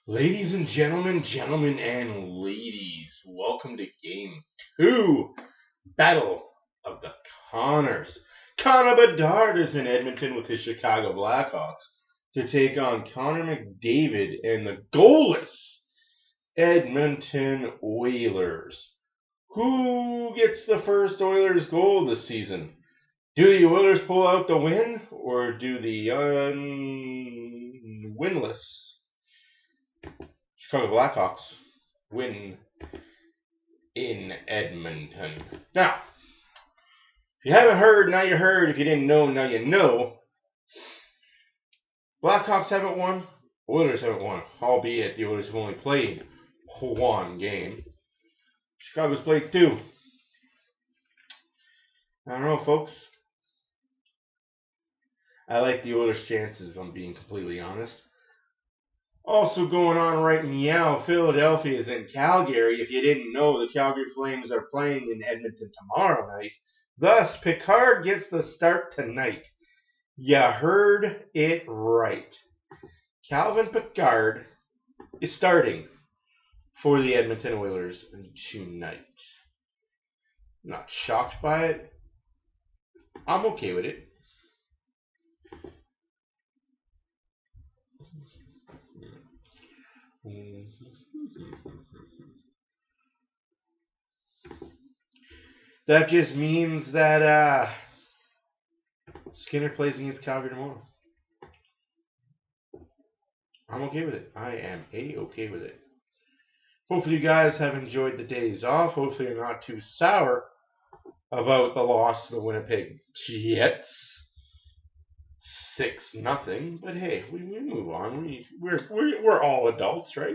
Ladies and gentlemen, gentlemen and ladies, welcome to Game 2, Battle of the Connors. Connor Bedard is in Edmonton with his Chicago Blackhawks to take on Connor McDavid and the goalless Edmonton Oilers. Who gets the first Oilers goal this season? Do the Oilers pull out the win, or do the winless Chicago Blackhawks win in Edmonton? Now, if you haven't heard, now you heard. If you didn't know, now you know. Blackhawks haven't won. Oilers haven't won. Albeit the Oilers have only played one game. Chicago's played two. I don't know, folks. I like the Oilers' chances, if I'm being completely honest. Also going on right meow, Philadelphia is in Calgary. If you didn't know, the Calgary Flames are playing in Edmonton tomorrow night. Thus, Picard gets the start tonight. You heard it right. Calvin Picard is starting for the Edmonton Oilers tonight. Not shocked by it. I'm okay with it. That just means that Skinner plays against Calgary tomorrow. I'm okay with it. I am okay with it. Hopefully you guys have enjoyed the days off. Hopefully you're not too sour about the loss to the Winnipeg Jets. 6-0, but hey, we move on. We're all adults, right?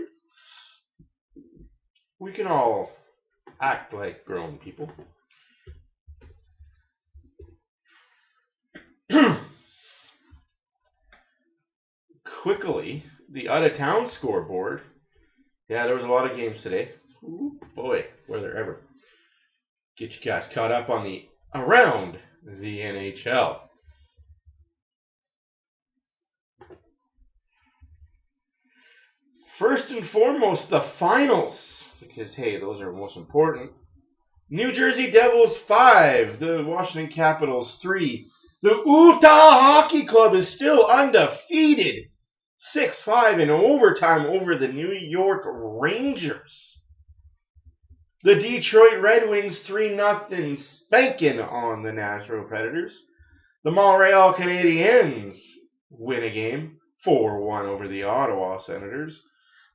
We can all act like grown people. Quickly, the out-of-town scoreboard. Yeah, there was a lot of games today. Ooh, boy, were there ever. Get you guys caught up on around the NHL. First and foremost, the finals, because, hey, those are most important. New Jersey Devils 5, the Washington Capitals 3. The Utah Hockey Club is still undefeated, 6-5 in overtime over the New York Rangers. The Detroit Red Wings 3-0 spanking on the Nashville Predators. The Montreal Canadiens win a game, 4-1 over the Ottawa Senators.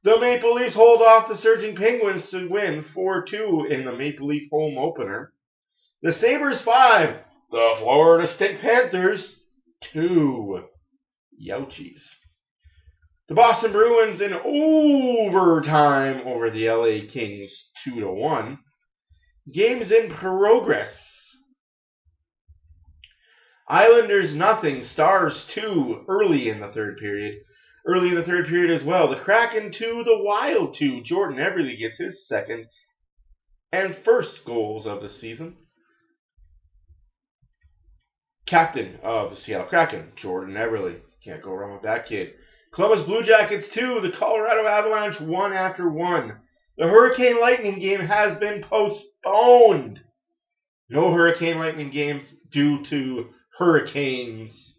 The Maple Leafs hold off the Surging Penguins to win 4-2 in the Maple Leaf home opener. The Sabres 5, the Florida State Panthers 2. Youchies. The Boston Bruins in overtime over the LA Kings 2-1. Games in progress. Islanders 0, Stars 2 early in the third period. Early in the third period as well. The Kraken 2, the Wild 2. Jordan Eberle gets his second and first goals of the season. Captain of the Seattle Kraken, Jordan Eberle. Can't go wrong with that kid. Columbus Blue Jackets 2, the Colorado Avalanche 1-1. The Hurricane Lightning game has been postponed. No Hurricane Lightning game due to hurricanes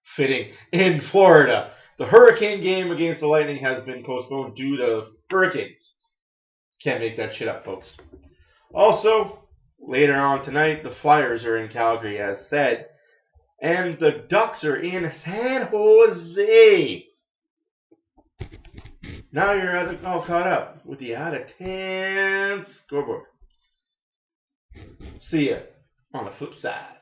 fitting in Florida. The Hurricane game against the Lightning has been postponed due to hurricanes. Can't make that shit up, folks. Also, later on tonight, the Flyers are in Calgary, as said, and the Ducks are in San Jose. Now you're all caught up with the out-of-town scoreboard. See ya on the flip side.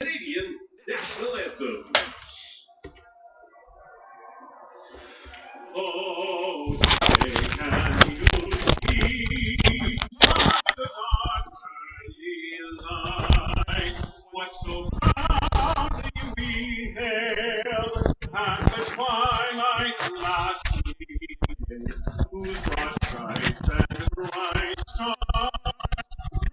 Canadian national anthem. Oh, say can you see by the dark pearly light what so proudly we hailed at the twilight's last gleaming, whose broad stripes and bright stars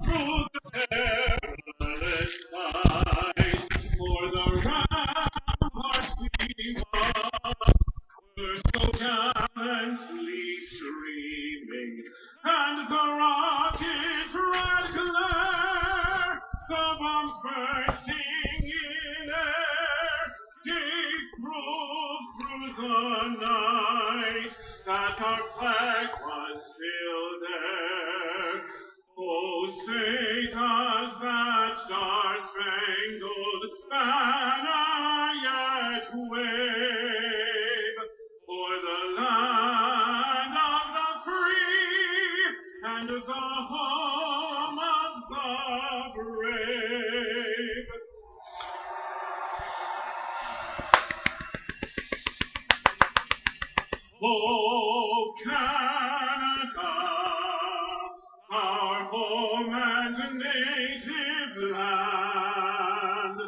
through the perilous fight for the ramparts we won were so gallantly streaming, and the rocket's red glare, the bombs bursting in air, gave proof through the night that our flag was still there. Oh, say does that star-spangled banner yet wave o'er the land of the free and the home of the brave? Oh, Canada, our home and native land,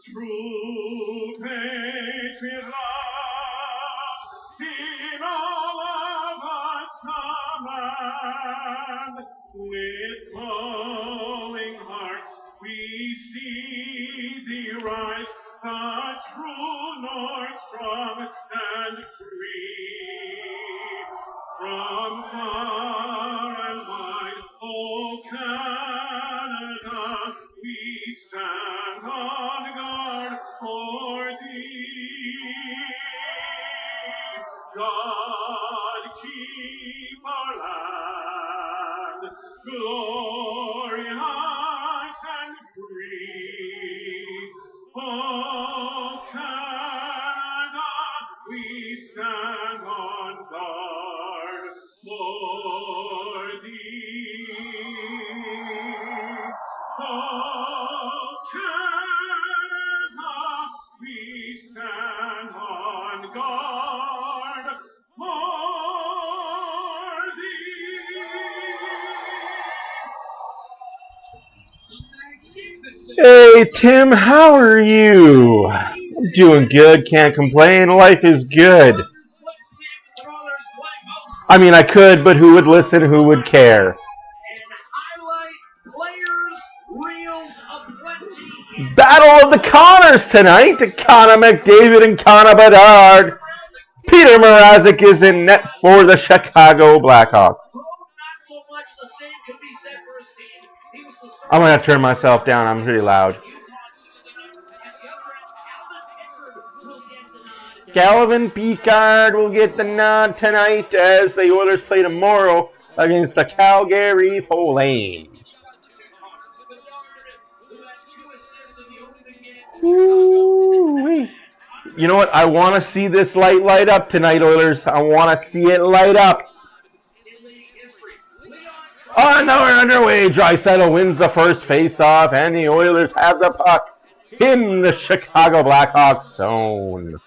true patriot love in all of us command. With glowing hearts we see thee rise, the true North strong and free. From far and wide, O Canada, we stand on guard for thee. God keep our land glorious and free. O Canada, we stand on guard for thee. O Canada, we stand on guard for thee. Hey, Tim, how are you? I'm doing good, can't complain. Life is good. I mean, I could, but who would listen? Who would care? Battle of the Connors tonight. Connor McDavid and Connor Bedard. Peter Mrazek is in net for the Chicago Blackhawks. I'm going to turn myself down. I'm pretty loud. Galvin Picard will get the nod tonight as the Oilers play tomorrow against the Calgary Flames. Ooh-wee. You know what? I want to see this light up tonight, Oilers. I want to see it light up. Oh, now we're underway. Draisaitl wins the first face-off, and the Oilers have the puck in the Chicago Blackhawks zone.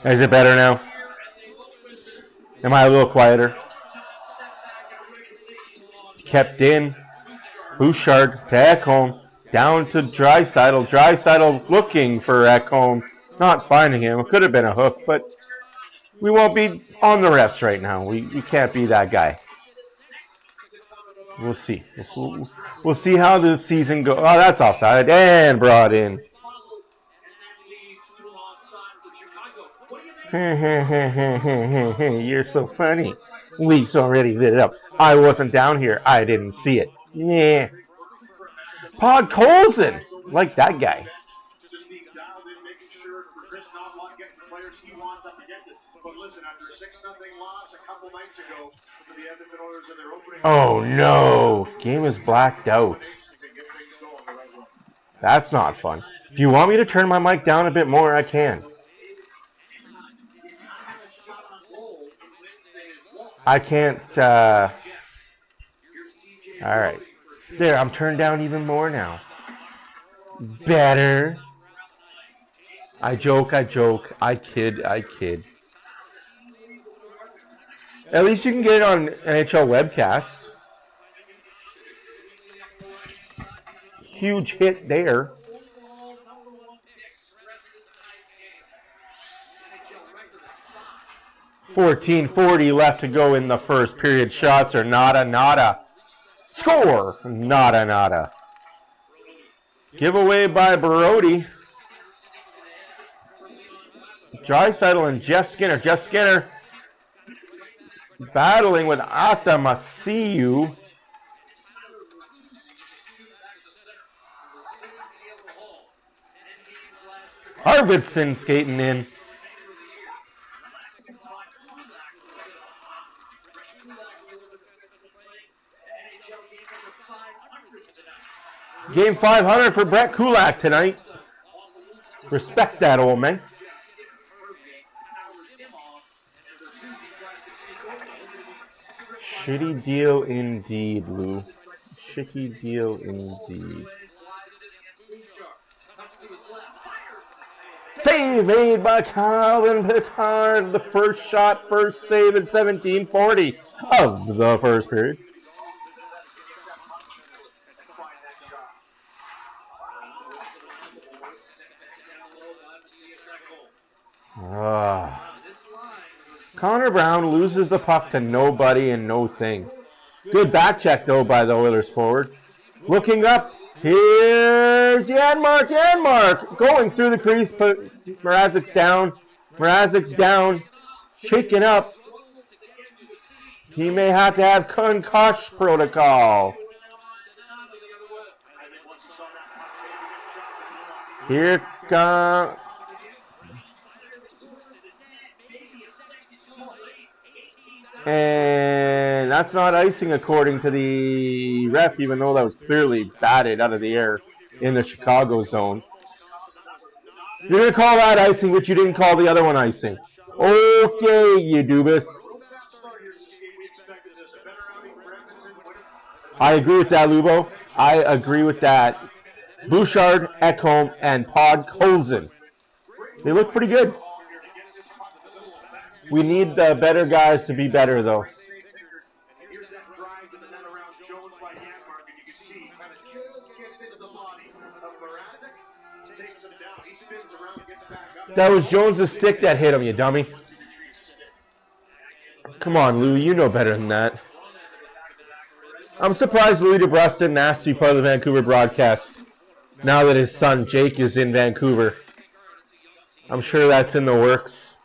Is it better now? Am I a little quieter? Kept in. Bouchard to Ekholm. Down to Draisaitl. Draisaitl looking for Ekholm. Not finding him. It could have been a hook, but we won't be on the refs right now. We can't be that guy. We'll see. We'll see how this season goes. Oh, that's offside. And brought in. You're so funny. Leafs already lit it up. I wasn't down here. I didn't see it. Yeah. Pod Colson. Like that guy. Oh no. Game is blacked out. That's not fun. Do you want me to turn my mic down a bit more? I can. I can't, alright. There, I'm turned down even more now. better. I joke, I kid. At least you can get it on NHL webcast. Huge hit there. 14:40 left to go in the first period. Shots are nada. Score, nada. Giveaway by Brody. Draisaitl and Jeff Skinner. Jeff Skinner battling with Atamasiu. Arvidsson skating in. Game 500 for Brett Kulak tonight. Respect that, old man. Shitty deal indeed, Lou. Shitty deal indeed. Save made by Calvin Pickard. The first shot, first save at 17:40 of the first period. Connor Brown loses the puck to nobody and no thing. Good back check, though, by the Oilers forward. Looking up, here's Janmark going through the crease, but Mrazek's down, shaken up. He may have to have concussion protocol. Here comes... And that's not icing according to the ref, even though that was clearly batted out of the air in the Chicago zone. You're going to call that icing, but you didn't call the other one icing. Okay, you doobus. I agree with that, Lubo. I agree with that. Bouchard, Ekholm, and Podkolzin. They look pretty good. We need the better guys to be better, though. That was Jones' stick that hit him, you dummy. Come on, Lou. You know better than that. I'm surprised Louis DeBrusk didn't ask to be part of the Vancouver broadcast now that his son Jake is in Vancouver. I'm sure that's in the works.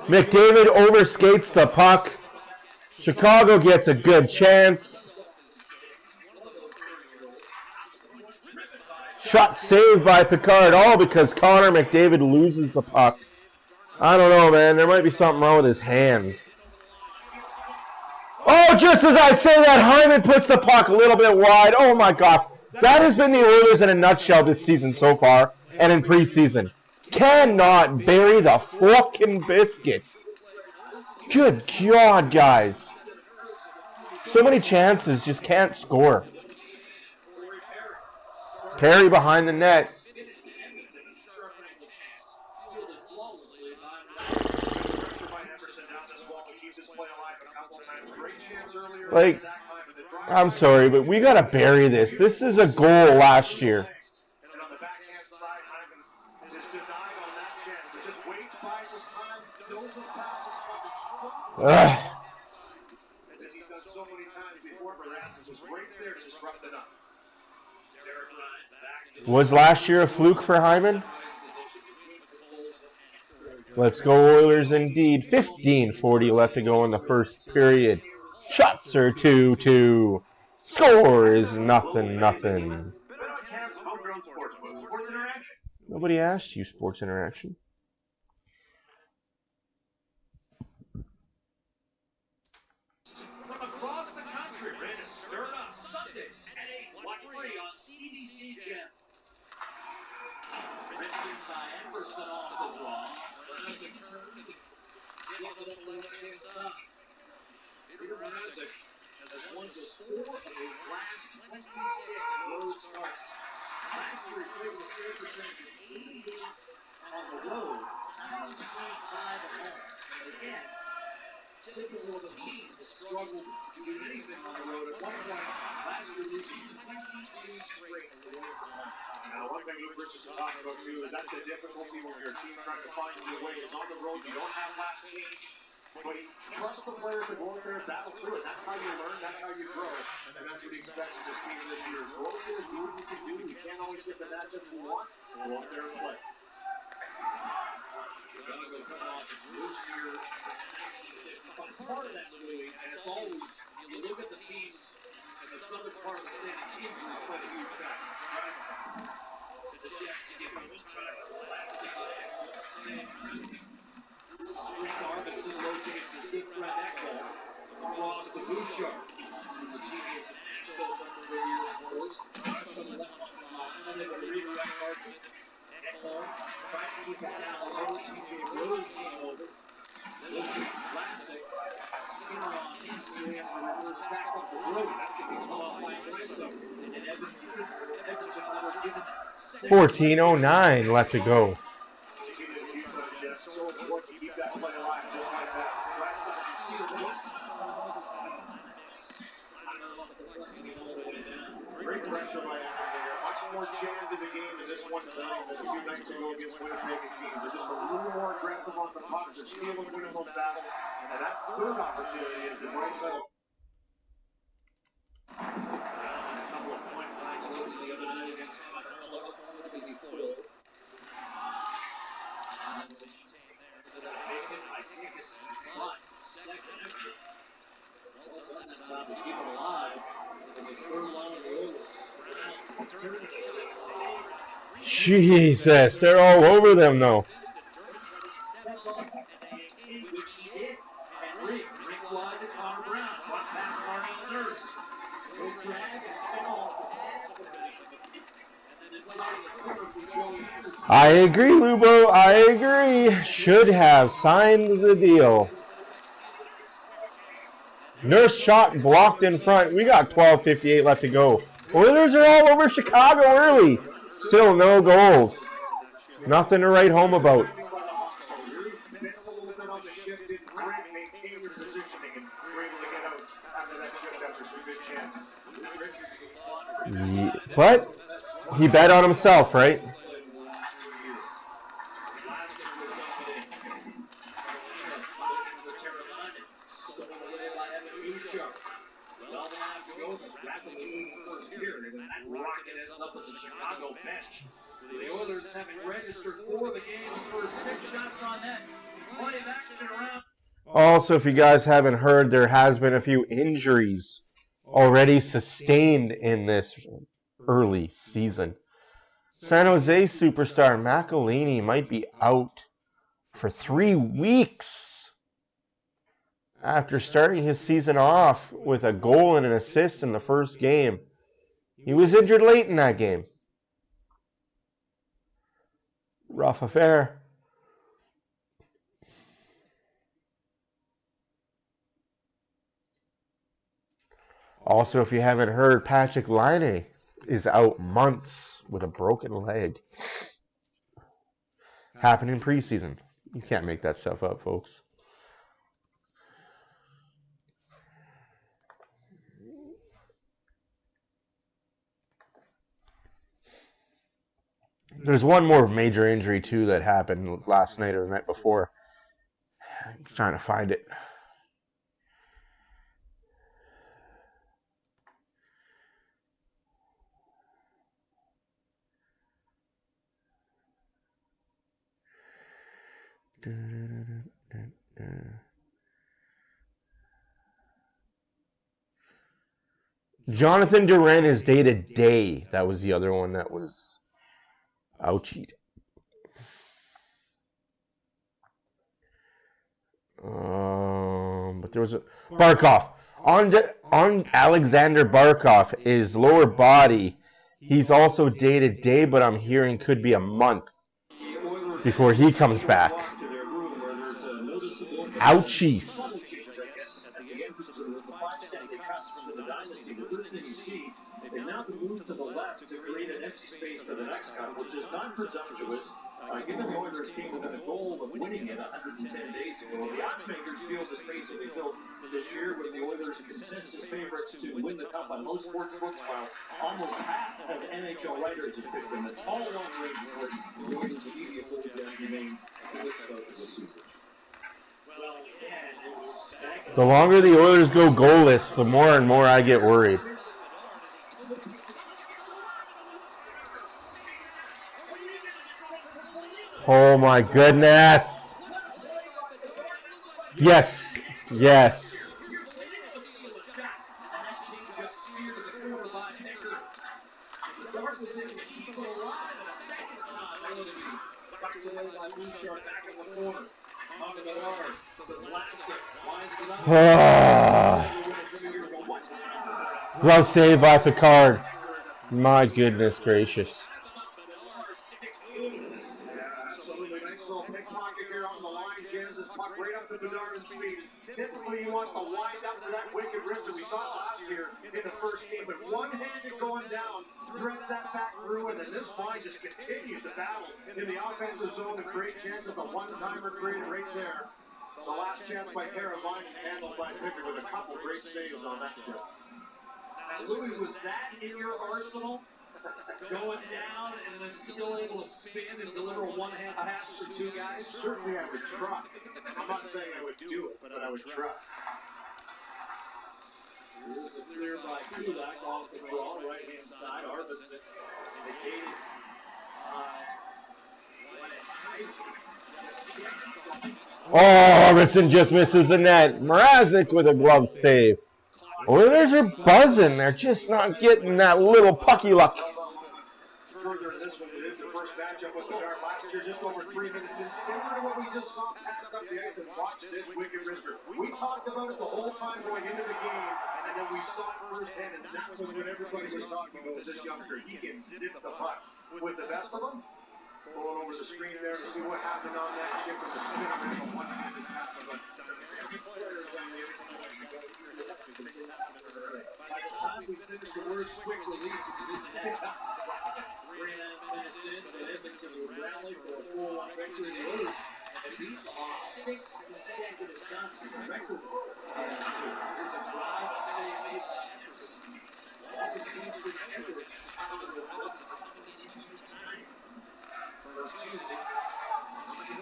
McDavid overskates the puck. Chicago gets a good chance. Shot saved by Pickard, all because Connor McDavid loses the puck. I don't know, man. There might be something wrong with his hands. Oh, just as I say that, Hyman puts the puck a little bit wide. Oh, my God. That has been the Oilers in a nutshell this season so far and in preseason. Cannot bury the fucking biscuit. Good God, guys. So many chances, just can't score. Perry behind the net. Like, I'm sorry, but we gotta bury this. This is a goal last year. Ugh. Was last year a fluke for Hyman? Let's go Oilers indeed. 15:40 left to go in the first period. Shots are 2-2. Score is nothing. Nobody asked you, Sports Interaction. From across the country, ready to stir it up. Sundays at 8. Watch free on CBC Gem. Written by Emerson on the draw. Mrazek turned. Flipped it up the left-hand side. Peter Mrazek has won just 4 of his last 26 road starts. Last year, he played with a save percentage of 88 on the road, 9.5 at home. And again, typical of a team that struggled to do anything on the road. At one point last year, losing 22 straight on the road. Now, one thing Luke Rich is talking about, too, is that's the difficulty when your team trying to find your way is on the road. You don't have last change. But he trusts the players to go out there and battle through it. That's how you learn. That's how you grow. And that's what he expects of this team this year. Go out there and do what you can do. We can't always get the matchups we want. We'll go out there and play. Donovan coming off his worst year since 1955. Part of that, Louis, and it's always, you look at the teams in the southern part of the state, the teams who's played a huge factor. To the Jets to give him a try. Last game, Spring Arvidsson locates his good friend Ekholm across the Bouchard. The team is in Nashville for a number of years, of course. Some of them and they would redirect Arvidsson. Ekholm tries to keep it down low. TJ Rose came over. Then locates Vlasic. Skinner on him, so he has to reverse back up the road. That's going to be called off by Brasso. And Edmonton never given that. 14:09 left to go. So important to keep that play alive just like that. Great pressure by Allen there. Much more jammed in the game than this one tonight than a few nights ago against Winnipeg, it seems. They're just a little more aggressive on the puck. They're still winning those battles. And that third opportunity is the right side. A couple of point blank goals the other night against Alberta. Look at the foil. I think it's fun. Second entry. Well done that time to keep it alive. It's his third line of the Oilers. Jesus, they're all over them though. Which he did. And Ring wide to Connor Brown. Front pass Marnie Nurse. Go drag and Stall. That's amazing. And then play on the corner for Joey Anderson. I agree, Lubo. I agree. Should have signed the deal. Nurse shot blocked in front. We got 12:58 left to go. Oilers are all over Chicago early. Still no goals. Nothing to write home about. But he bet on himself, right? The Oilers having registered 4 of the game's first 6 shots on net. Plenty of action around. Also, if you guys haven't heard, there has been a few injuries already sustained in this early season. San Jose superstar McElhinney might be out for 3 weeks after starting his season off with a goal and an assist in the first game. He was injured late in that game. Rough affair. Also, if you haven't heard, Patrick Laine is out months with a broken leg. Happened in preseason. You can't make that stuff up, folks. There's one more major injury, too, that happened last night or the night before. I'm trying to find it. Jonathan Duran is day-to-day. That was the other one that was ouchie. But there was a Barkov. On Alexander Barkov, his lower body, he's also day-to-day, but I'm hearing could be a month before he comes back. Ouchies. They now can move to the left to create an empty space for the next cut, which is not presumptuous, given the Oilers came within a goal of winning it 110 days ago. The odds makers feel the space will be filled this year with the Oilers consensus favorites to win the cup on most sports books, while almost half of NHL writers have picked them. It's all long range reports. The Oilers' immediate goal gap remains in the start of the season. The longer the Oilers go goalless, the more and more I get worried. Oh my goodness. Yes. Yes. Glove save by Picard. My goodness gracious. Absolutely nice little pickpocket here on the line. Jams this puck right up to Bedard's feet. Typically, he wants to wind up to that wicked wrist, we saw it last year in the first game. But one-handed going down, threads that back through, and then this line just continues to battle in the offensive zone. And great chances, a one-timer created right there. The last chance by Tara Vine, handled by Pickard with a couple great saves on that shift. Now, Louis, was that in your arsenal? Going down and then still able to spin and deliver a one-hand pass to two guys? Certainly I would try. I'm not saying I would do it, but I would try. This is a clear by Kulak off the draw, right-hand side. Arvidsson indicated Oh, Arvidsson just misses the net. Mrazek with a glove save. Oilers are buzzing. They're just not getting that little pucky luck. Further in this one, they did the first matchup with Bedard last year, just over 3 minutes in, similar to what we just saw pass up the ice, and watch this wicked wrister. We talked about it the whole time going into the game, and then we saw it firsthand, and that was what everybody was talking about with this youngster. He can zip the puck with the best of them. Going over the screen there to see what happened on that chip with the spin around the one-handed pass. But every player is on the ice and like to go through the by the time we finished the words quick release, it was in the net. 3.5 minutes in, but Edmonton would rally for a 4-1 victory. The Oilers have beaten the Hawks 6 consecutive times. The record is 2. Here's a drive to save made by Anderson. Longest Kingston ever encountered the Hawks coming into time. For choosing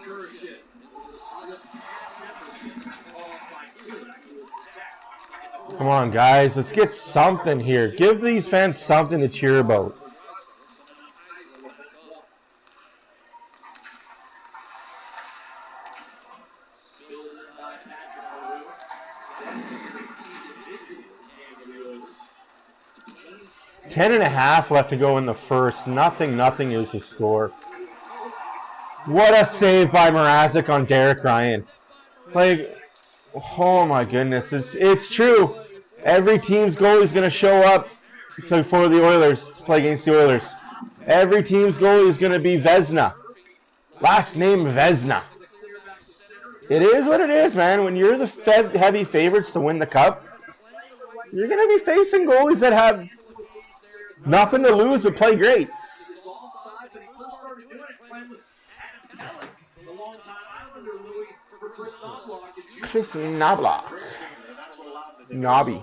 Kurashin. It was a slip past Anderson, followed by Kulak, who would protect. Come on, guys. Let's get something here. Give these fans something to cheer about. Ten and a half left to go in the first. Nothing is the score. What a save by Mrazek on Derek Ryan. Like, oh my goodness. It's true. Every team's goalie is going to show up for the Oilers to play against the Oilers. Every team's goalie is going to be Vezina. Last name Vezina. It is what it is, man. When you're the heavy favorites to win the cup, you're going to be facing goalies that have nothing to lose but play great. Chris Nabla. Nobby.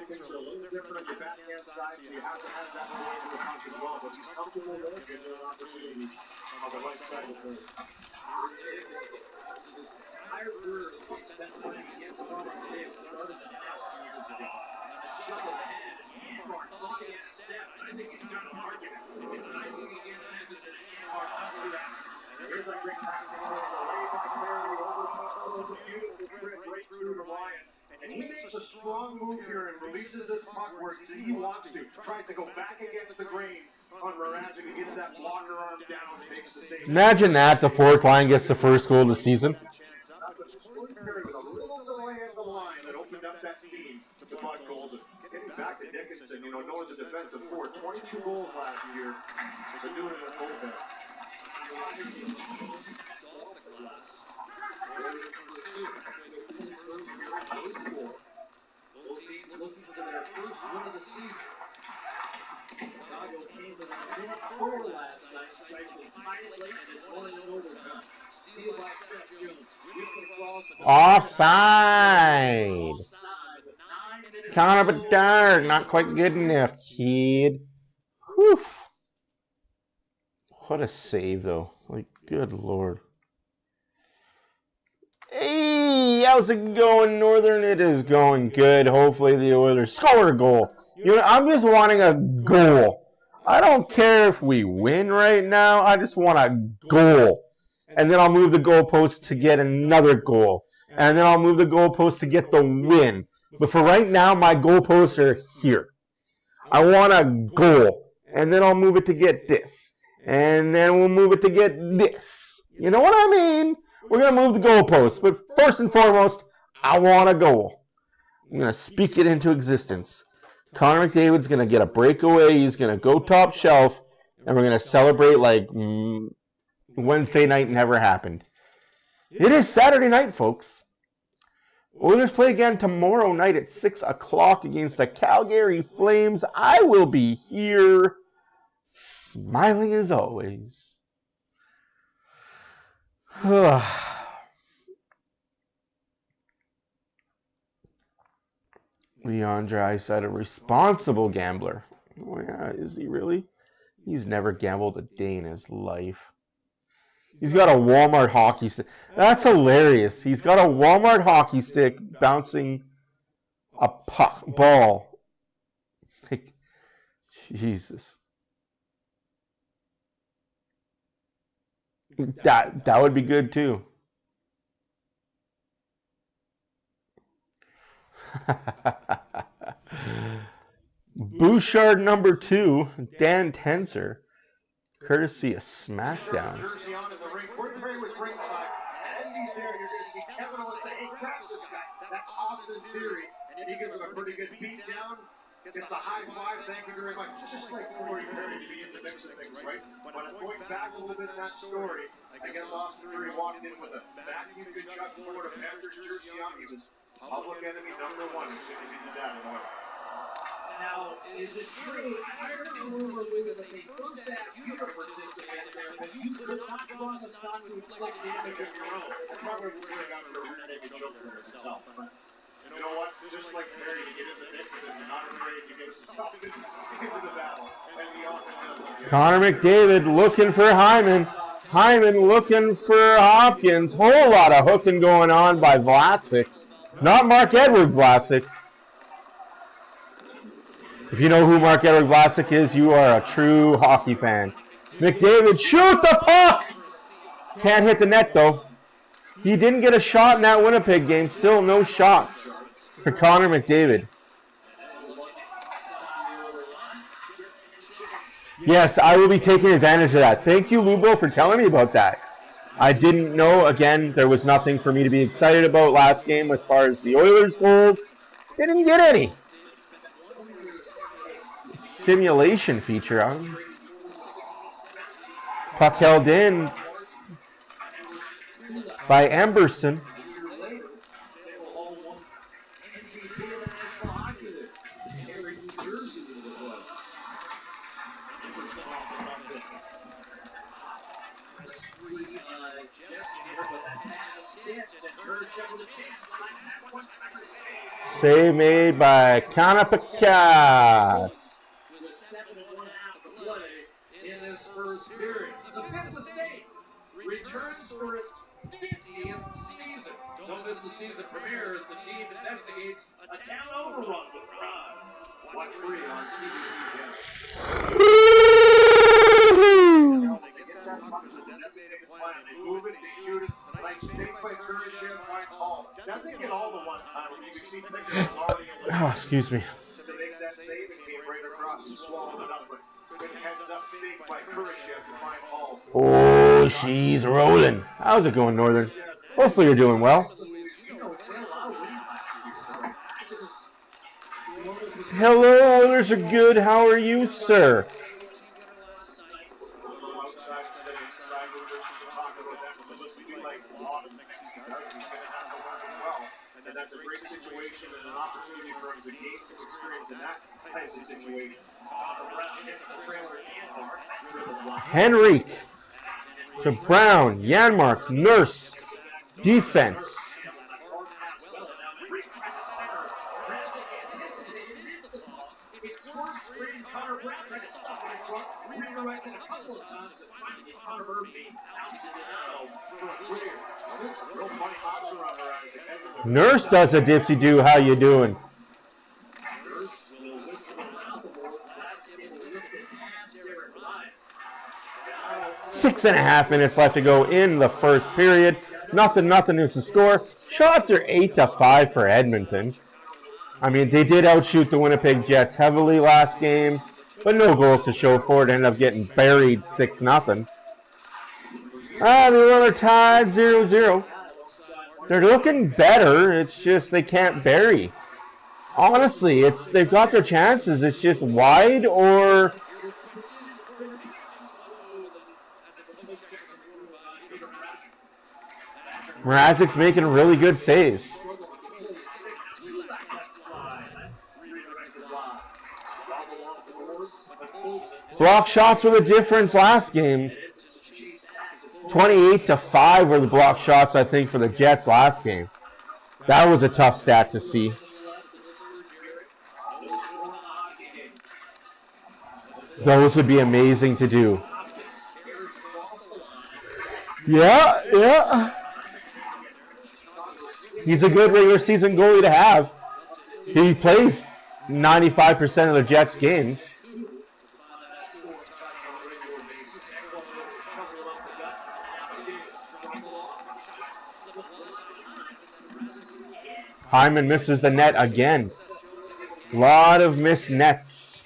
Things are a little different on your backhand side, so you have to have that noise in the punch as well. But he's comfortable with it, gives an opportunity on the right side of the field. His entire career has been spent playing against Toronto today. It started in the house years ago. Shovel ahead, Anwar looking at step. I think he's got an argument. It's icing against Edmonton, and Anwar ups to that. And here's that great passing over the way by Perry, over the beautiful thread right through to Ryan. And he makes a strong move here and releases this puck where he wants to. Tries to go back against the grain on Mrazek and gets that blocker arm down and makes the save. Imagine that, the fourth line gets the first goal of the season. Perry with a little delay at the line that opened up that seam to Bud goals. And getting back to Dickinson, you know, no one's a defensive forward. 22 goals last year. So doing it at both ends. Offside. Count up a dart. Not quite good enough, kid. Whew. What a save, though. Like, good lord. Hey, how's it going, Northern? It is going good. Hopefully the Oilers score a goal. You know, I'm just wanting a goal. I don't care if we win right now. I just want a goal. And then I'll move the goalpost to get another goal. And then I'll move the goalpost to get the win. But for right now, my goalposts are here. I want a goal. And then I'll move it to get this. And then we'll move it to get this. You know what I mean? We're going to move the goalposts. But first and foremost, I want a goal. I'm going to speak it into existence. Connor McDavid's going to get a breakaway. He's going to go top shelf. And we're going to celebrate like Wednesday night never happened. It is Saturday night, folks. Oilers play again tomorrow night at 6 o'clock against the Calgary Flames. I will be here, smiling as always. Leon Draisaitl, a responsible gambler. Oh yeah, is he really? He's never gambled a day in his life. He's got a Walmart hockey stick. That's hilarious. He's got a Walmart hockey stick bouncing a ball. Like, Jesus. That would be good too. Bouchard number 2, Dan Tenser, courtesy of SmackDown. Jersey on in the ring. Fortenberry was ringside. And as he's there, you're going to see Kevin Owens say, hey, grab this guy. That's Austin Theory. And he gives him a pretty good beat down. Gets the high five. Thank you very much. Just like Fortenberry to be in the mix of things, right? But going back a little bit in that story, I guess Austin Theory walked in with a vacuum good shot forward of after Jersey on. He was public enemy number 1 as soon as he did that in order. Now, is it true? I heard a rumor, Luke, that they first asked you to participate there, but you could not draw us not to inflict damage of your own. I probably would have gotten a rear naked choke for himself. But you know what? Just like Perry to get in the mix and not afraid to get himself into the battle. As he often does. Connor McDavid looking for Hyman. Hyman looking for Hopkins. Whole lot of hooking going on by Vlasic. Not Marc-Edouard Vlasic. If you know who Marc-Edouard Vlasic is, you are a true hockey fan. McDavid, shoot the puck! Can't hit the net, though. He didn't get a shot in that Winnipeg game. Still no shots for Connor McDavid. Yes, I will be taking advantage of that. Thank you, Lubo, for telling me about that. I didn't know. Again, there was nothing for me to be excited about last game as far as the Oilers goals. They didn't get any. Simulation feature on. Puck held in by Emberson. Save made by Kanapaka. With 7:01 to play in this first period. The Fifth Estate returns for its 50th season. Don't miss the season premiere as the team investigates a town overrun with crime. Watch free on CBC Channel. They move it, they shoot it. Nice fake by Kurashev finds Hall. That didn't get all the one time. You can see Pickett was already in the Oh, excuse me. to make that save and came right across and swallowed it up. But good heads up fake by Kurashev to find Hall. Oh, she's rolling. How's it going, Northern? Hopefully you're doing well. Hello, Oilers are good. How are you, sir? And that's a great situation and an opportunity for him to gain some experience in that type of situation. Henry. to Brown, Janmark, Nurse, defense. Nurse does a dipsy-do, how you doing? 6.5 minutes left to go in the first period. Nothing is the score. Shots are 8-5 for Edmonton. I mean, they did outshoot the Winnipeg Jets heavily last game, but no goals to show for it. Ended up getting buried 6-0. The Oilers tied 0-0. They're looking better. It's just they can't bury. Honestly, they've got their chances. It's just wide or. Mrazek's making really good saves. Block shots were the difference last game. 28-5 were the block shots, I think, for the Jets last game. That was a tough stat to see. Those would be amazing to do. Yeah. He's a good regular season goalie to have. He plays 95% of the Jets games. Hyman misses the net again. A lot of missed nets.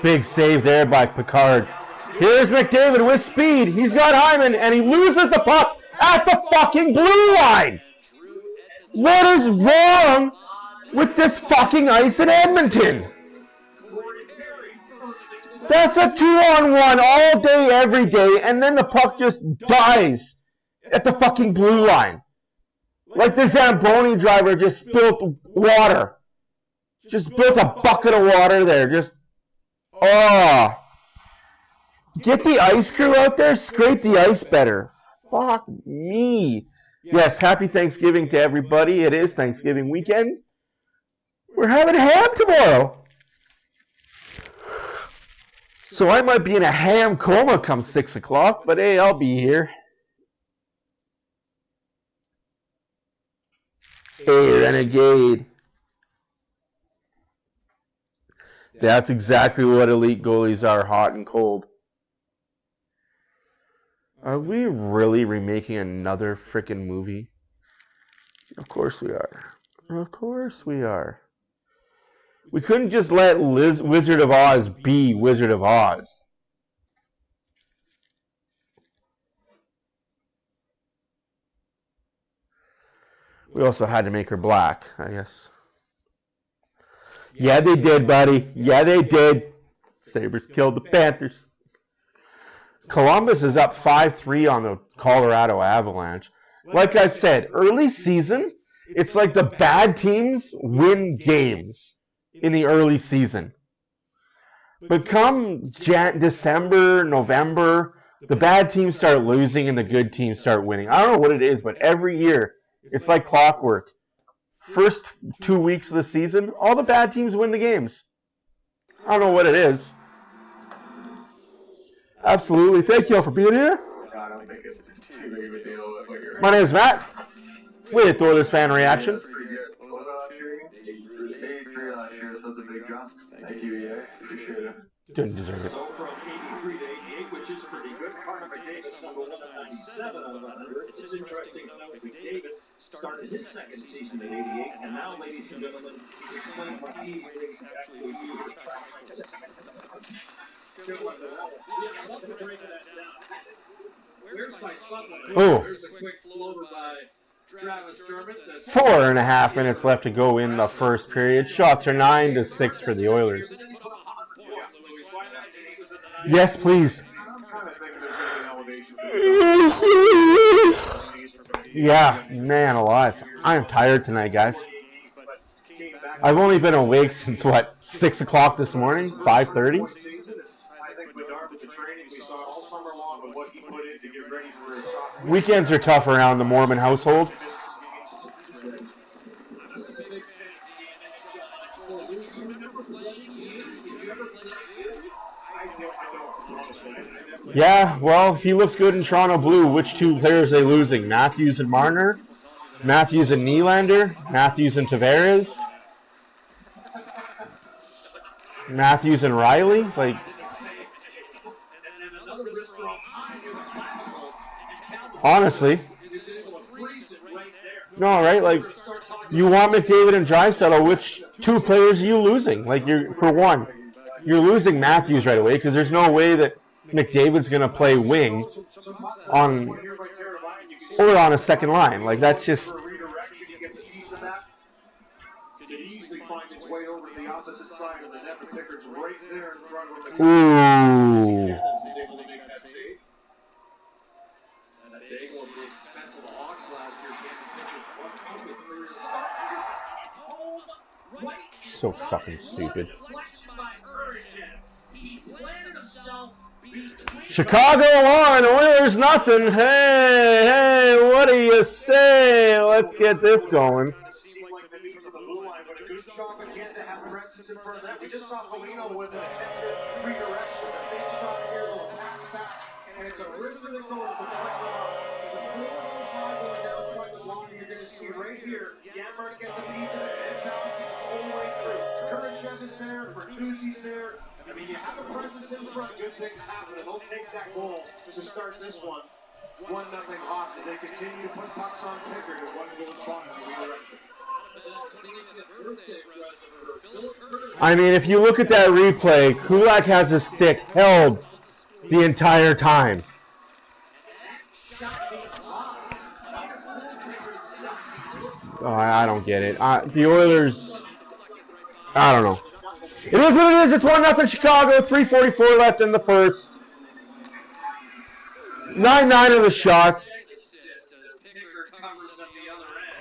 Big save there by Picard. Here's McDavid with speed. He's got Hyman, and he loses the puck at the fucking blue line. What is wrong with this fucking ice in Edmonton? That's a 2-on-1 all day, every day, and then the puck just dies at the fucking blue line. Like the Zamboni driver just spilled water. Just built a bucket of water there. Get the ice crew out there, scrape the ice better. Fuck me. Yes, happy Thanksgiving to everybody. It is Thanksgiving weekend. We're having ham tomorrow. So I might be in a ham coma come 6 o'clock, but hey, I'll be here. Hey, Renegade. That's exactly what elite goalies are, hot and cold. Are we really remaking another frickin' movie? Of course we are. Of course we are. We couldn't just let Wizard of Oz be Wizard of Oz. We also had to make her black, I guess. Yeah, they did, buddy. Yeah, they did. Sabres killed the Panthers. Columbus is up 5-3 on the Colorado Avalanche. Like I said, early season, it's like the bad teams win games in the early season. But come December, November, the bad teams start losing and the good teams start winning. I don't know what it is, but every year, it's like clockwork. First 2 weeks of the season, all the bad teams win the games. I don't know what it is. Absolutely. Thank you all for being here. I don't think it's too big of a deal with what you're. My name is Matt with Oilers Fan Reaction. That's pretty good. What was that last year? 83 last year, so that's a big drop. Thank you, EA. Appreciate it. Didn't deserve it. So from 83 to 88, which is pretty good. Connor McDavid's number 197 out of 100. It's interesting to note that McDavid started his second season in 88, and now, ladies and gentlemen, he's explained why he ratings is actually used as track records. I'd love to break that down. Where's my supplement? Oh. There's a quick floater by Travis Dermott. 4.5 minutes left to go in the first period. Shots are 9-6 for the Oilers. Yes, please. Yeah, man alive. I am tired tonight, guys. I've only been awake since, 6 o'clock this morning? 5:30? Sharp at the training. We saw all summer long with what he put in to get ready for his sophomore. Weekends are tough around the Mormon household. I'm a big fan of the NHL. You remember playing games? Did you ever play games? I don't, honestly. I never. Yeah, well, if he looks good in Toronto Blue, which two players are they losing? Matthews and Marner? Matthews and Nylander? Matthews and Tavares? Matthews and Riley? Like, honestly. No, right? Like, you want McDavid and Draisaitl, which two players are you losing? Like, for one, you're losing Matthews right away because there's no way that McDavid's going to play wing on or on a second line. Like, that's just... Easily find its way over to the opposite side of the net. The Pickard's right there in front of him. Ooh. He's able to make that save. And that bagel at the expense of the Hawks last year came to Pickard's right. So fucking stupid. Chicago 1, Oilers nothing. Hey, what do you say? Let's get this going. Again to have presence in front of that. We just saw Foligno with an attempted redirection, a big shot here, a pass back, and it's a wrister that goes to the front row. The full high going down toward the line. You're going to see right here, Janmark gets a piece of it, and down all the way through. Kurashev is there, Bertuzzi's there. I mean, you have a presence in front, good things happen, and they'll take that goal to start this one. 1-0 Hawks as they continue to put pucks on Pickard as one goal spot in the redirection. I mean, if you look at that replay, Kulak has his stick held the entire time. Oh, I don't get it. The Oilers, I don't know. It is what it is. It's 1-0 Chicago. 3:44 left in the first. 9-9 of the shots.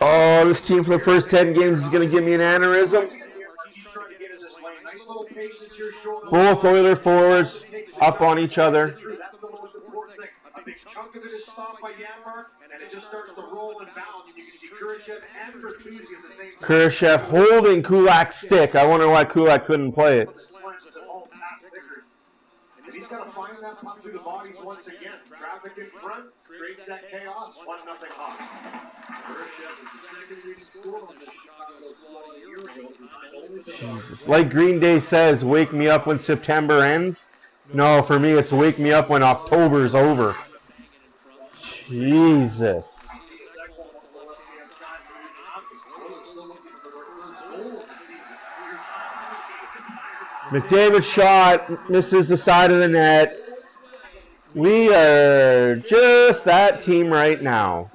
Oh, this team for the first 10 games is going to give me an aneurysm. Both Oiler forwards up on each other. A big chunk of it is stopped by Janmark, and it just starts to roll and bounce. And you can see Kurashev and Bertuzzi at the same time. Kurashev holding Kulak's stick. I wonder why Kulak couldn't play it. And he's got to find that puck through the bodies once again. Traffic in front creates that chaos. 1-0 Hawks. Kurashev is the second leading scorer on the Chicago squad a year ago. Jesus. Like Green Day says, wake me up when September ends. No, for me it's wake me up when October's over. Jesus. McDavid shot, misses the side of the net. We are just that team right now.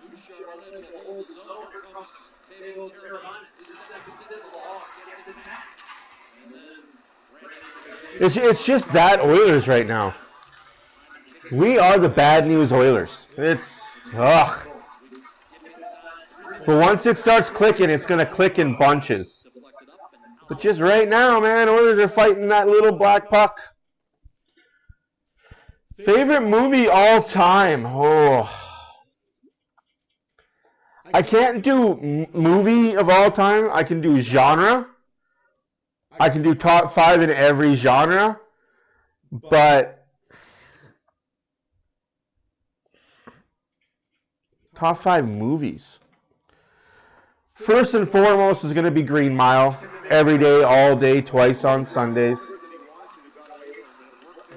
It's just that Oilers right now. We are the bad news Oilers. It's, ugh. But once it starts clicking, it's going to click in bunches. But just right now, man, Oilers are fighting that little black puck. Favorite movie all time? Oh. I can't do movie of all time. I can do genre. I can do top 5 in every genre. But top 5 movies. First and foremost is going to be Green Mile. Every day, all day, twice on Sundays.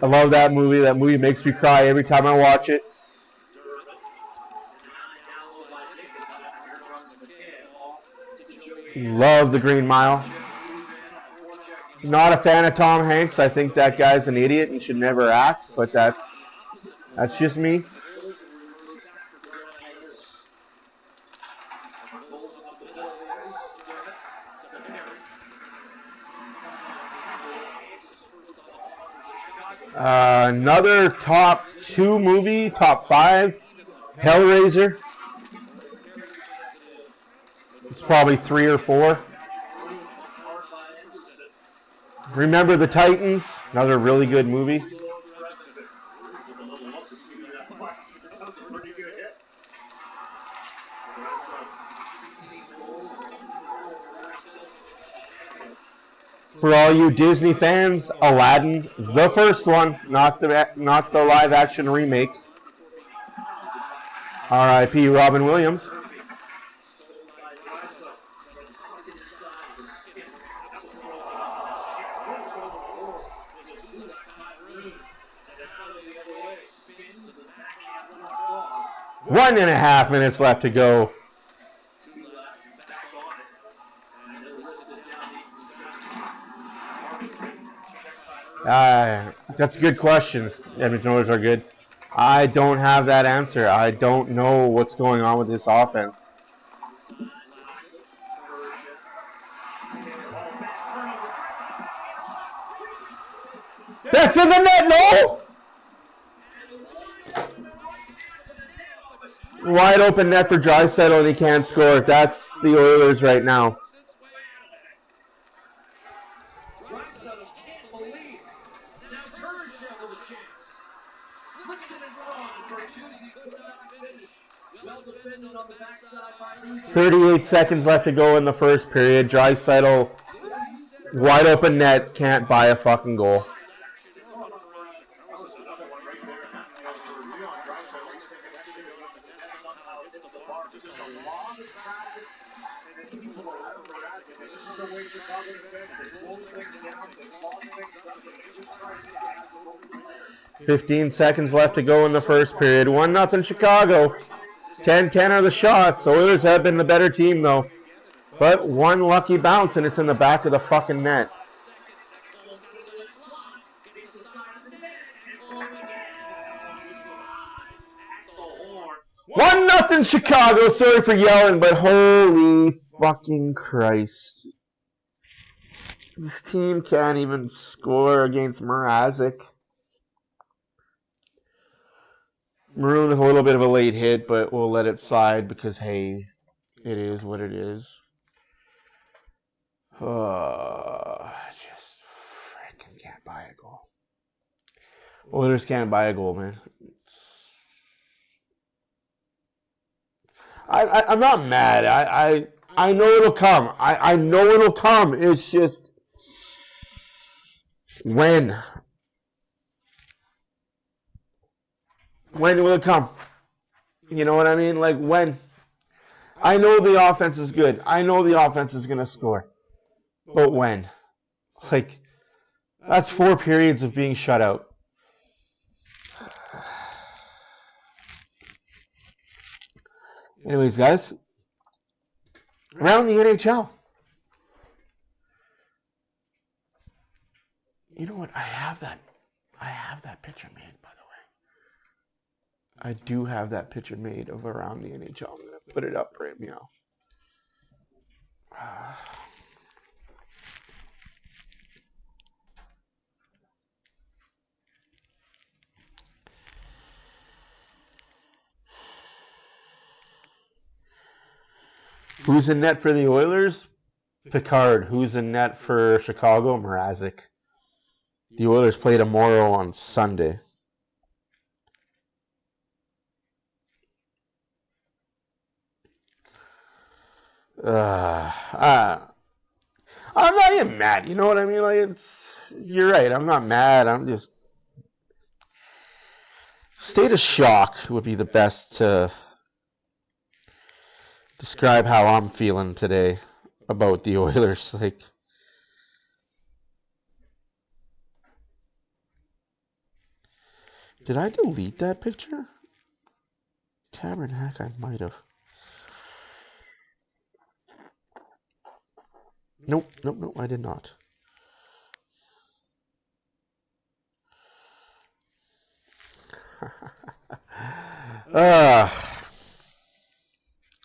I love that movie. That movie makes me cry every time I watch it. Love the Green Mile. Not a fan of Tom Hanks. I think that guy's an idiot and should never act, but that's just me. Another top 2 movie, top 5, Hellraiser. It's probably 3 or 4. Remember the Titans, another really good movie. Give a little look to see who that was. That was a pretty good hit. That's 16 goals. For all you Disney fans, Aladdin, the first one, not the live action remake. R.I.P. Robin Williams. One and a half minutes left to go. That's a good question. Edmonton Oilers are good. I don't have that answer. I don't know what's going on with this offense. That's in the net, no! Wide open net for Draisaitl and he can't score. That's the Oilers right now. Now Kurashev with a chance. Flipped it in front for Tuesday. Could not finish. Well defended on the backside by Lucy. 38 seconds left to go in the first period. Draisaitl, wide open net, can't buy a fucking goal. $15 seconds left to go in the first period. 1-0 Chicago. 10-10 are the shots. Oilers have been the better team though. But one lucky bounce and it's in the back of the fucking net. 1-0 Chicago. Sorry for yelling, but holy fucking Christ. This team can't even score against Mrazek. Maroon is a little bit of a late hit, but we'll let it slide because, hey, it is what it is. Just freaking can't buy a goal. Oilers can't buy a goal, man. I'm not mad. I know it'll come. I know it'll come. It's just when. When will it come? You know what I mean? Like when? I know the offense is good. I know the offense is going to score. But when? Like, that's 4 periods of being shut out. Anyways, guys. Around the NHL. You know what? I have that picture made, by the way. I do have that picture made of around the NHL. I'm going to put it up right now. Who's in net for the Oilers? Picard. Who's in net for Chicago? Mrazek. The Oilers play tomorrow on Sunday. I'm not even mad. You know what I mean? Like you're right. I'm not mad. I'm just state of shock would be the best to describe how I'm feeling today about the Oilers. Like, did I delete that picture? Tabernacle, I might have. Nope, I did not.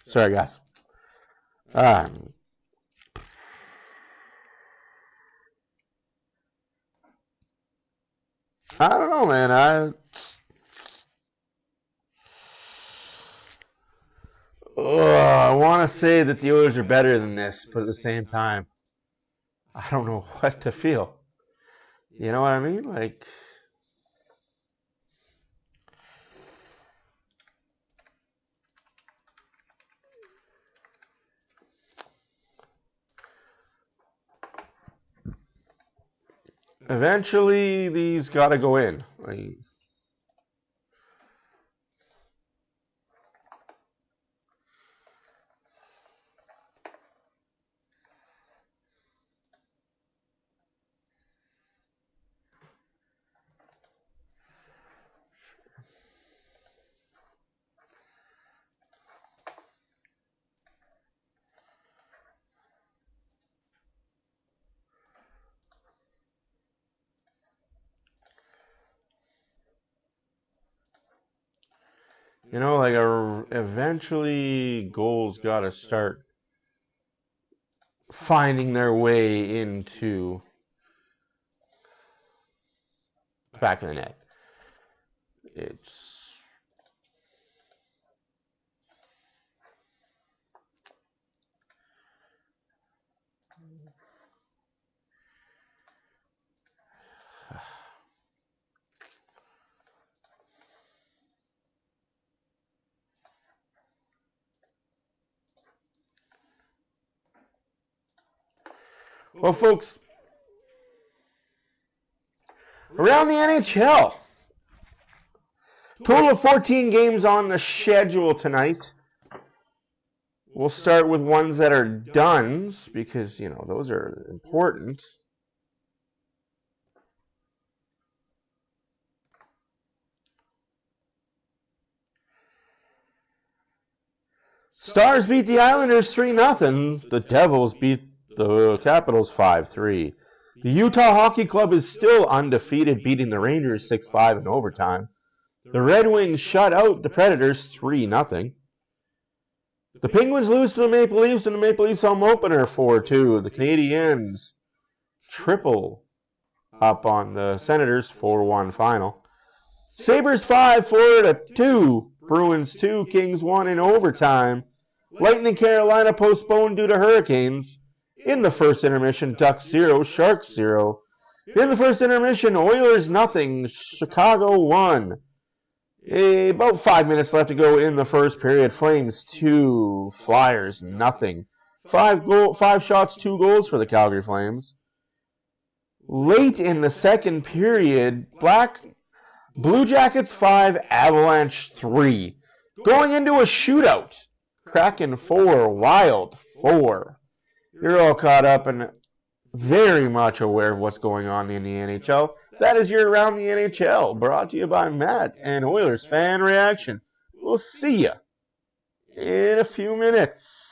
Sorry, guys. I don't know, man. I want to say that the Oilers are better than this, but at the same time, I don't know what to feel. You know what I mean? Like, eventually these got to go in. You know, like eventually goals got to start finding their way into back of the net. It's well, folks, around the NHL, total of 14 games on the schedule tonight. We'll start with ones that are dones because, you know, those are important. Stars beat the Islanders 3-0. The Devils beat the Capitals 5-3. The Utah Hockey Club is still undefeated, beating the Rangers 6-5 in overtime. The Red Wings shut out the Predators 3-0. The Penguins lose to the Maple Leafs in the Maple Leafs home opener 4-2. The Canadiens triple up on the Senators 4-1 final. Sabres 5-4-2. Bruins 2, Kings 1 in overtime. Lightning Carolina postponed due to hurricanes. In the first intermission, Ducks 0, Sharks 0. In the first intermission, Oilers 0, Chicago 1. About 5 minutes left to go in the first period. Flames 2, Flyers 0. 5 shots, 2 goals for the Calgary Flames. Late in the second period, Blue Jackets 5, Avalanche 3. Going into a shootout. Kraken 4, Wild 4. You're all caught up and very much aware of what's going on in the NHL. That is your Around the NHL, brought to you by Matt and Oilers Fan Reaction. We'll see you in a few minutes.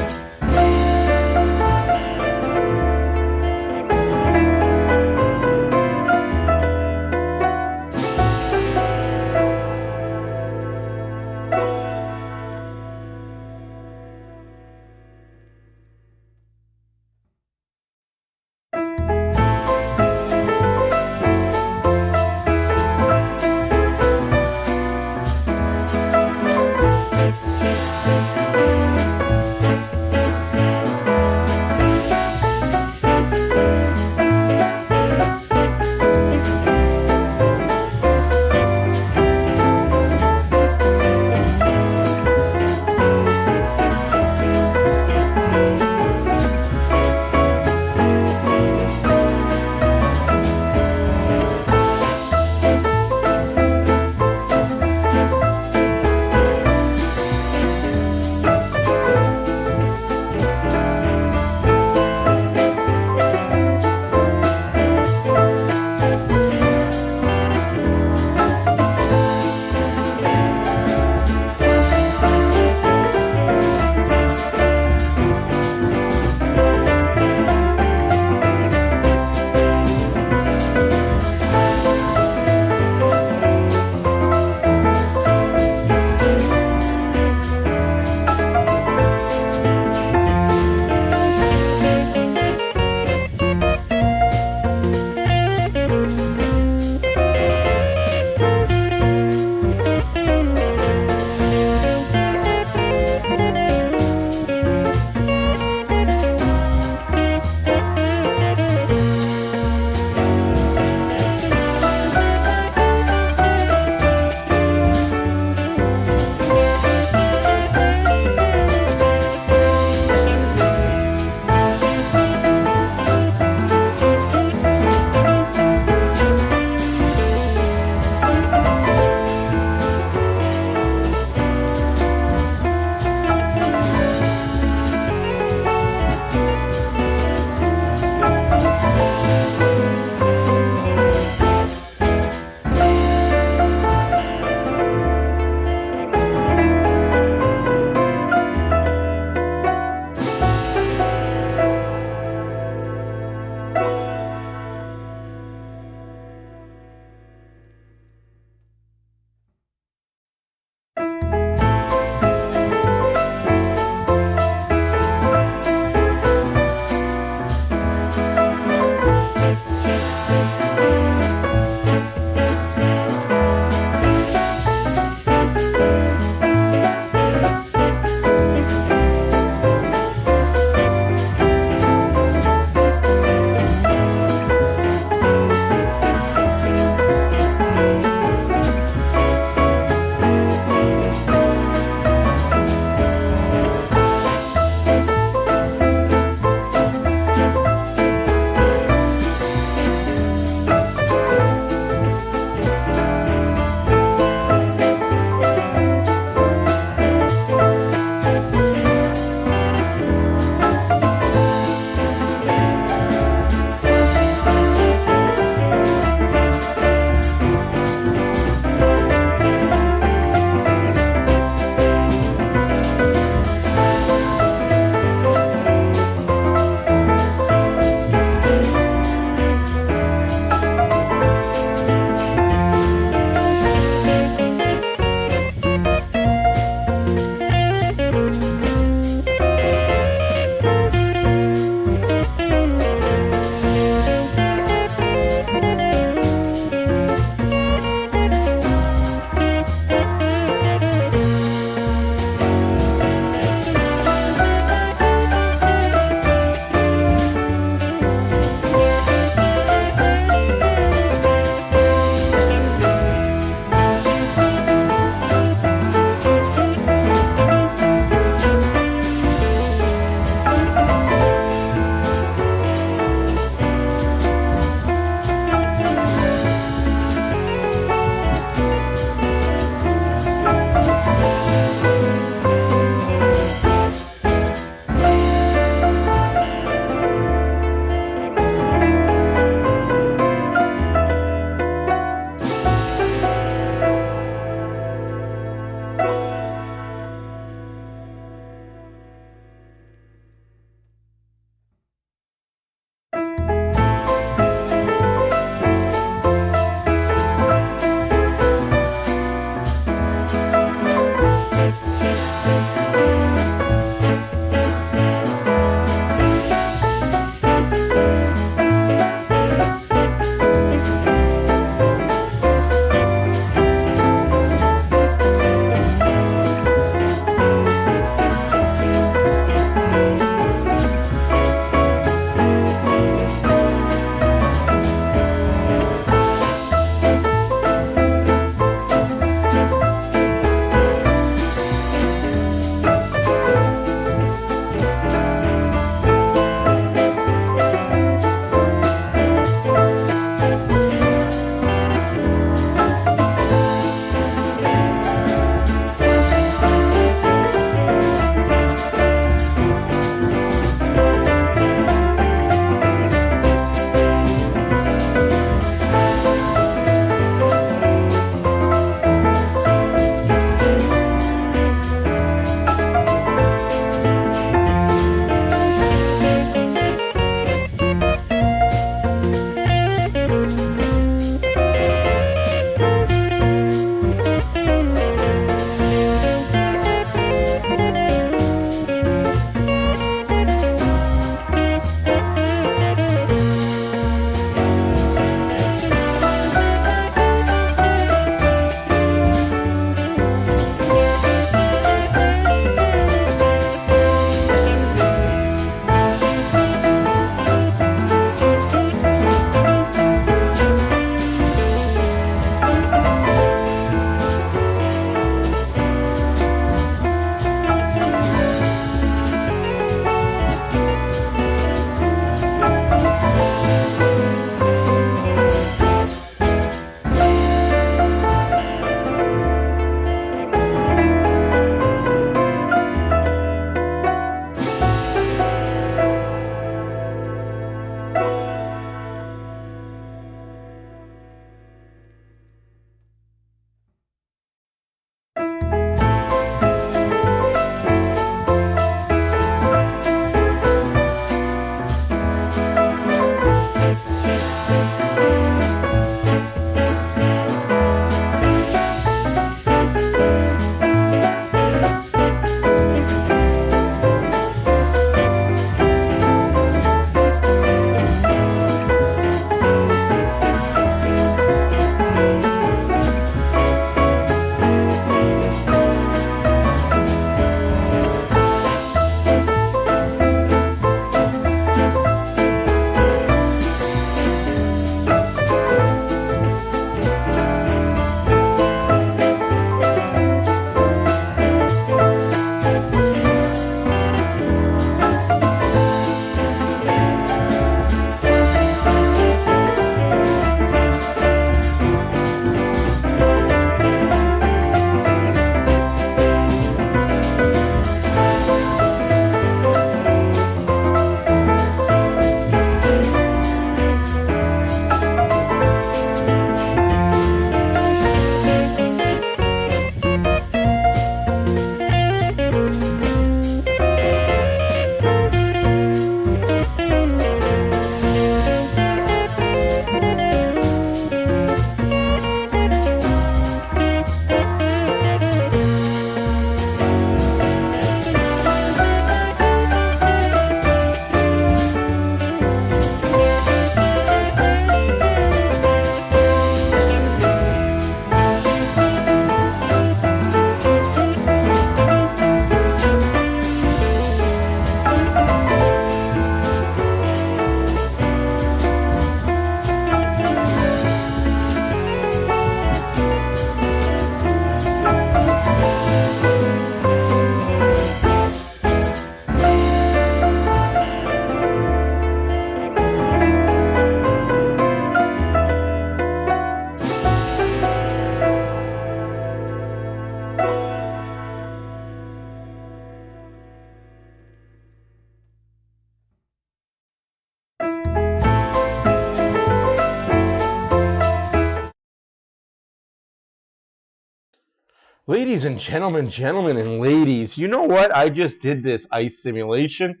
Ladies and gentlemen, gentlemen and ladies, you know what? I just did this ice simulation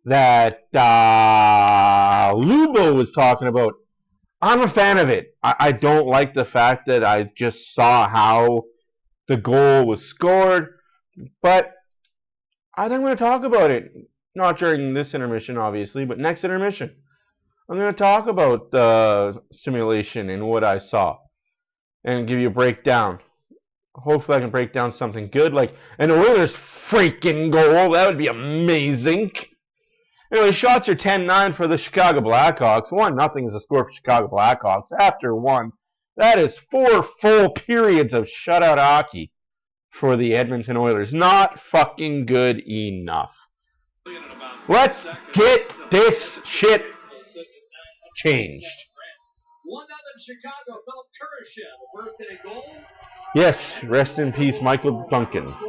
that Lubo was talking about. I'm a fan of it. I don't like the fact that I just saw how the goal was scored, but I think I'm going to talk about it. Not during this intermission, obviously, but next intermission. I'm going to talk about the simulation and what I saw and give you a breakdown. Hopefully I can break down something good, like an Oilers freaking goal. That would be amazing. Anyway, shots are 10-9 for the Chicago Blackhawks. 1-0 is the score for Chicago Blackhawks. After one, that is 4 full periods of shutout hockey for the Edmonton Oilers. Not fucking good enough. Let's get this shit changed. 1-0 Chicago, Philip Kurashev, a birthday goal. Yes, rest in peace, Michael Duncan. Thus far,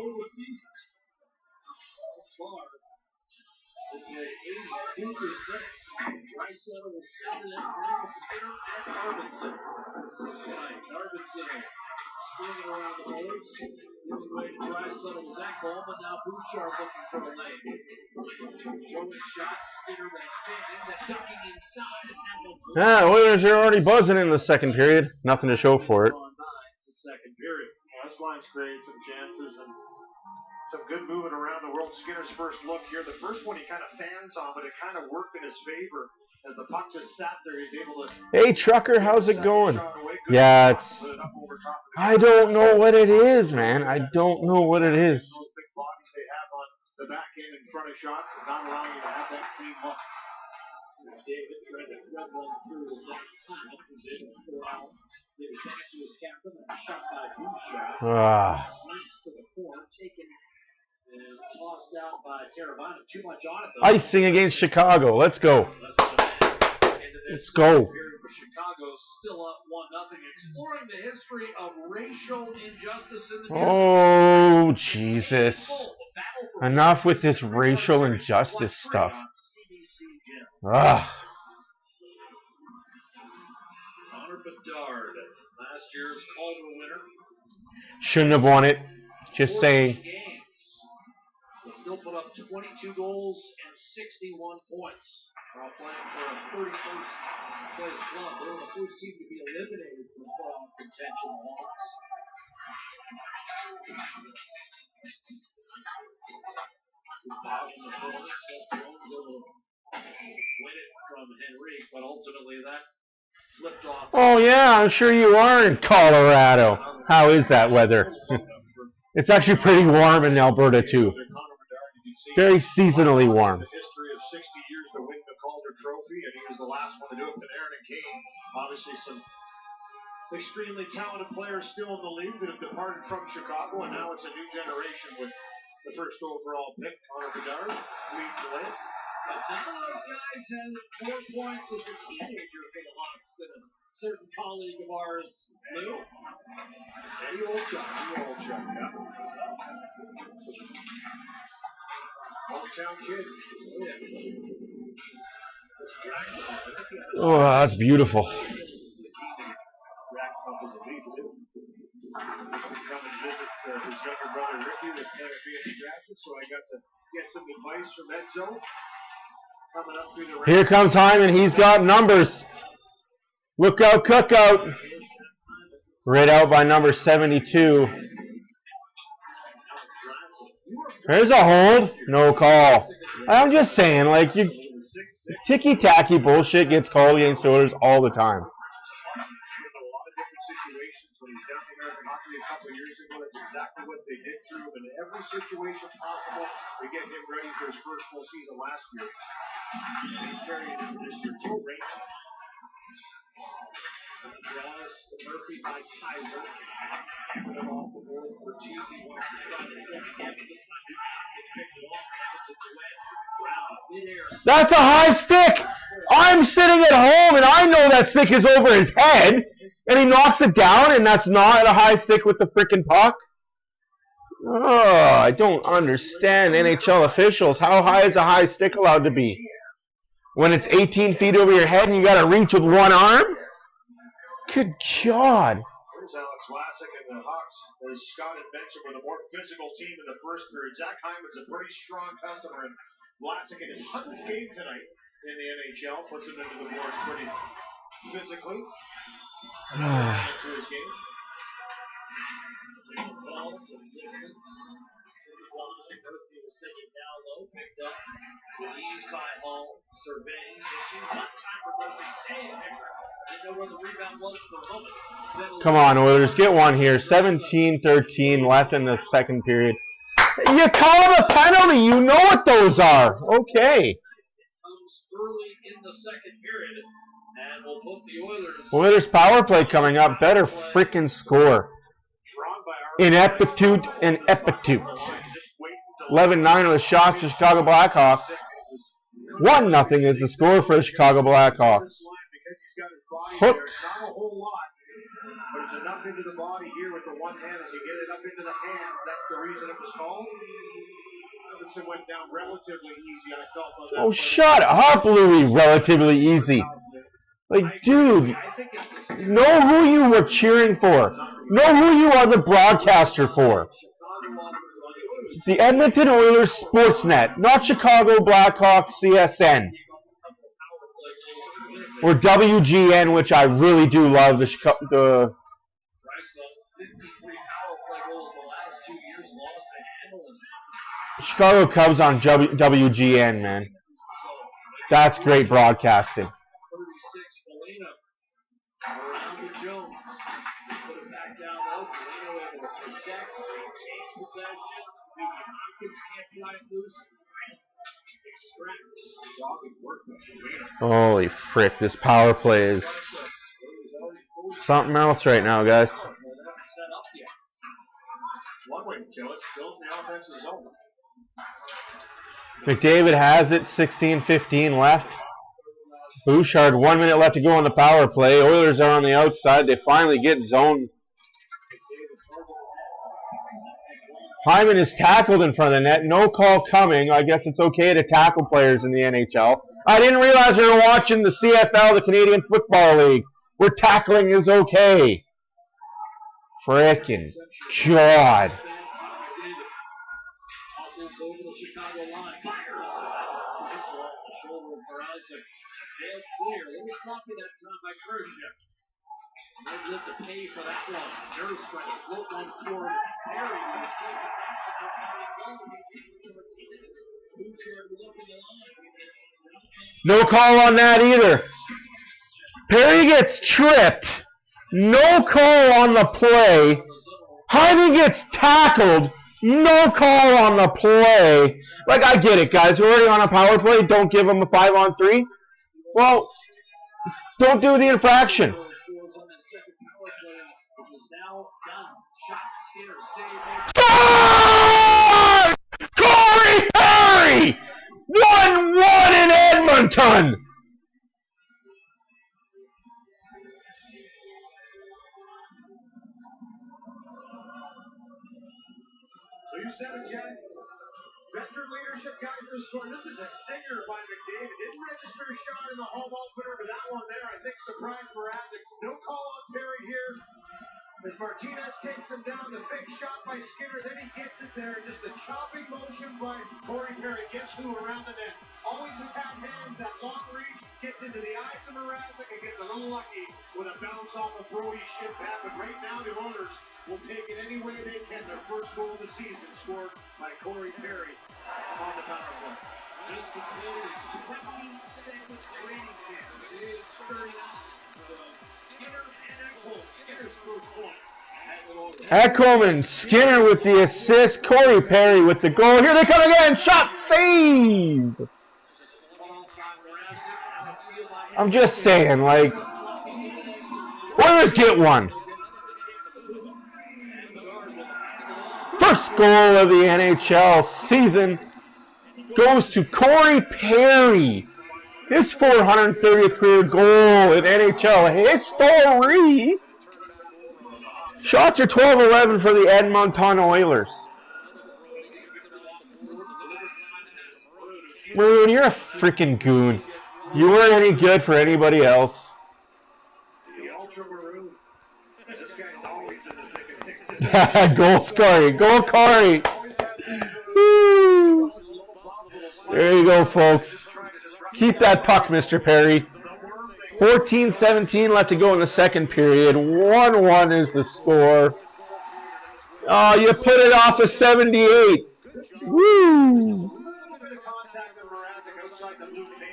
in the 82 minutes, Draisaitl was 7 and Skinner and Arvidsson. Arvidsson swinging around the boards, giving way to Draisaitl was at goal, but now Bouchard looking for the lane. Showing shots, Skinner that's pinned, that ducking inside. Oilers are already buzzing in the second period. Nothing to show for it. Second period. Yeah, this line's created some chances and some good movement around the world. Skinner's first look here. The first one he kind of fans on, but it kind of worked in his favor. As the puck just sat there, he's able to... Hey, Trucker, how's it going? Yeah, it's... I don't know what it is, man. I don't know what it is. Those big bodies they have on the back end in front of shots and not allowing you to have that clean look. David tried to thread one through the Zach Platt, who's in for out. Gave it back to his captain and a shot by Bouchard. Slice to the corner, taken and tossed out by Terravana. Too much on it, though. Icing against Chicago. Let's go. Let's go. For Chicago, still up 1-0. Exploring the history of racial injustice in the Oh, Jesus. Enough with this racial injustice stuff. Connor Bedard, last year's Calder winner. Shouldn't have won it. Just saying. Games. But still put up 22 goals and 61 points while playing for a 31st place club. They were the first team to be eliminated from playoff contention. Win it from Henry, but ultimately that flipped off. Oh, yeah, I'm sure you are in Colorado. How is that weather? It's actually pretty warm in Alberta, too. Very seasonally warm. The history of 60 years to win the Calder Trophy, and he was the last one to do it. Then Aaron and Kane, obviously some extremely talented players still in the league that have departed from Chicago, and now it's a new generation with the first overall pick, Connor Bedard, lead the way. But none of those guys had more points as a teenager for the Hawks than a certain colleague of ours, Lou. Eddie Olchuk, yeah. Hometown kid. Oh, that's beautiful. Racked up as a lead, too. Come and visit his younger brother Ricky with being drafted, so I got to get some advice from Edzo. Coming up through the Here comes Hyman. He's got numbers. Look out, cook out. Read out by number 72. There's a hold. No call. I'm just saying, like, you ticky-tacky bullshit gets called against the Oilers all the time. When he's down in American hockey a couple of years ago, that's exactly what they did to him in every situation possible to get him ready for his first full season last year. He's carrying it into this year too, right? Some draws to Murphy by Kaiser. Put it off the board for Cheesy. Wants to try to pick it up. This time it's picked it off. It's away. Brown midair. That's a high stick. I'm sitting at home and I know that stick is over his head. And he knocks it down, and that's not a high stick with the frickin' puck? Oh, I don't understand NHL officials. How high is a high stick allowed to be? When it's 18 feet over your head and you got to reach with one arm? Good God. Here's Alex Vlasic and the Hawks as Scott had mentioned, were the more physical team in the first period. Zach Hyman's a pretty strong customer, and Vlasic in his 100th game tonight in the NHL puts him into the boards pretty physically. To his game. Ball from distance. Murphy was sitting down low, picked up with ease by Hall, surveying issue. One time for Murphy, save Picker. Didn't know where the rebound was for a moment. Come on, Oilers, get one here. 17-13 left in the second period. You call the penalty. You know what those are. Okay. Comes early in the second period, and we'll put the Oilers power play coming up. Better freaking score. Ineptitude and epitute. 11-9 with shots to Chicago Blackhawks. 1-0 is the score for the Chicago Blackhawks. Hook. Not a whole lot, but it's enough into the body here with the one hand. As you get it up into the hand, that's the reason it was called. It went down relatively easy, I felt. On that shut up, Louis. Relatively easy. Like, dude, know who you were cheering for. Know who you are the broadcaster for. The Edmonton Oilers Sportsnet, not Chicago Blackhawks SZN. Or WGN, which I really do love. The 53 power play goals the last 2 years, lost to Hamilton. Chicago Cubs on WGN, man. That's great broadcasting. 36, Molina. Around to Jones. Put it back down low. Molina able to protect, maintain possession. Hopkins can't fly it loose. Extracts. Dogged work from Molina. Holy frick, this power play is something else right now, guys. Set up yet. One way to kill it, build the offensive zone. McDavid has it, 16-15 left. Bouchard, 1 minute left to go on the power play. Oilers are on the outside. They finally get zone. Hyman is tackled in front of the net. No call coming. I guess it's okay to tackle players in the NHL. I didn't realize we were watching the CFL, the Canadian Football League, where tackling is okay. Frickin' God. Over the Chicago line. Fires this one off the shoulder of Mrazek. Failed clear. A little sloppy that time by Kershaw. Might live to pay for that one. Nurse trying to float one toward Perry. He's taking back and they're going to Martinez. Bouchard looking the line. No call on that either. Perry gets tripped. No call on the play. Hyman gets tackled. No call on the play. Like, I get it, guys. We're already on a power play. Don't give them a 5-on-3. Well, don't do the infraction. Score! Corey Perry! 1-1 in Edmonton! So you said it, Jack. Veteran leadership guys are scoring. This is a singer by McDavid. Didn't register a shot in the home opener, but that one there, I think, surprised Mrazek. No call on Perry here. As Martinez takes him down, the fake shot by Skinner, then he gets it there. Just a chopping motion by Corey Perry. Guess who around the net? Always his half hand, that long reach, gets into the eyes of Mrazek and gets a little lucky with a bounce off of Brody's ship hat. But right now, the Oilers will take it any way they can. Their first goal of the season scored by Corey Perry on the power play. Just declared his 22nd training camp. It is 39. So Skinner and Ekholm. Skinner's first point. Ekholm, Skinner with the assist. Corey Perry with the goal. Here they come again. Shot save. I'm just saying, like, Oilers get one. First goal of the NHL season goes to Corey Perry. His 430th career goal in NHL history. Shots are 12-11 for the Edmonton Oilers. Maroon, you're a freaking goon. You weren't any good for anybody else. The Ultra Maroon. This guy's always in the thick of things. Goal scoring. Goal Corey. Woo. There you go, folks. Keep that puck, Mr. Perry. 14-17 left to go in the second period. 1-1 is the score. Oh, you put it off of 78. Woo!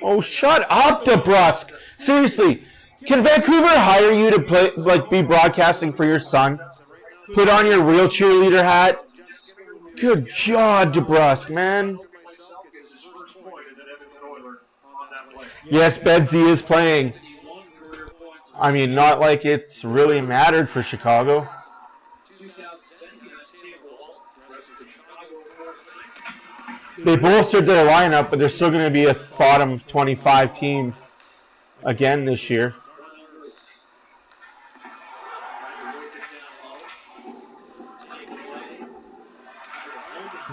Oh, shut up, DeBrusque. Seriously, can Vancouver hire you to play, be broadcasting for your son? Put on your real cheerleader hat. Good job, DeBrusque, man. Yes, Bedsy is playing. I mean, not like it's really mattered for Chicago. They bolstered their lineup, but they're still going to be a bottom 25 team again this year.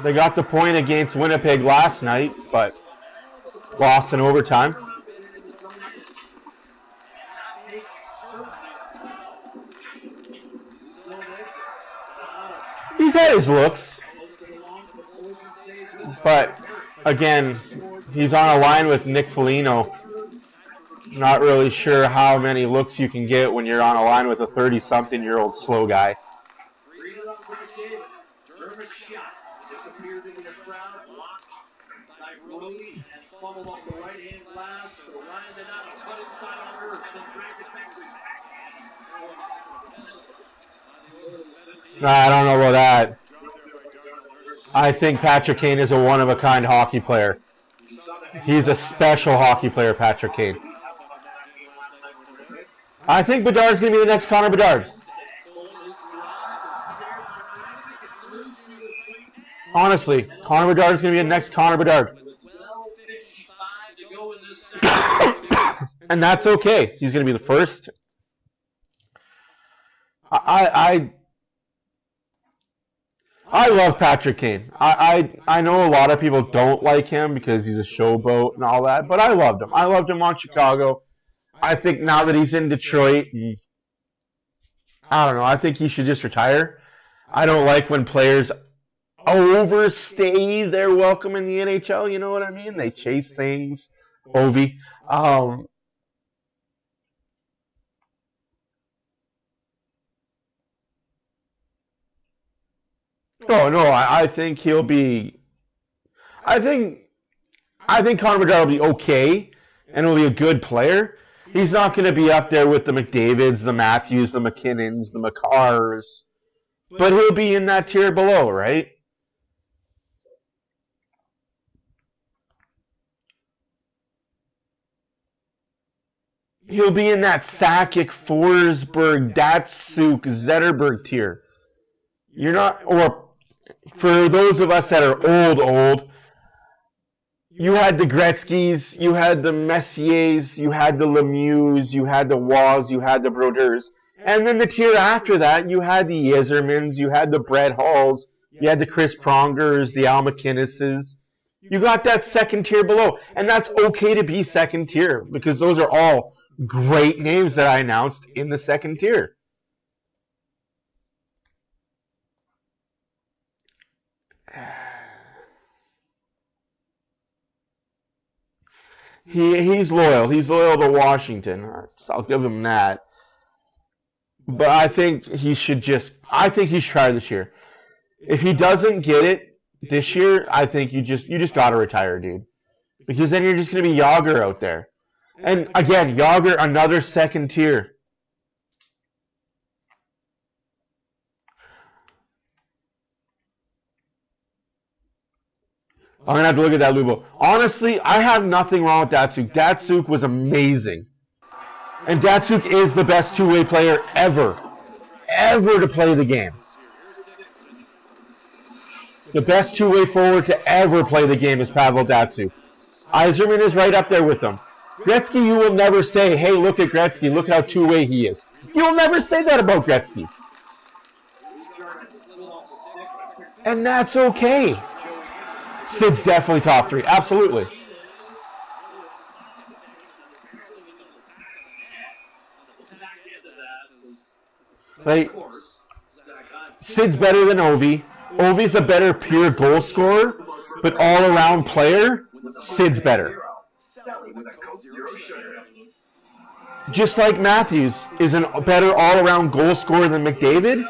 They got the point against Winnipeg last night, but lost in overtime. He's had his looks. But, again, he's on a line with Nick Foligno. Not really sure how many looks you can get when you're on a line with a 30-something-year-old slow guy. I don't know about that. I think Patrick Kane is a one-of-a-kind hockey player. He's a special hockey player, Patrick Kane. I think Bedard's going to be the next Connor Bedard. Honestly, Connor Bedard's going to be the next Connor Bedard. And that's okay. He's going to be the first. I love Patrick Kane. I know a lot of people don't like him because he's a showboat and all that, but I loved him. I loved him on Chicago. I think now that he's in Detroit, I don't know, I think he should just retire. I don't like when players overstay their welcome in the NHL, you know what I mean? They chase things. Ovi. Oh no, I think he'll be. I think Connor Bedard will be okay, and he'll be a good player. He's not going to be up there with the McDavids, the Matthews, the McKinnons, the McCarrs, but he'll be in that tier below, right? He'll be in that Sakic, Forsberg, Datsuk, Zetterberg tier. You're not, or for those of us that are old, you had the Gretzkys, you had the Messiers, you had the Lemieux, you had the Waz, you had the Brodeurs. And then the tier after that, you had the Yzermans, you had the Brett Halls, you had the Chris Prongers, the Al McInneses. You got that second tier below. And that's okay to be second tier, because those are all great names that I announced in the second tier. He's loyal. He's loyal to Washington. So I'll give him that. But I think he should I think he should try this year. If he doesn't get it this year, I think you just got to retire, dude. Because then you're just going to be Yager out there. And again, Yager, another second tier. I'm going to have to look at that, Lubo. Honestly, I have nothing wrong with Datsuk. Datsuk was amazing. And Datsuk is the best two-way player ever to play the game. The best two-way forward to ever play the game is Pavel Datsuk. Yzerman is right up there with him. Gretzky, you will never say, hey, look at Gretzky, look how two-way he is. You'll never say that about Gretzky. And that's okay. Sid's definitely top three. Absolutely. Sid's better than Ovi. Ovi's a better pure goal scorer, but all-around player, Sid's better. Just like Matthews is a better all-around goal scorer than McDavid.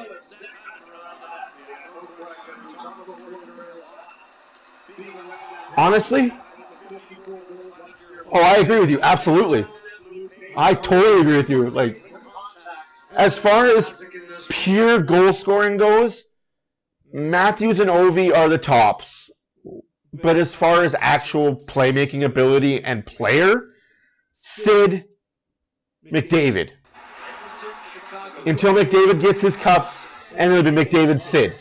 Honestly? Oh, I agree with you. Absolutely. I totally agree with you. Like, as far as pure goal scoring goes, Matthews and Ovi are the tops. But as far as actual playmaking ability and player, Sid, McDavid. Until McDavid gets his cups, and it'll be McDavid, Sid.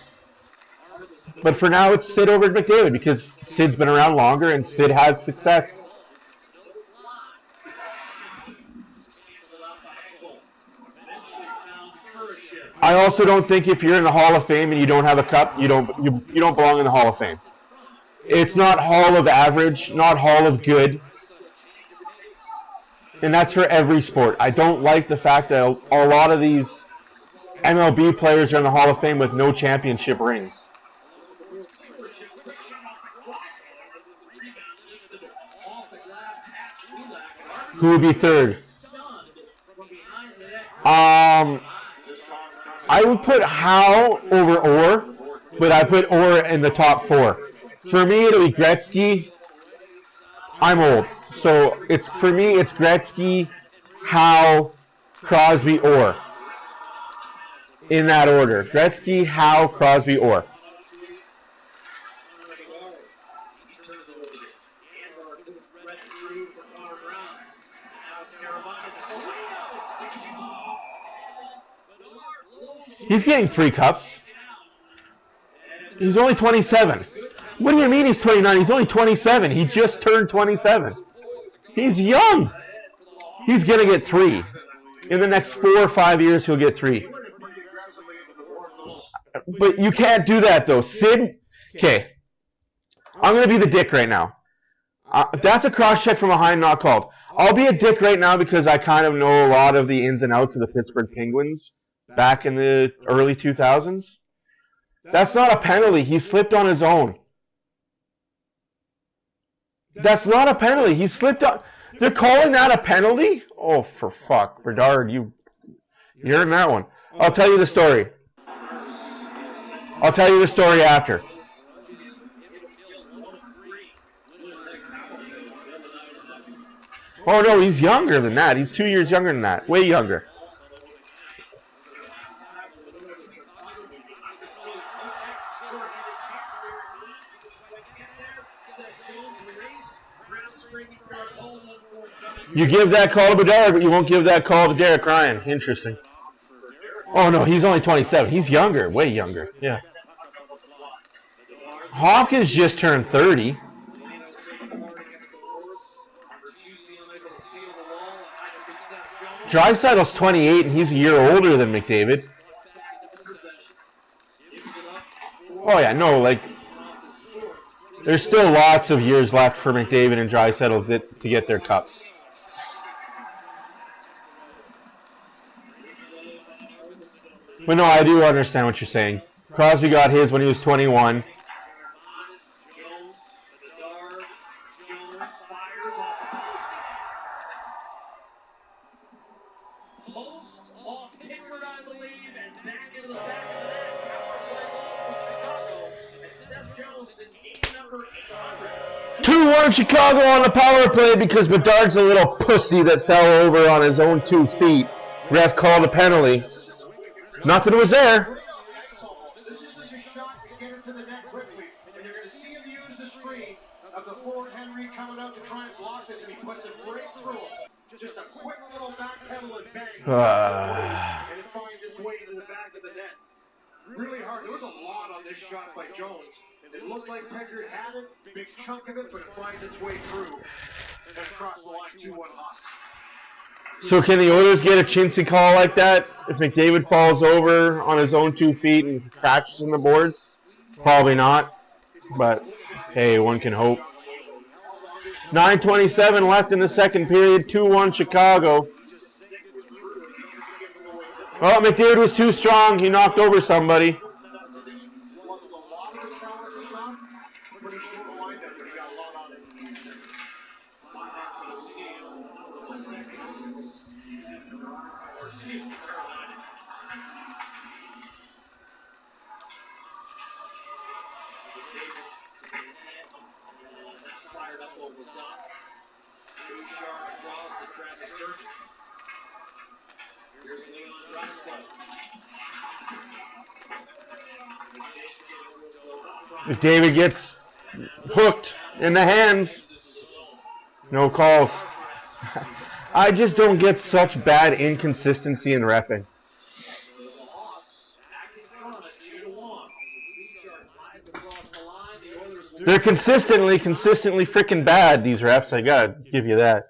But for now, it's Sid over McDavid because Sid's been around longer and Sid has success. I also don't think if you're in the Hall of Fame and you don't have a cup, you don't belong in the Hall of Fame. It's not Hall of Average, not Hall of Good. And that's for every sport. I don't like the fact that a lot of these MLB players are in the Hall of Fame with no championship rings. Who would be third? I would put Howe over Orr, but I put Orr in the top 4. For me, it'll be Gretzky. I'm old, so for me it's Gretzky, Howe, Crosby, Orr. In that order: Gretzky, Howe, Crosby, Orr. He's getting 3 cups. He's only 27. What do you mean he's 29? He's only 27. He just turned 27. He's young. He's going to get 3. In the next 4 or 5 years, he'll get 3. But you can't do that, though. Sid, okay. I'm going to be the dick right now. That's a cross-check from behind, not called. I'll be a dick right now because I kind of know a lot of the ins and outs of the Pittsburgh Penguins back in the early 2000s. That's not a penalty. He slipped on his own. That's not a penalty. He slipped on. They're calling that a penalty? Oh, for fuck. Bedard, you're in that one. I'll tell you the story. I'll tell you the story after. Oh, no, he's younger than that. He's 2 years younger than that. Way younger. You give that call to Bedard, but you won't give that call to Derek Ryan. Interesting. Oh, no, he's only 27. He's younger, way younger. Yeah. Hawkins just turned 30. Draisaitl's 28, and he's a year older than McDavid. Oh, yeah, no, like, there's still lots of years left for McDavid and Draisaitl to get their cups. But no, I do understand what you're saying. Crosby got his when he was 21. Chicago on the power play because Bedard's a little pussy that fell over on his own 2 feet. Ref called a penalty. Nothing was there. This is just a shot to get it to the net quickly. And you're going to see him use the screen of the forward Henry coming out to try and block this, and he puts it right through him. Just a quick little back pedal and bang. And it finds its way to the back of the net. Really hard. There was a lot on this shot by Jones. It looked like Pedro had it, big chunk of it, but it finds its way through and across the line 2-1 Hawks. So can the Oilers get a chintzy call like that if McDavid falls over on his own 2 feet and crashes in the boards? Probably not, but hey, one can hope. 9:27 left in the second period, 2-1 Chicago. Oh, McDavid was too strong. He knocked over somebody. keep a line there, but he got a lot on it. Fired up over the top. Bouchard across to Travis Kirk. Here's Leon Draisaitl. David gets hooked in the hands. No calls. I just don't get such bad inconsistency in reffing. They're consistently freaking bad, these refs. I gotta give you that.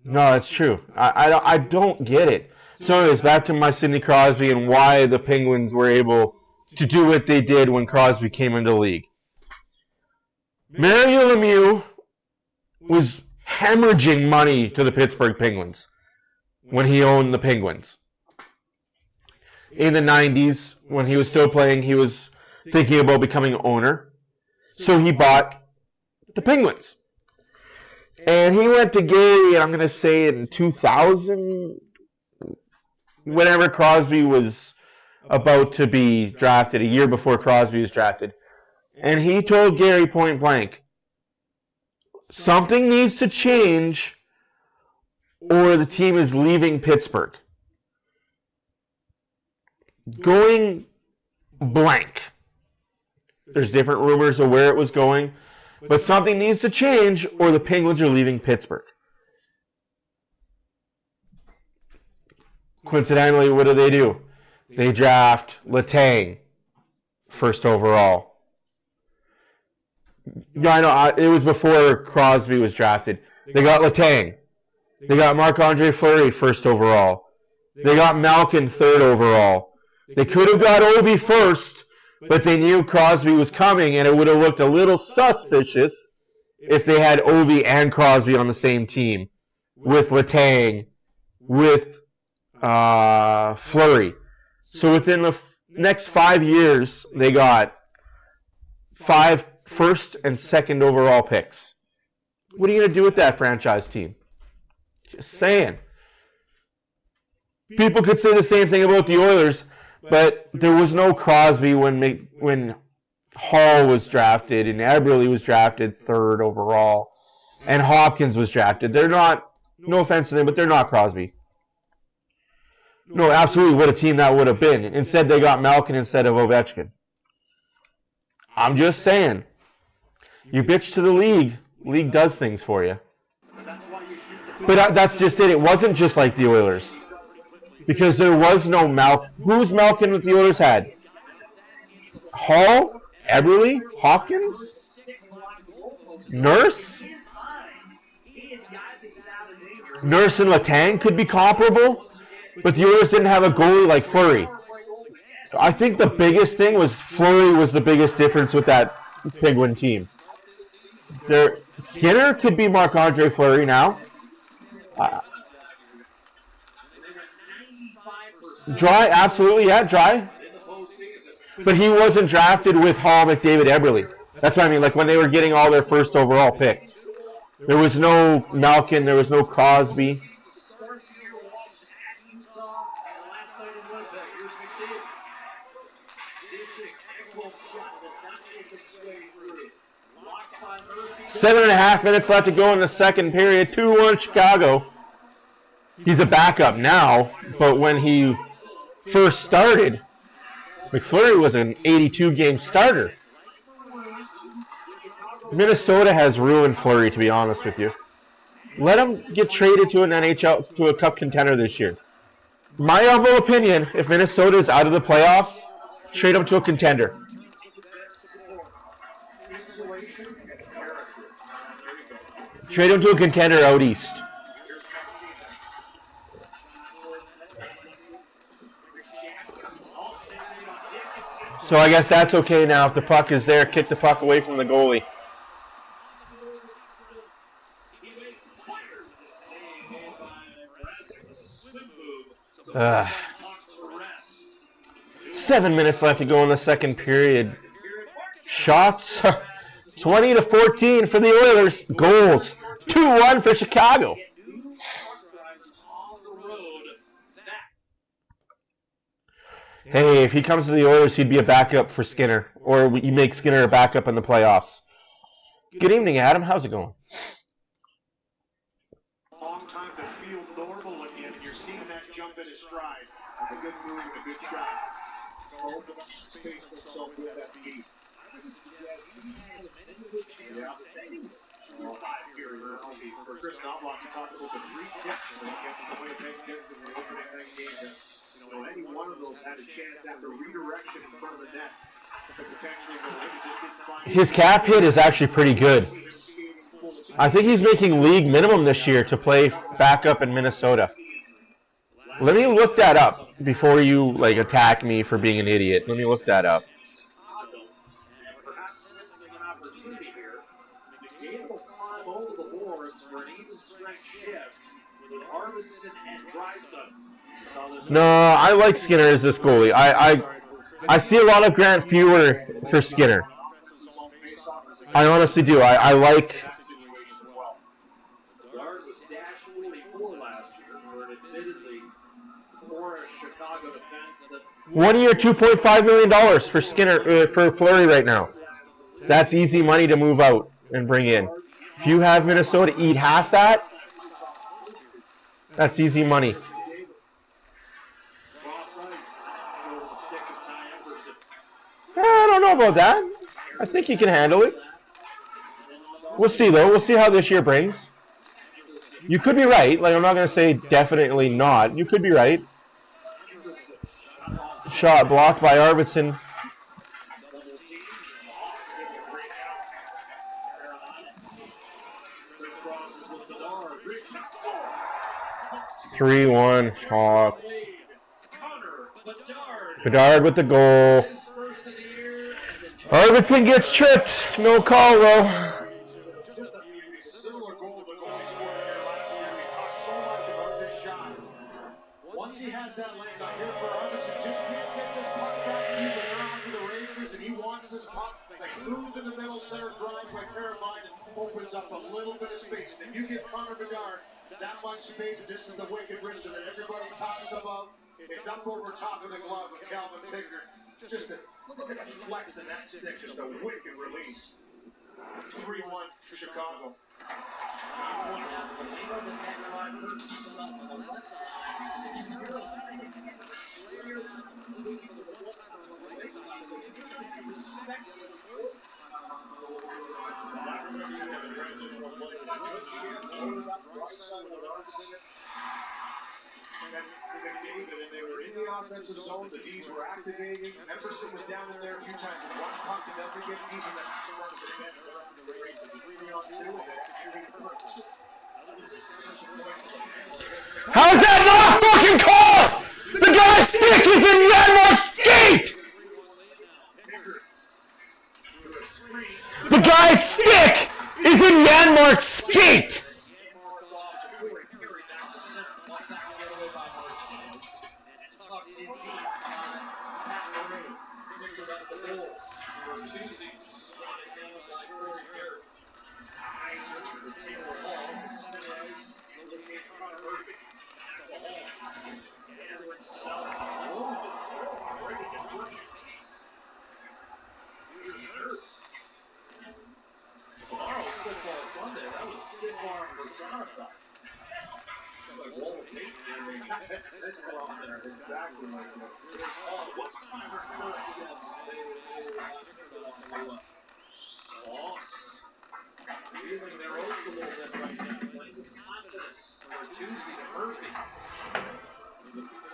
No, it's true. I don't get it. So anyways, back to my Sidney Crosby and why the Penguins were able to do what they did when Crosby came into the league. Mario Lemieux was hemorrhaging money to the Pittsburgh Penguins when he owned the Penguins. In the 90s, when he was still playing, he was thinking about becoming an owner. So he bought the Penguins. And he went to Gary, and I'm going to say in 2000, whenever Crosby was about to be drafted, a year before Crosby was drafted. And he told Gary point blank, something needs to change or the team is leaving Pittsburgh. Going blank. There's different rumors of where it was going, but something needs to change or the Penguins are leaving Pittsburgh. Coincidentally, what do? They draft Letang first overall. Yeah, I know. It was before Crosby was drafted. They got Letang. They got Marc-Andre Fleury first overall. They got Malkin third overall. They could have got Ovi first, but they knew Crosby was coming, and it would have looked a little suspicious if they had Ovi and Crosby on the same team with Letang, with Fleury. So within the next 5 years, they got 5 first and second overall picks. What are you going to do with that franchise team? Just saying. People could say the same thing about the Oilers, but there was no Crosby when Hall was drafted and Eberle was drafted third overall and Hopkins was drafted. They're not, no offense to them, but they're not Crosby. No, absolutely, what a team that would have been. Instead, they got Malkin instead of Ovechkin. I'm just saying. You bitch to the league does things for you. But that's just it. It wasn't just like the Oilers. Because there was no Malkin. Who's Malkin that the Oilers had? Hall? Eberle? Hopkins? Nurse? Nurse and Letang could be comparable. But the Oilers didn't have a goalie like Fleury. So I think the biggest thing was Fleury was the biggest difference with that Penguin team. Skinner could be Marc-Andre Fleury now. Dry, absolutely, yeah, Dry. But he wasn't drafted with Hall, McDavid, Eberle. That's what I mean, like when they were getting all their first overall picks. There was no Malkin, there was no Crosby. Seven and a half minutes left to go in the second period. 2-1 Chicago. He's a backup now, but when he first started, McFlurry was an 82-game starter. Minnesota has ruined Fleury, to be honest with you. Let him get traded to an NHL, to a cup contender this year. My humble opinion, if Minnesota is out of the playoffs, trade him to a contender. Trade him to a contender out east. So I guess that's okay now. If the puck is there, kick the puck away from the goalie. Uh, 7 minutes left to go in the second period. Shots, 20-14 for the Oilers. Goals, 2-1 for Chicago. Hey, if he comes to the Oilers, he'd be a backup for Skinner. Or you make Skinner a backup in the playoffs. Good evening, Adam. How's it going? Long time to feel normal again, and you're seeing that jump in his stride. A good move and a good shot. So open up space for himself with that skis. Yeah. 5-year penalties for Chris Knobloch. You talked about the 3 tips when he gets the way Big Tips in the opening night game. Any one of those had a chance after redirection in front of the net to potentially go in. Just didn't find his cap hit is actually pretty good. I think he's making league minimum this year to play backup in Minnesota. Let me look that up before you attack me for being an idiot. Let me look that up. Perhaps sensing an opportunity here. McDavid will climb over the boards for an even strength shift with Arvidsson and Draisaitl. No, I like Skinner as this goalie. I see a lot of Grant Fuhrer for Skinner. I honestly do. I like. Bedard was dash 44 last year for an admittedly poor Chicago defense. 1 year, $2.5 million for Skinner for Fleury right now. That's easy money to move out and bring in. If you have Minnesota eat half that, that's easy money. I don't know about that. I think he can handle it. We'll see, though. We'll see how this year brings. You could be right. I'm not going to say definitely not. You could be right. Shot blocked by Arvidsson. 3-1 Hawks. Bedard with the goal. Arvidsson gets tripped. No call, though. Just a similar goal to the goal he scored there last year. We talked so much about this shot. Once he has that lane up here for Arvidsson, just can't get this puck back even around to the races, and he wants this puck moved in the middle center drive by Carolina and opens up a little bit of space. And if you give Connor Bedard that much space, this is the wicked wrist that everybody talks about. It's up over top of the glove with Calvin Finger. Just look at the flex in that stick, just a wicked release. 3-1 to Chicago. And then McDavid, and they were in the offensive zone, the D's were activating. Emerson was down in there a few times, and one puck and doesn't get deep in that runs it in around the races. 3-on-2, and executing purpose. How's that not fucking call? The guy's stick is in Yanmark's skate! The guy's stick is in Yanmark's skate! Tomorrow's football Sunday. That was Skid Farm for Sonata. Exactly like that. What's my Hawks feeling their oats a little bit right now, playing with confidence for Tuesday to Murphy.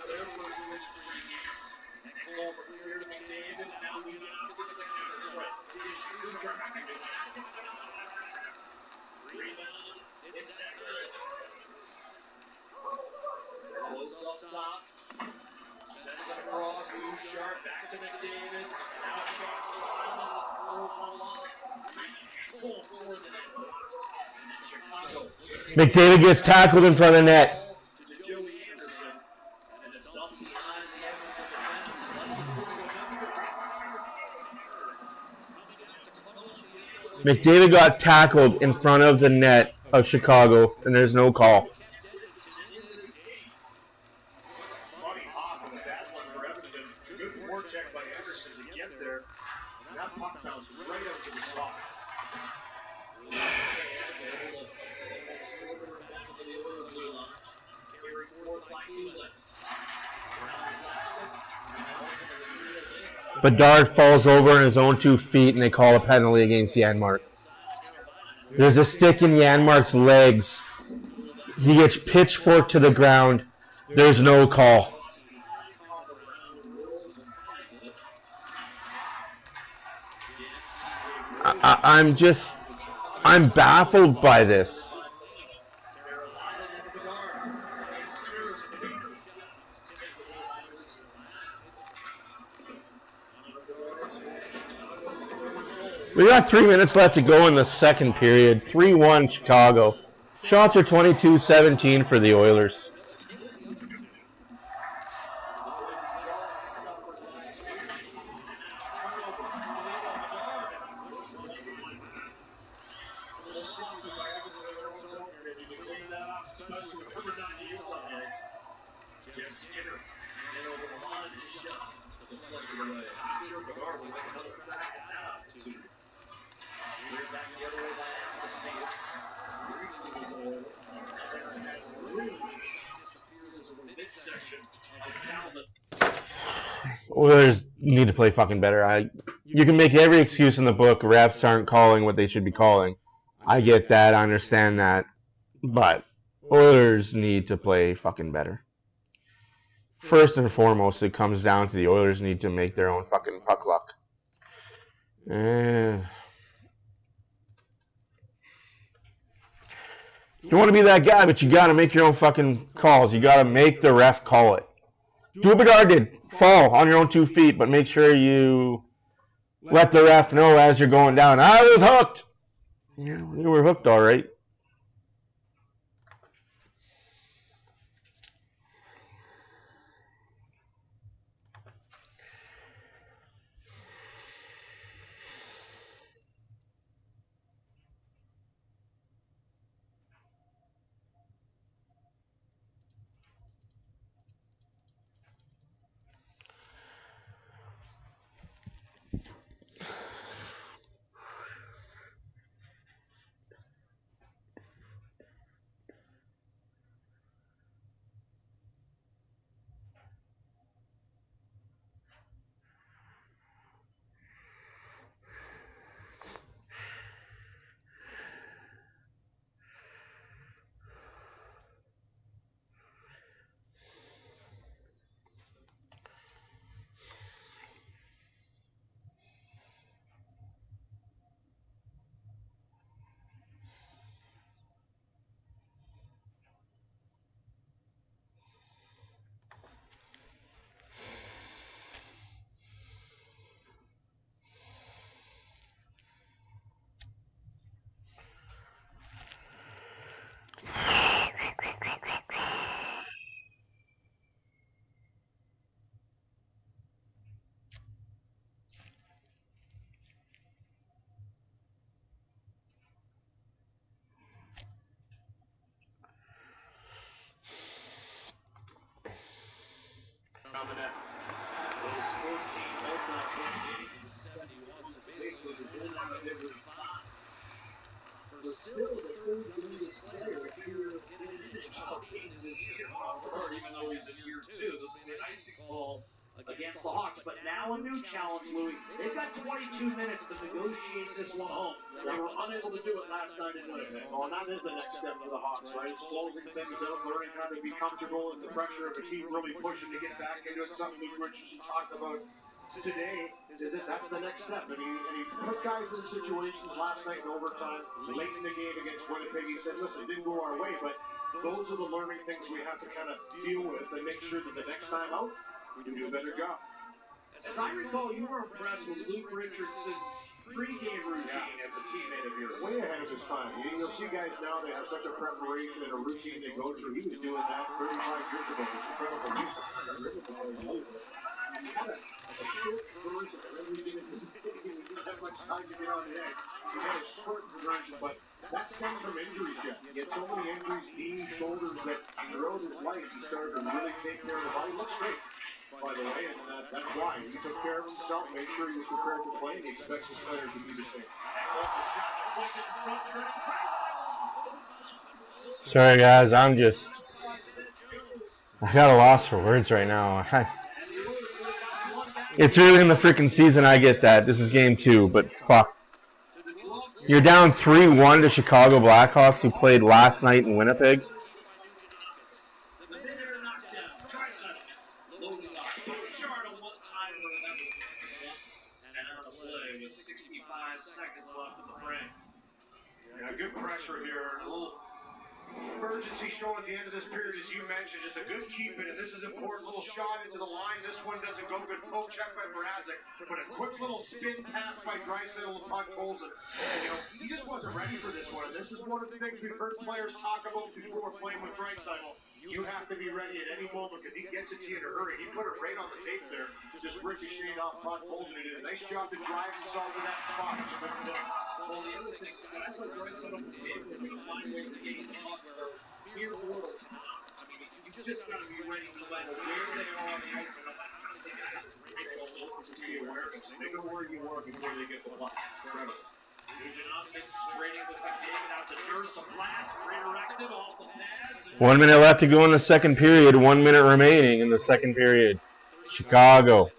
Their first win in 3 years. And Culver here to McDavid, and now we get out against the Canvas right. These shoots are back to rebound, it's Saturday. Floats up top. Sends it across, too sharp, back to McDavid. Now Sharp's time on the 4-1 full forward the net. And then Chicago. McDavid gets tackled in front of the net. To Joey Anderson. And it's dumped behind the Edmonton defense. Less than 40 to nothing. Coming McDavid got tackled in front of the net of Chicago, and there's no call. Funny hop and a bad one for Edmonton. Good forecheck by Anderson to get there. And that puck bounced right out to the slot. Bedard falls over on his own 2 feet, and they call a penalty against Janmark. There's a stick in Janmark's legs. He gets pitchforked to the ground. There's no call. I'm baffled by this. We got 3 minutes left to go in the second period. 3-1 Chicago. Shots are 22-17 for the Oilers. Oilers need to play fucking better. You can make every excuse in the book. Refs aren't calling what they should be calling. I get that. I understand that. But Oilers need to play fucking better. First and foremost, it comes down to the Oilers need to make their own fucking puck luck. You want to be that guy, but you got to make your own fucking calls. You got to make the ref call it. Do what Bedard did. Fall on your own 2 feet, but make sure you let the ref know as you're going down. I was hooked. Yeah, you were hooked, all right. On the net. Those 14 votes on 28, 71, so basically the whole time it was 5. But still, the third youngest player here in an NHL game this year, or even though he's in year 2, this will be an icing call against the Hawks. But now a new challenge, Louis. They've got 22 minutes to negotiate this one home. They were unable to do it last night in Winnipeg. Well, that is the next step for the Hawks, right? It's closing things out, learning how to be comfortable in the pressure of a team really pushing to get back into it. Something Luke Richardson talked about today is that that's the next step. And he put guys in situations last night in overtime, late in the game against Winnipeg. He said, listen, it didn't go our way, but those are the learning things we have to kind of deal with and make sure that the next time out, we do a better job. As I recall, you were impressed with Luke Richardson's pre-game routine as a teammate of yours. Way ahead of his time. You'll see guys now, they have such a preparation and a routine they go through. He was doing that 35 years ago. It's incredible. He had a short version of everything in the city. We didn't have much time to get on the edge. We had a short version, but that stems from injuries, Jeff. He had so many injuries, knees, shoulders, that throughout his life he started to really take care of the body. He looks great, by the way, and that's why. He took care of himself, made sure he was prepared to play, and he expects his players to do the same. Sorry, guys. I got a loss for words right now. It's early in the freaking season. I get that. This is game 2, but fuck. You're down 3-1 to Chicago Blackhawks, who played last night in Winnipeg. Yeah, good pressure here. A little emergency show at the end of this period, as you mentioned. Just a good keep it, and this is important. Little shot into the line. This one doesn't go good. Poke check by Mrazek, but a quick little spin pass by Draisaitl. The puck holds it. You know, he just wasn't ready for this one. This is one of the things we've heard players talk about before playing with Draisaitl. You have to be ready at any moment because he gets it to you in a hurry. He put it right on the tape there. Just ricocheted off puck, holding it in. Nice job to drive himself to that spot. Well, the other thing is that's what Draisaitl did. They're going to find ways to get the puck where here or top. I mean, you just got to be ready no matter where they are on the ice. And I don't think guys are really able to see awareness. They know where you are before they get the puck. It's incredible. Eugenovic straight in with McDavid out to Nurse, a blast, redirected off the pads. 1 minute left to go in the second period. 1 minute remaining in the second period. Chicago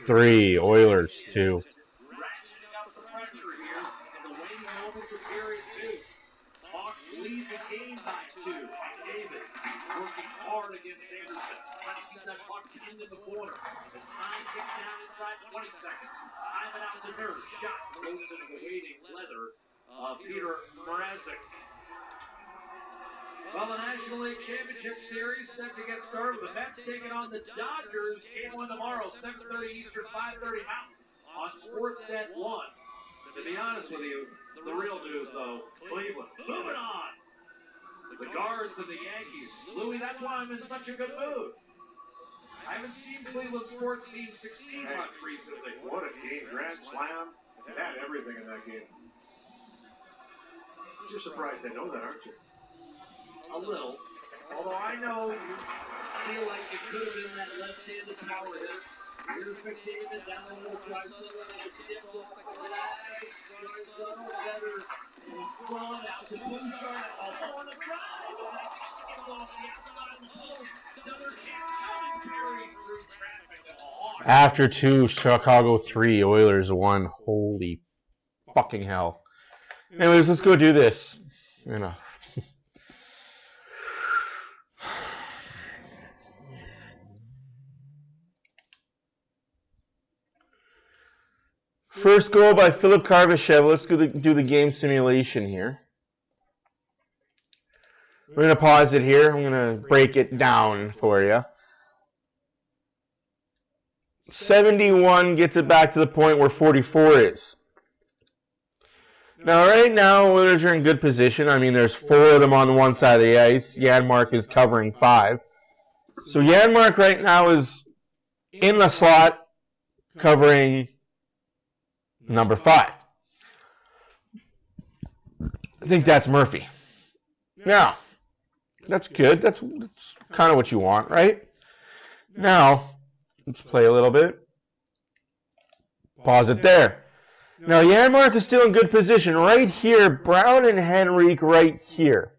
3, Oilers 2. Ratcheting up the pressure here in the waning moments of period 2. Hawks lead the game by 2. McDavid working hard against Anderson, trying to keep that puck pinned in the corner. As time ticks down inside 20 seconds, time it out to Nurse. Shot goes into the waiting leather of Peter Mrazek. Well, the National League Championship Series set to get started with the Mets taking on the Dodgers. Game 1 tomorrow, 7:30 Eastern, 5:30 Mountain on Sportsnet 1. To be honest with you, the real news, though, Cleveland. Moving on. The Guards and the Yankees. Louis, that's why I'm in such a good mood. I haven't seen Cleveland sports teams succeed much recently. What a game. Grand Slam. It had everything in that game. You're surprised they know that, aren't you? A little. Although I know you feel like it could have been that left-handed power hit. Here's McDavid down the middle, Draisaitl, and it's tipped off the glass. Draisaitl better run out to Bouchard. Oh, on the drive, and that's skipped off the outside of the post. Another chance coming, buried through traffic at the Hawks. After 2, Chicago 3, Oilers 1. Holy fucking hell. Anyways, let's go do this. Enough. First goal by Philip Karvashev. Let's do the game simulation here. We're going to pause it here. I'm going to break it down for you. 71 gets it back to the point where 44 is. Now, right now, Oilers are in good position. I mean, there's 4 of them on one side of the ice. Janmark is covering 5. So Janmark right now is in the slot covering number 5. I think that's Murphy. Now, that's good. That's kind of what you want, right? Now, let's play a little bit. Pause it there. Now, Janmark is still in good position. Right here, Brown and Henrique right here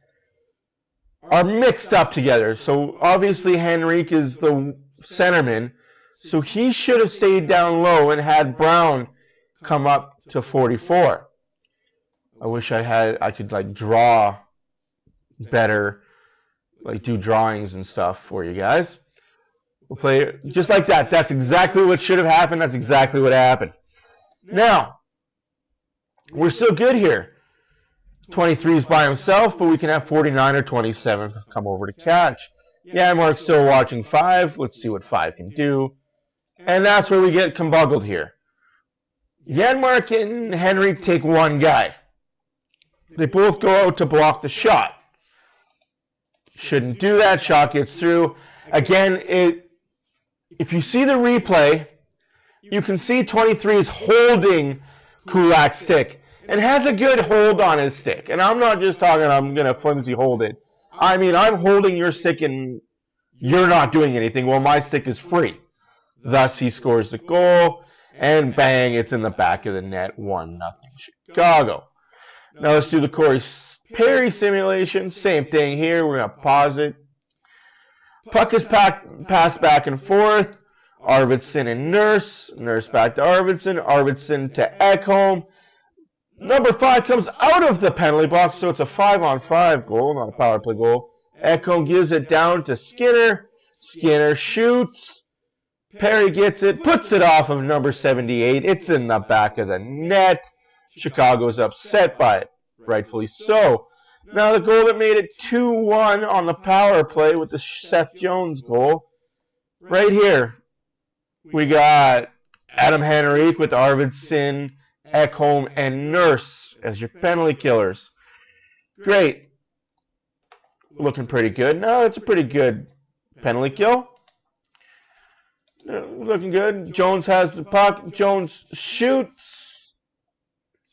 are mixed up together. So, obviously, Henrique is the centerman. So, he should have stayed down low and had Brown come up to 44. I wish I could like draw better, like do drawings and stuff for you guys. We'll play it just like that. That's exactly what should have happened. That's exactly what happened. Now, we're still good here. 23 is by himself, but we can have 49 or 27 come over to catch. Yeah, Mark's still watching 5. Let's see what 5 can do. And that's where we get combuggled here. Janmark and Henrique take one guy. They both go out to block the shot. Shouldn't do that. Shot gets through. Again, if you see the replay, you can see 23 is holding Kulak's stick and has a good hold on his stick. And I'm not just talking I'm going to flimsy hold it. I mean, I'm holding your stick and you're not doing anything. Well, my stick is free. Thus, he scores the goal, and bang, it's in the back of the net, 1-0 Chicago. Now let's do the Corey Perry simulation. Same thing here. We're going to pause it. Puck is passed back and forth. Arvidsson and Nurse. Nurse back to Arvidsson. Arvidsson to Ekholm. Number 5 comes out of the penalty box, so it's a 5-on-5 goal, not a power play goal. Ekholm gives it down to Skinner. Skinner shoots. Perry gets it, puts it off of number 78. It's in the back of the net. Chicago's upset by it, rightfully so. Now the goal that made it 2-1 on the power play with the Seth Jones goal. Right here, we got Adam Henrique with Arvidsson, Ekholm, and Nurse as your penalty killers. Great. Looking pretty good. No, it's a pretty good penalty kill. Looking good. Jones has the puck. Jones shoots.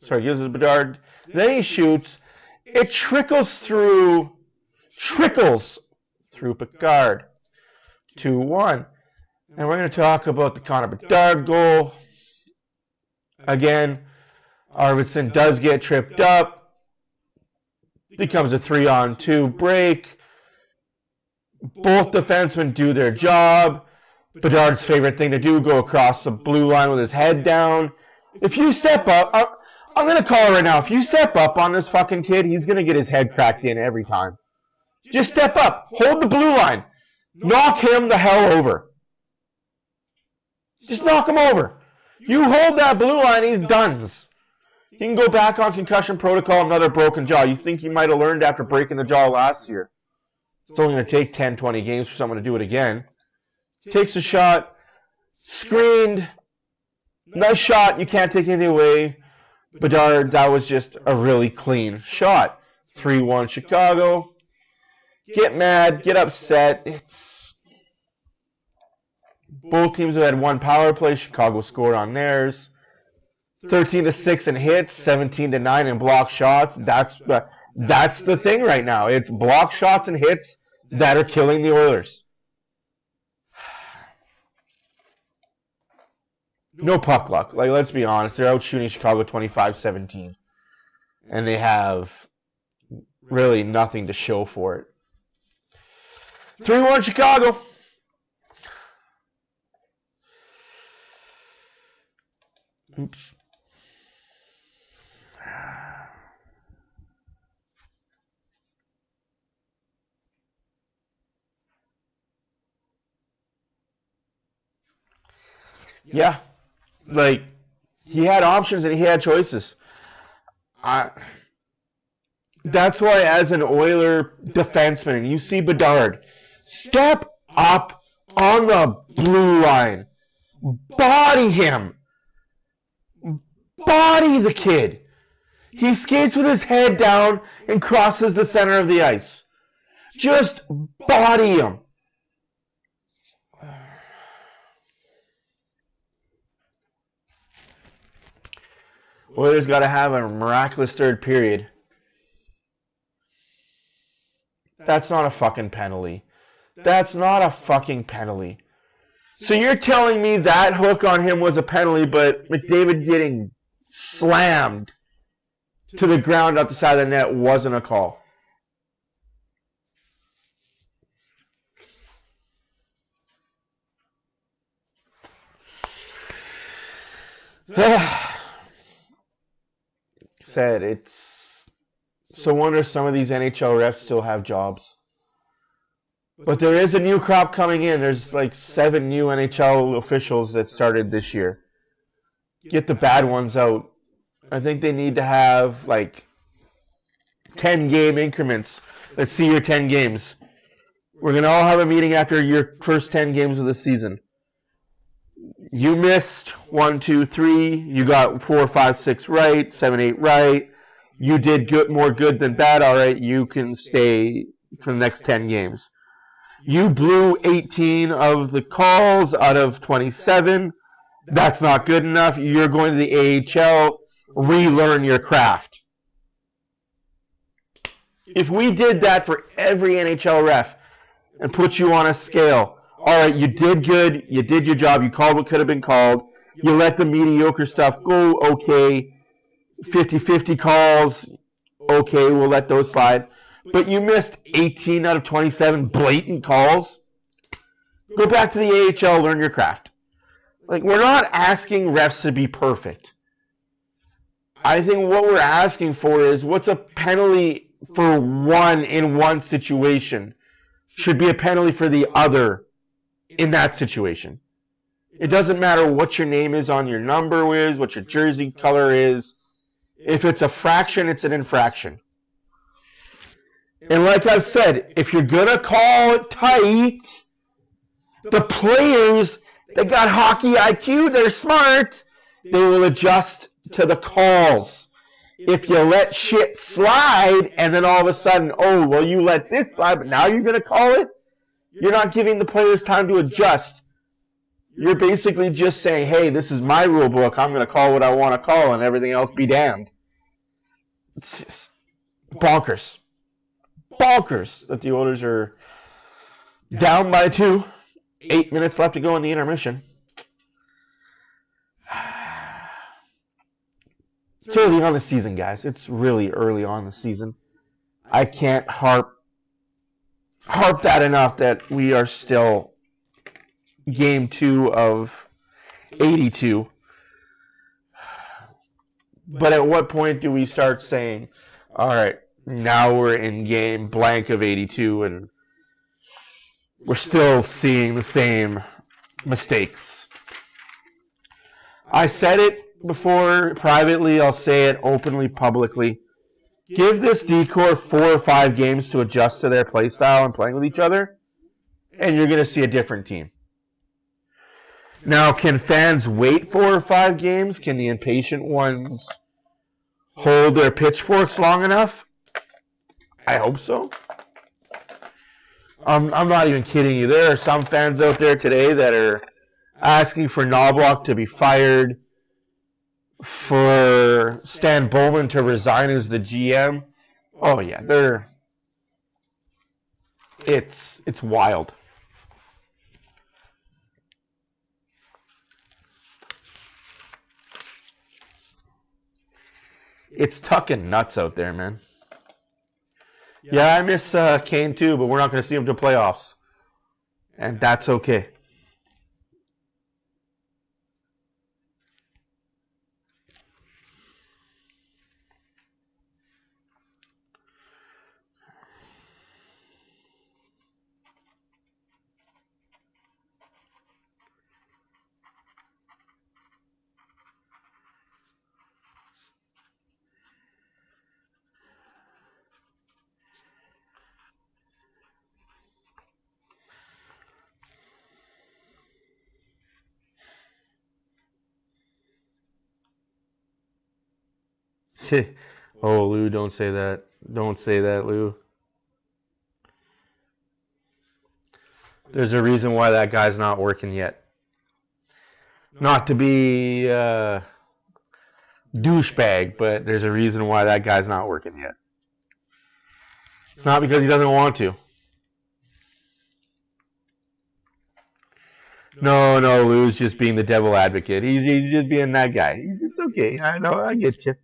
Sorry, gives it to Bedard. Then he shoots. It trickles through Picard. 2-1. And we're going to talk about the Connor Bedard goal. Again, Arvidsson does get tripped up. Becomes a 3-on-2 break. Both defensemen do their job. Bedard's favorite thing to do, go across the blue line with his head down. If you step up, I'm going to call it right now. If you step up on this fucking kid, he's going to get his head cracked in every time. Just step up. Hold the blue line. Knock him the hell over. Just knock him over. You hold that blue line, he's done. He can go back on concussion protocol, another broken jaw. You think he might have learned after breaking the jaw last year. It's only going to take 10, 20 games for someone to do it again. Takes a shot. Screened. Nice shot. You can't take anything away. Bedard, that was just a really clean shot. 3-1 Chicago. Get mad. Get upset. Both teams have had one power play. Chicago scored on theirs. 13-6 in hits, 17-9 in block shots. That's the thing right now. It's block shots and hits that are killing the Oilers. No puck luck. Like, let's be honest. They're out shooting Chicago 25-17. And they have really nothing to show for it. 3-1 Chicago. Oops. Yeah. Like, he had options and he had choices. That's why, as an Oiler defenseman, you see Bedard, step up on the blue line. Body him. Body the kid. He skates with his head down and crosses the center of the ice. Just body him. Oilers got to have a miraculous third period. That's not a fucking penalty. That's not a fucking penalty. So you're telling me that hook on him was a penalty, but McDavid getting slammed to the ground out the side of the net wasn't a call? Said it's so wonder some of these NHL refs still have jobs. But there is a new crop coming in. There's like 7 new NHL officials that started this year. Get the bad ones out. I think they need to have like 10 game increments. Let's see your 10 games. We're going to all have a meeting after your first 10 games of the season. You missed 1, 2, 3. You got 4, 5, 6 right, 7, 8 right. You did good, more good than bad. All right, you can stay for the next 10 games. You blew 18 of the calls out of 27. That's not good enough. You're going to the AHL, relearn your craft. If we did that for every NHL ref and put you on a scale, all right, you did good, you did your job, you called what could have been called, you let the mediocre stuff go, okay, 50-50 calls, okay, we'll let those slide. But you missed 18 out of 27 blatant calls. Go back to the AHL, learn your craft. Like, we're not asking refs to be perfect. I think what we're asking for is what's a penalty for one in one situation should be a penalty for the other in that situation. It doesn't matter what your name is on your number is, what your jersey color is. If it's a fraction, it's an infraction. And like I've said, if you're going to call it tight, the players, they got hockey IQ, they're smart, they will adjust to the calls. If you let shit slide and then all of a sudden, oh, well, you let this slide, but now you're going to call it, you're not giving the players time to adjust. You're basically just saying, hey, this is my rule book, I'm going to call what I want to call and everything else be damned. It's just bonkers. Bonkers that the Oilers are down by 2. 8 minutes left to go in the intermission. It's early on the season, guys. It's really early on the season. I can't harp that enough that we are still game 2 of 82. But at what point do we start saying, all right, now we're in game blank of 82 and we're still seeing the same mistakes? I said it before privately, I'll say it openly, publicly. Give this decor 4 or 5 games to adjust to their play style and playing with each other, and you're going to see a different team. Now, can fans wait 4 or 5 games? Can the impatient ones hold their pitchforks long enough? I hope so. I'm not even kidding you. There are some fans out there today that are asking for Knobloch to be fired, for Stan Bowman to resign as the GM. Oh yeah, it's wild. It's tucking nuts out there, man. Yeah, I miss Kane too, but we're not going to see him till playoffs. And that's okay. Oh, Lou, don't say that. Don't say that, Lou. There's a reason why that guy's not working yet. Not to be douchebag, but there's a reason why that guy's not working yet. It's not because he doesn't want to. No, Lou's just being the devil advocate. He's just being that guy. It's okay. I know, I get you.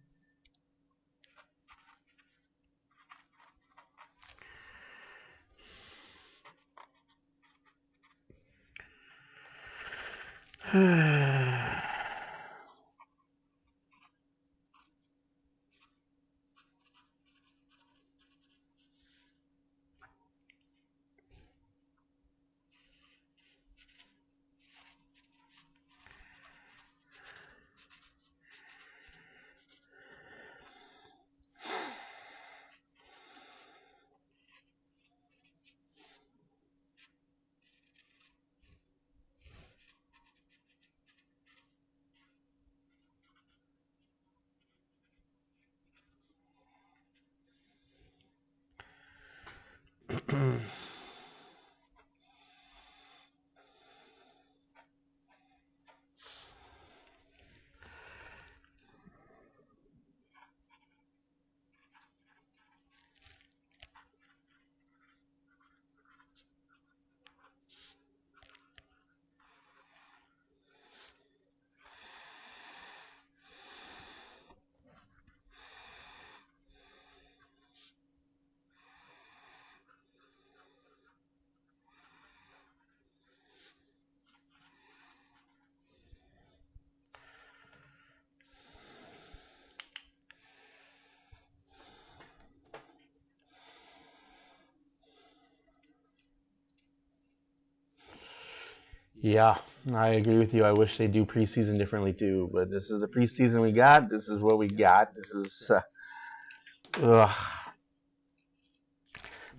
Yeah, I agree with you. I wish they do preseason differently too, but this is the preseason we got. This is what we got. This is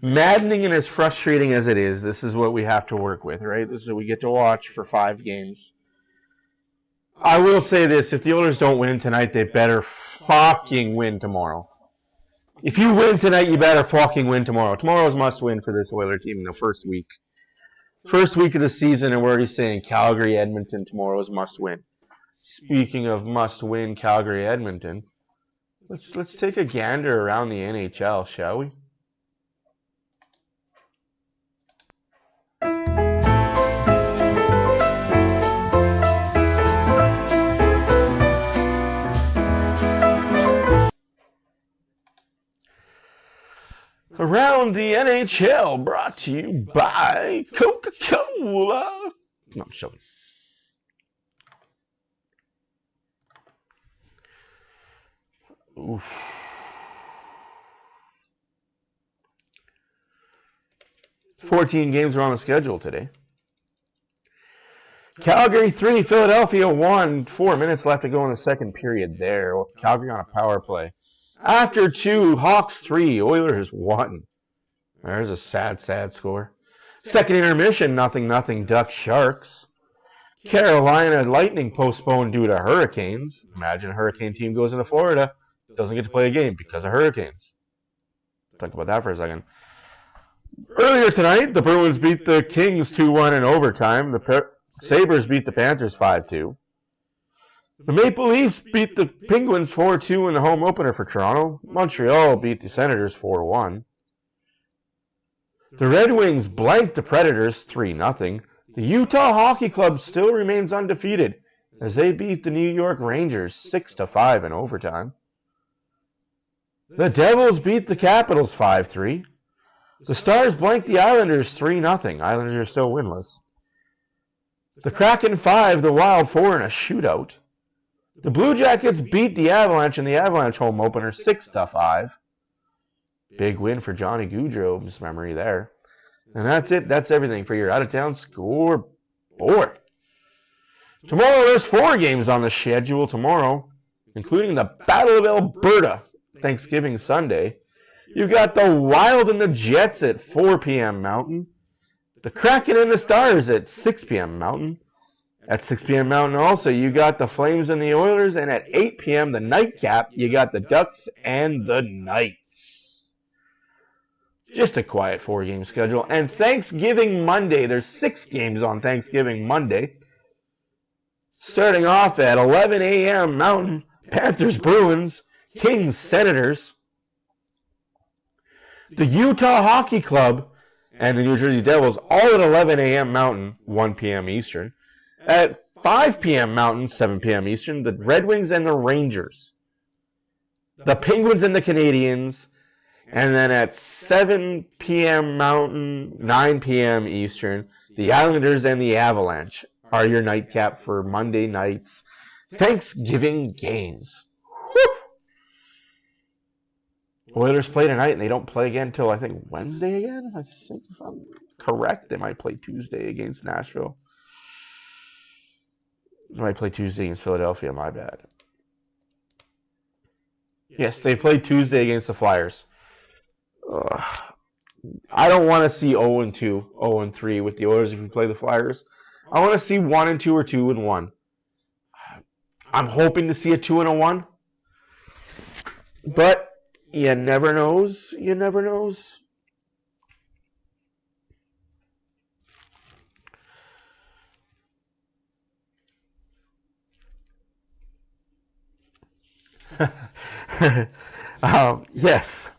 maddening and as frustrating as it is. This is what we have to work with, right? This is what we get to watch for 5 games. I will say this: if the Oilers don't win tonight, they better fucking win tomorrow. If you win tonight, you better fucking win tomorrow. Tomorrow is must win for this Oiler team in the first week. First week of the season, and we're already saying Calgary, Edmonton tomorrow is must win. Speaking of must win, Calgary, Edmonton, let's take a gander around the NHL, shall we? Around the NHL, brought to you by Coca-Cola. No, I'm joking. Oof. $14 games are on the schedule today. Calgary 3, Philadelphia 1. 4 minutes left to go in the second period there. Calgary on a power play. After 2, Hawks 3, Oilers 1. There's a sad, sad score. Second intermission, 0-0, Ducks Sharks. Carolina Lightning postponed due to hurricanes. Imagine a hurricane team goes into Florida, doesn't get to play a game because of hurricanes. Think about that for a second. Earlier tonight, the Bruins beat the Kings 2-1 in overtime. The Sabres beat the Panthers 5-2. The Maple Leafs beat the Penguins 4-2 in the home opener for Toronto. Montreal beat the Senators 4-1. The Red Wings blanked the Predators 3-0. The Utah Hockey Club still remains undefeated as they beat the New York Rangers 6-5 in overtime. The Devils beat the Capitals 5-3. The Stars blanked the Islanders 3-0. Islanders are still winless. The Kraken 5, the Wild 4 in a shootout. The Blue Jackets beat the Avalanche in the Avalanche home opener 6-5. Big win for Johnny Gaudreau's memory there. And that's it. That's everything for your out-of-town scoreboard. Tomorrow there's 4 games on the schedule tomorrow, including the Battle of Alberta, Thanksgiving Sunday. You've got the Wild and the Jets at 4 p.m. Mountain. The Kraken and the Stars at 6 p.m. Mountain. At 6 p.m. Mountain also, you got the Flames and the Oilers. And at 8 p.m., the nightcap, you got the Ducks and the Knights. Just a quiet 4-game schedule. And Thanksgiving Monday, there's 6 games on Thanksgiving Monday. Starting off at 11 a.m. Mountain, Panthers, Bruins, Kings, Senators. The Utah Hockey Club and the New Jersey Devils all at 11 a.m. Mountain, 1 p.m. Eastern. At 5 p.m. Mountain, 7 p.m. Eastern, the Red Wings and the Rangers. The Penguins and the Canadiens. And then at 7 p.m. Mountain, 9 p.m. Eastern, the Islanders and the Avalanche are your nightcap for Monday night's Thanksgiving games. Oilers play tonight, and they don't play again until, I think, Wednesday again? I think, if I'm correct, they might play Tuesday against Nashville. They might play Tuesday against Philadelphia, my bad. Yes, they played Tuesday against the Flyers. I don't want to see 0-2, 0-3 with the Oilers if we play the Flyers. I want to see 1-2 or 2-1. I'm hoping to see a 2-1. But you never knows. You never knows. Yes.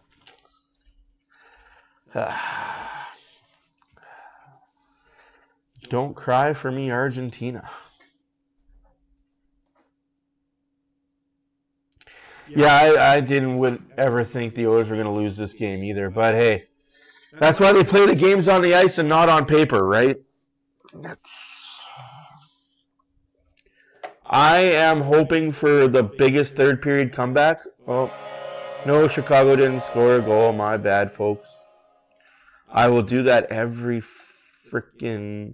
Don't cry for me, Argentina. Yeah, I didn't ever think the Oilers were going to lose this game either. But hey, that's why they play the games on the ice and not on paper, right? I am hoping for the biggest third period comeback. Oh, no, Chicago didn't score a goal. My bad, folks. I will do that every freaking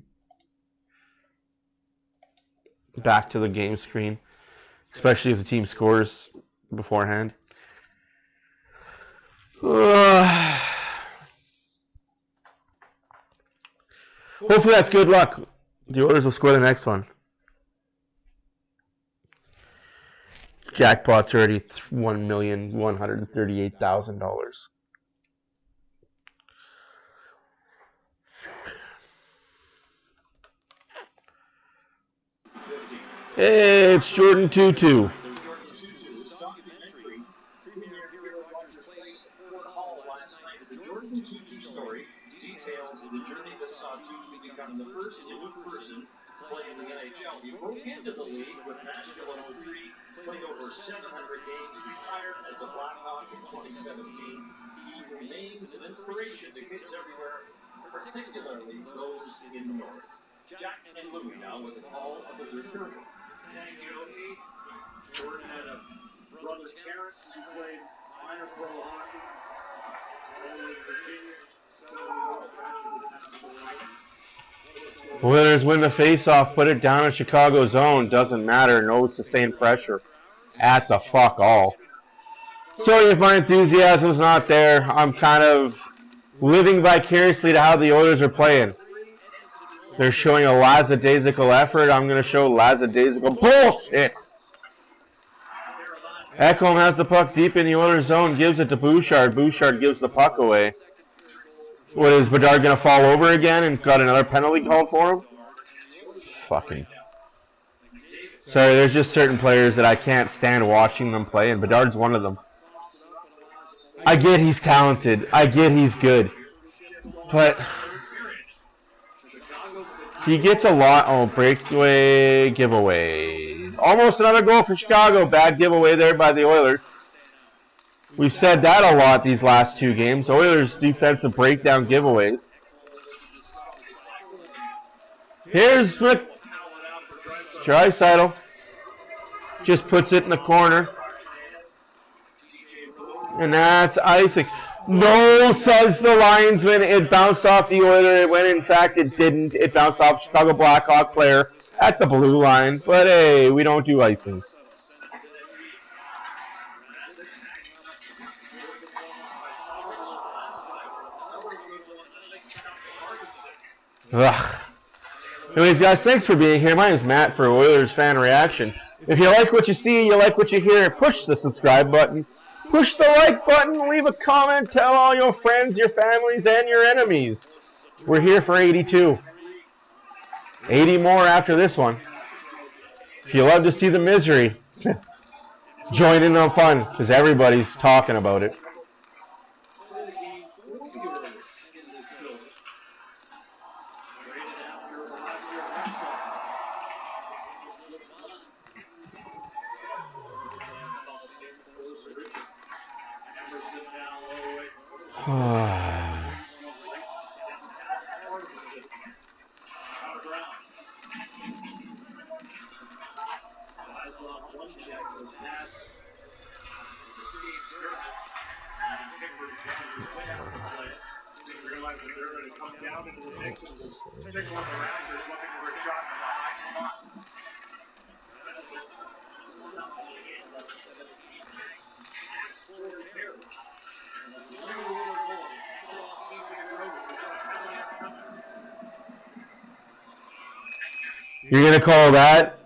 back to the game screen, especially if the team scores beforehand. Hopefully that's good luck. The Oilers will score the next one. Jackpot's already $1,138,000. Hey, it's Jordan Tutu. Details of the journey that saw Tutu become the first elite person playing in the NHL. He broke into the league with Nashville in 03, played over 700 games, retired as a Blackhawk in 2017. He remains an inspiration to kids everywhere, particularly those in the North. Jack and Louie now with the call of the third period. Thank you, Okie. Jordan had a brother Terrence who played minor pro hockey over in Virginia. Oilers win the face-off, put it down in Chicago zone. Doesn't matter. No sustained pressure at the fuck all. Sorry if my enthusiasm's not there. I'm kind of living vicariously to how the Oilers are playing. They're showing a lackadaisical effort. I'm going to show lackadaisical bullshit. Ekholm has the puck deep in the Oilers zone, gives it to Bouchard. Bouchard gives the puck away. What, is Bedard going to fall over again and got another penalty called for him? Fucking. Sorry, there's just certain players that I can't stand watching them play, and Bedard's one of them. I get he's talented. I get he's good. But he gets a lot. Oh, breakaway, giveaway. Almost another goal for Chicago. Bad giveaway there by the Oilers. We've said that a lot these last two games. Oilers defensive breakdown giveaways. Here's Draisaitl. Just puts it in the corner. And that's icing. No, says the linesman. It bounced off the Oiler. When in fact it didn't. It bounced off Chicago Blackhawk player at the blue line. But hey, we don't do icings. Ugh. Anyways, guys, thanks for being here. My name is Matt for Oilers Fan Reaction. If you like what you see, you like what you hear, push the subscribe button. Push the like button, leave a comment, tell all your friends, your families, and your enemies. We're here for 82. 80 more after this one. If you love to see the misery, join in on fun, because everybody's talking about it. You're going to call that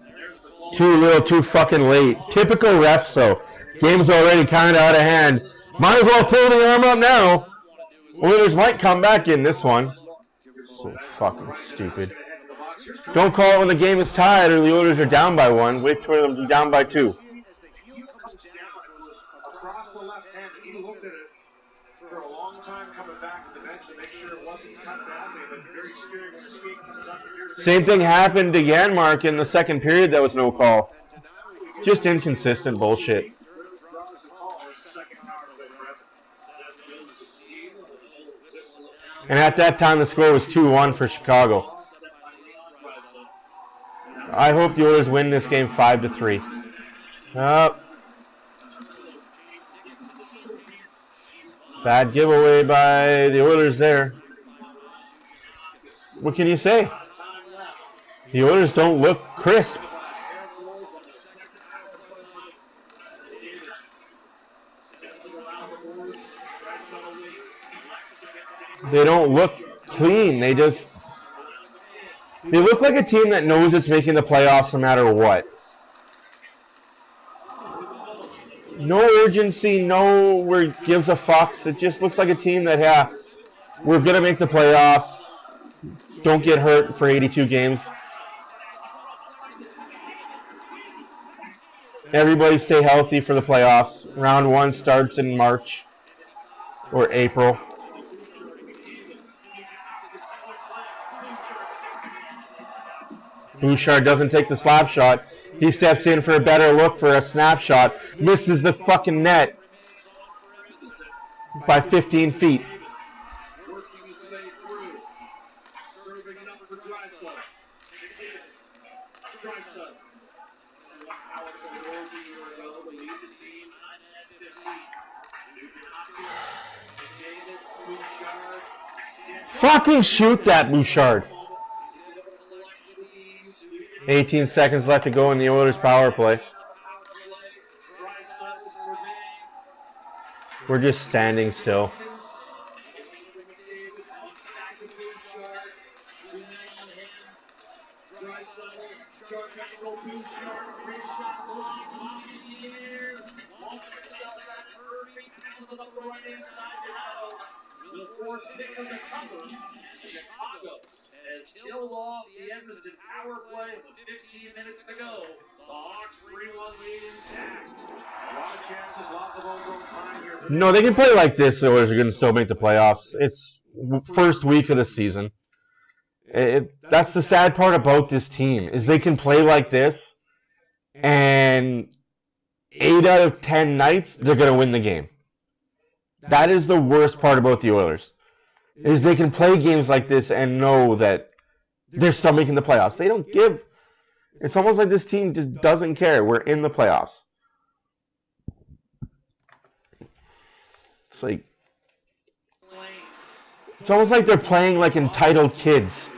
too fucking late. Typical refs, though. Game's already kind of out of hand. Might as well throw the arm up now. Oilers might come back in this one. So fucking stupid. Don't call it when the game is tied or the Oilers are down by one. Wait for them to be down by two. Across the left hand, he looked at it for a long time coming back to the bench to make sure it wasn't cut down. They had very scary when the skate comes up here. Same thing happened again, Mark, in the second period. That was no call. Just inconsistent bullshit. And at that time, the score was 2-1 for Chicago. I hope the Oilers win this game 5-3. Bad giveaway by the Oilers there. What can you say? The Oilers don't look crisp. They don't look clean. They look like a team that knows it's making the playoffs no matter what. No urgency, no gives a fucks. It just looks like a team that, yeah, we're going to make the playoffs. Don't get hurt for 82 games. Everybody stay healthy for the playoffs. Round 1 starts in March or April. Bouchard doesn't take the slap shot. He steps in for a better look for a snapshot. Misses the fucking net by 15 feet. Working his way through. Serving it up for Drysdale. Drysdale. One power for the Rose a year ago. They lead the team 9-15. David Bouchard. Fucking shoot that, Bouchard. 18 seconds left to go in the Oilers' power play. We're just standing still. The force pick of the cover. Chicago has killed off the Edmonton power play with 15 minutes to go. The Hawks 3-1 lead intact. A lot of chances, lots of overall time here. No, they can play like this. The Oilers are going to still make the playoffs. It's first week of the season. That's the sad part about this team is they can play like this, and 8 out of 10 nights they're going to win the game. That is the worst part about the Oilers, is they can play games like this and know that they're still making the playoffs. They don't give. It's almost like this team just doesn't care. We're in the playoffs. It's almost like they're playing like entitled kids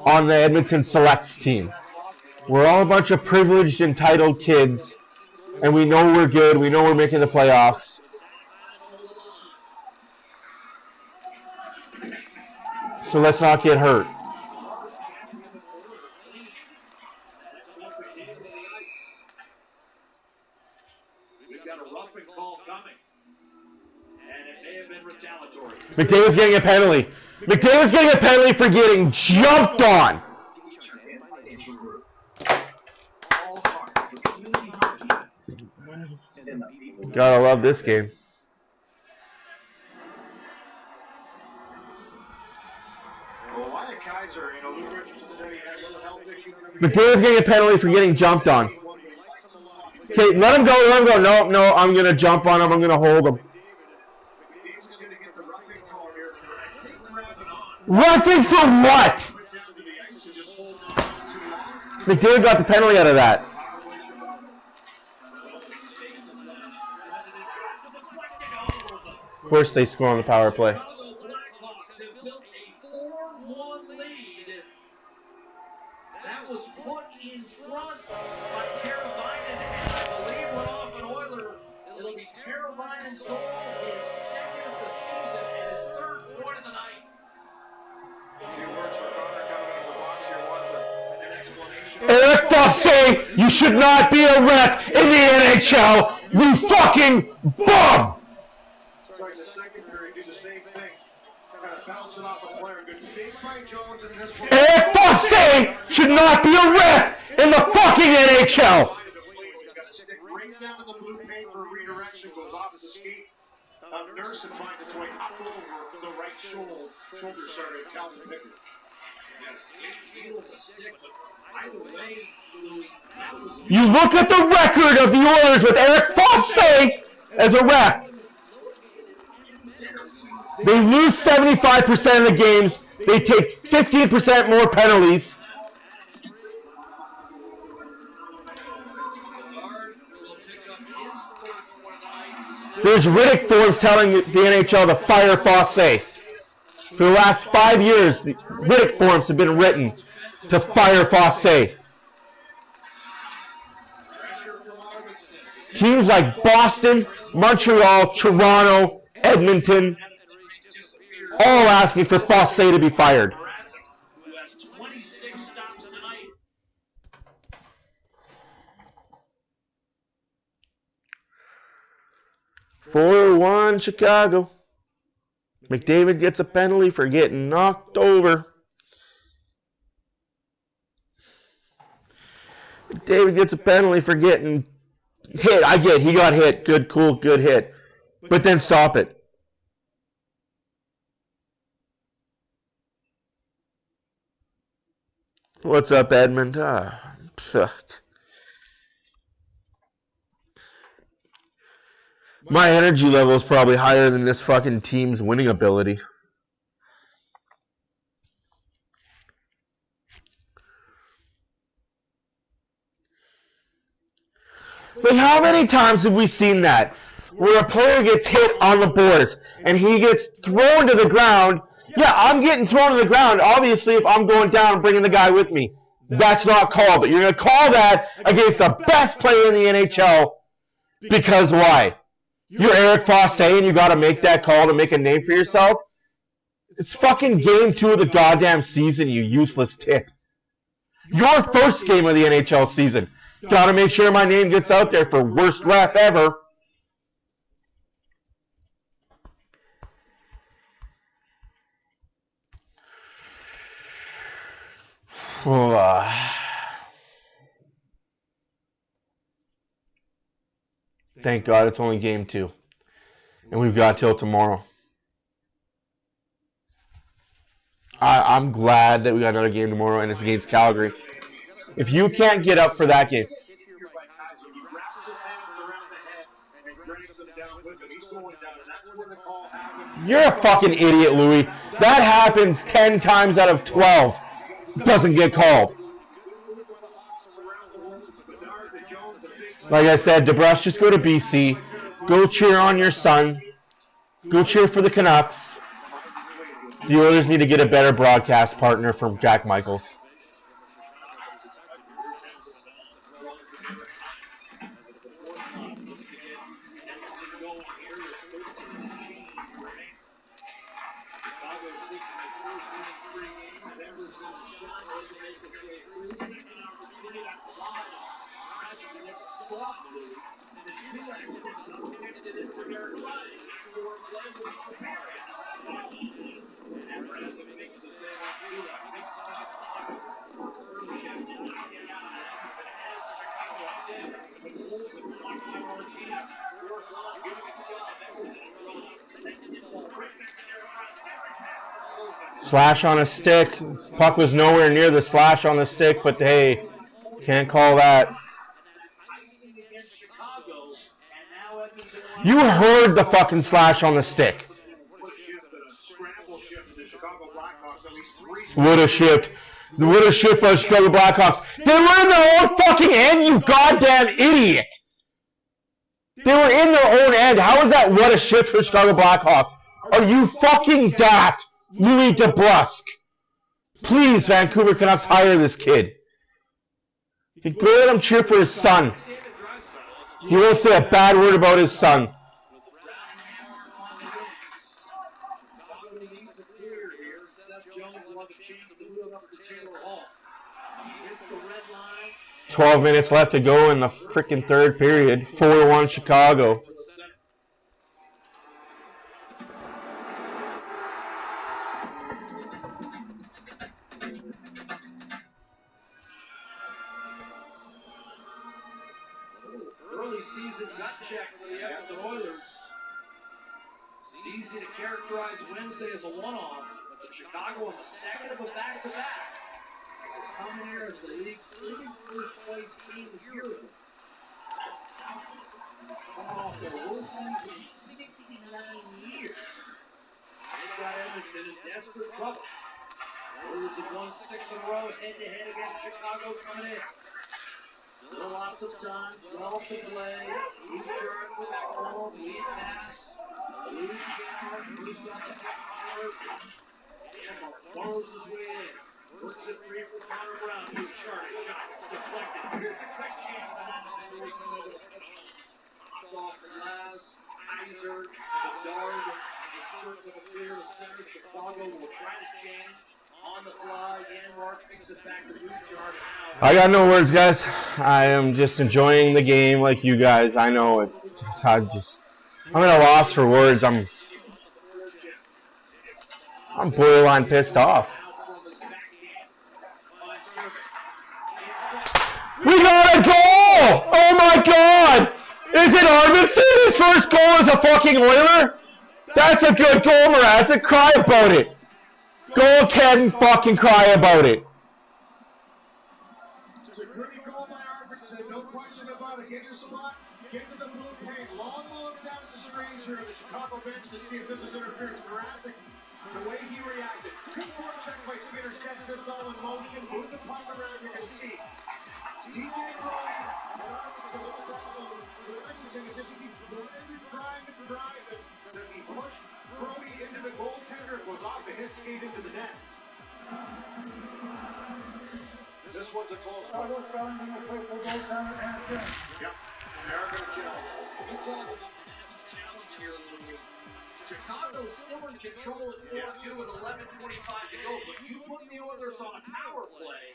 on the Edmonton Selects team. We're all a bunch of privileged, entitled kids, and we know we're good. We know we're making the playoffs. So let's not get hurt. We've got a roughing call coming, and it may have been retaliatory. McDavid's getting a penalty. McDavid's getting a penalty for getting jumped on. Gotta love this game. McDavid's getting a penalty for getting jumped on. Okay, let him go, let him go. No, I'm going to jump on him. I'm going to hold him. Roughing for what? McDavid got the penalty out of that. Of course they score on the power play. Blackhawks have built a 4-1 lead. That was put in front by Teravainen, and I believe went off an Oiler. It'll be Teravainen's goal, his second of the season, and his third point of the night. Two words for Connor coming out of the box here was an explanation. Eric Fossey, you should not be a ref in the NHL. You fucking bum! Sorry, the secondary do the same thing. Kind of bounce it off a player. Good save by Jones in this one. Eric Fossey should not be a ref in the fucking NHL. He's got to stick right down in the blue paint for a redirection. Goes off the skate. Nurse and finds its way up over the right shoulder. Sorry, Calvin Pickard. Yes, he with a stick, but either way, Louis, that was You look at the record of the Oilers with Eric Fossey as a ref. They lose 75% of the games. They take 15% more penalties. There's Riddick forms telling the NHL to fire Fossey. For the last 5 years, the Riddick forms have been written to fire Fossey. Teams like Boston, Montreal, Toronto, Edmonton, all asking for Fosse to be fired. Who has 26 stops tonight. (4-1) Chicago. McDavid gets a penalty for getting knocked over. McDavid gets a penalty for getting hit. I get it. He got hit. Good, cool, good hit. But then stop it. What's up, Edmund? My energy level is probably higher than this fucking team's winning ability. Like, how many times have we seen that? Where a player gets hit on the boards and he gets thrown to the ground. Yeah, I'm getting thrown to the ground, obviously, if I'm going down and bringing the guy with me. That's not called, but you're going to call that against the best player in the NHL. Because why? You're Eric Fosse and you got to make that call to make a name for yourself? It's fucking game 2 of the goddamn season, you useless tit. Your first game of the NHL season. Got to make sure my name gets out there for worst ref ever. Thank God it's only game 2. And we've got till tomorrow. I'm glad that we got another game tomorrow and it's against Calgary. If you can't get up for that game. You're a fucking idiot, Louis. That happens 10 times out of 12. Doesn't get called. Like I said, DeBrusk, just go to BC. Go cheer on your son. Go cheer for the Canucks. The Oilers need to get a better broadcast partner from Jack Michaels. Slash on a stick. Puck was nowhere near the slash on the stick, but hey, can't call that. You heard the fucking slash on the stick. Woulda shipped. The woulda shipped by the Chicago Blackhawks. They were in their own fucking end, you goddamn idiot. They were in their own end. How is that what a shift for the Chicago Blackhawks? Are you fucking daft, Louis DeBrusk? Please, Vancouver Canucks, hire this kid. Go let him cheer for his son. He won't say a bad word about his son. 12 minutes left to go in the freaking third period. 4-1 Chicago. Early season gut check for the Edmonton Oilers. It's easy to characterize Wednesday as a one-off, but Chicago is the second of a back-to-back. It's coming here as the league's first place team here. Coming off their worst season in 69 years. They've got Edmonton in desperate trouble. Oilers have won 6 in a row head-to-head against Chicago coming in. Still lots of time, 12 to play. Each shirt with that goal, lead pass. Lead down, first on the power. Campbell follows his way in. Works it free for Connor Brown. Good shot, deflected. Here's a quick chance, and then we can go off the glass. Heiser, Bedard, circle clear to center. Chicago will try to change on the fly. Yanmark picks it back to Bouchard. I got no words, guys. I am just enjoying the game like you guys. I know it's. I'm at a loss for words. I'm borderline pissed off. We got a goal! Oh my God! Is it Arvidsson? His first goal as a fucking Oiler? That's a good goal, Mrazek. Cry about it. Go ahead and fucking cry about it. It's a great goal by Arvidsson, no question about it. Get your spot, get to the blue paint. Long look down the screens here to the Chicago bench to see if this is interference. Mrazek, the way he reacted. Good forecheck by Skinner sets this all in motion. Move the puck around, you can see. DJ Rose, it's a little problem. Arvidsson just keeps trying to drive it. Does he push Brody into the goaltender? It goes off of his skate into the net. This one's a close one. Yep, they're going to challenge. You talk about the challenge here, Louis. Chicago's still in control at 4-2 with 11:25 to go, but you put the Oilers on a power play,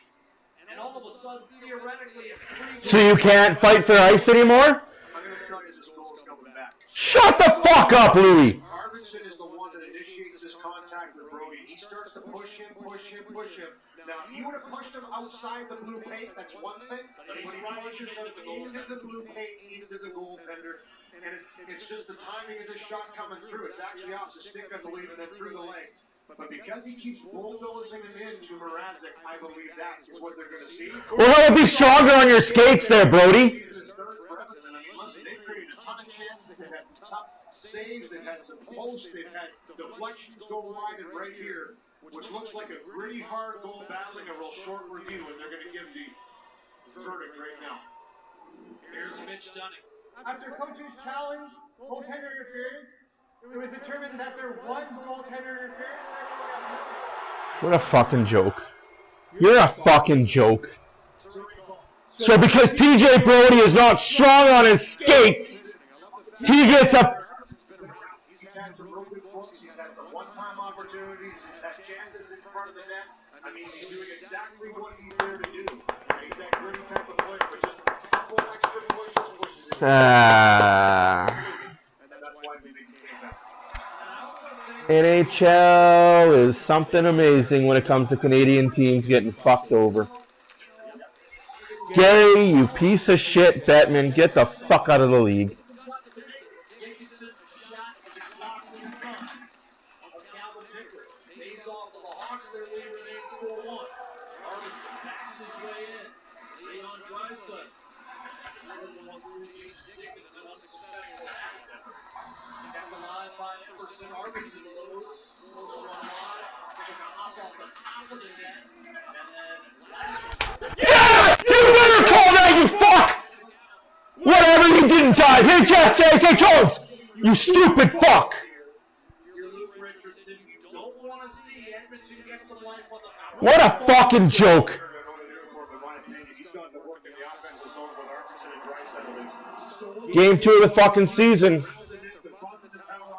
and all of a sudden, theoretically, a 3-1. So you can't fight for ice anymore? I'm going to tell you this goal is coming back. Shut the fuck up, Louis. Arvidsson is the one that initiates this contact with Brody. He starts to push him. Now, if he would have pushed him outside the blue paint, that's one thing. But when he pushes him into the blue paint, into the goaltender, and it's just the timing of the shot coming through. It's actually off the stick, I believe, and then through the legs. But because he keeps bulldozing him into Mrazek, I believe that is what they're going to see. Well, how would be stronger on your skates there, Brody? Listen, they've created a ton of chances. They've had some tough saves. They've had some posts. They've had deflections go wide and right here, which looks like a pretty hard goal battling a real short review, and they're going to give the verdict right now. Here's Mitch Dunning. After coach's challenge, goaltender interference, it was determined that there was goaltender interference. What a fucking joke. You're a fucking joke. So because TJ Brody is not strong on his skates, he gets a... He's had some real good books. He's had some one-time opportunities. He's had chances in front of the net. I mean, he's doing exactly what he's there to do. He's that gritty type of player, but just a couple extra pushes him. And that's why we think he came back. NHL is something amazing when it comes to Canadian teams getting fucked over. Gary, you piece of shit, Bettman, get the fuck out of the league. Dickinson shot blocked in front of Calvin Pickard. Pays off the Hawks. Their lead remains 4-1. Arvidsson backs his way in. Leon Draisaitl. One through Jason Dickinson, unsuccessful. Kept alive by Everson. Arvidsson loads. Goes one line. Took a hop off the top of the net. And then last. Yeah! You better call that, you fuck! Whatever, you didn't die. Hey, Jay Jones! You stupid fuck! You're Luke Richardson. You don't want to see Edmonton get some life on the power. What a fucking joke! He's gotten to work in the offensive zone with Arvidsson and Draisaitl. Game 2 of the fucking season.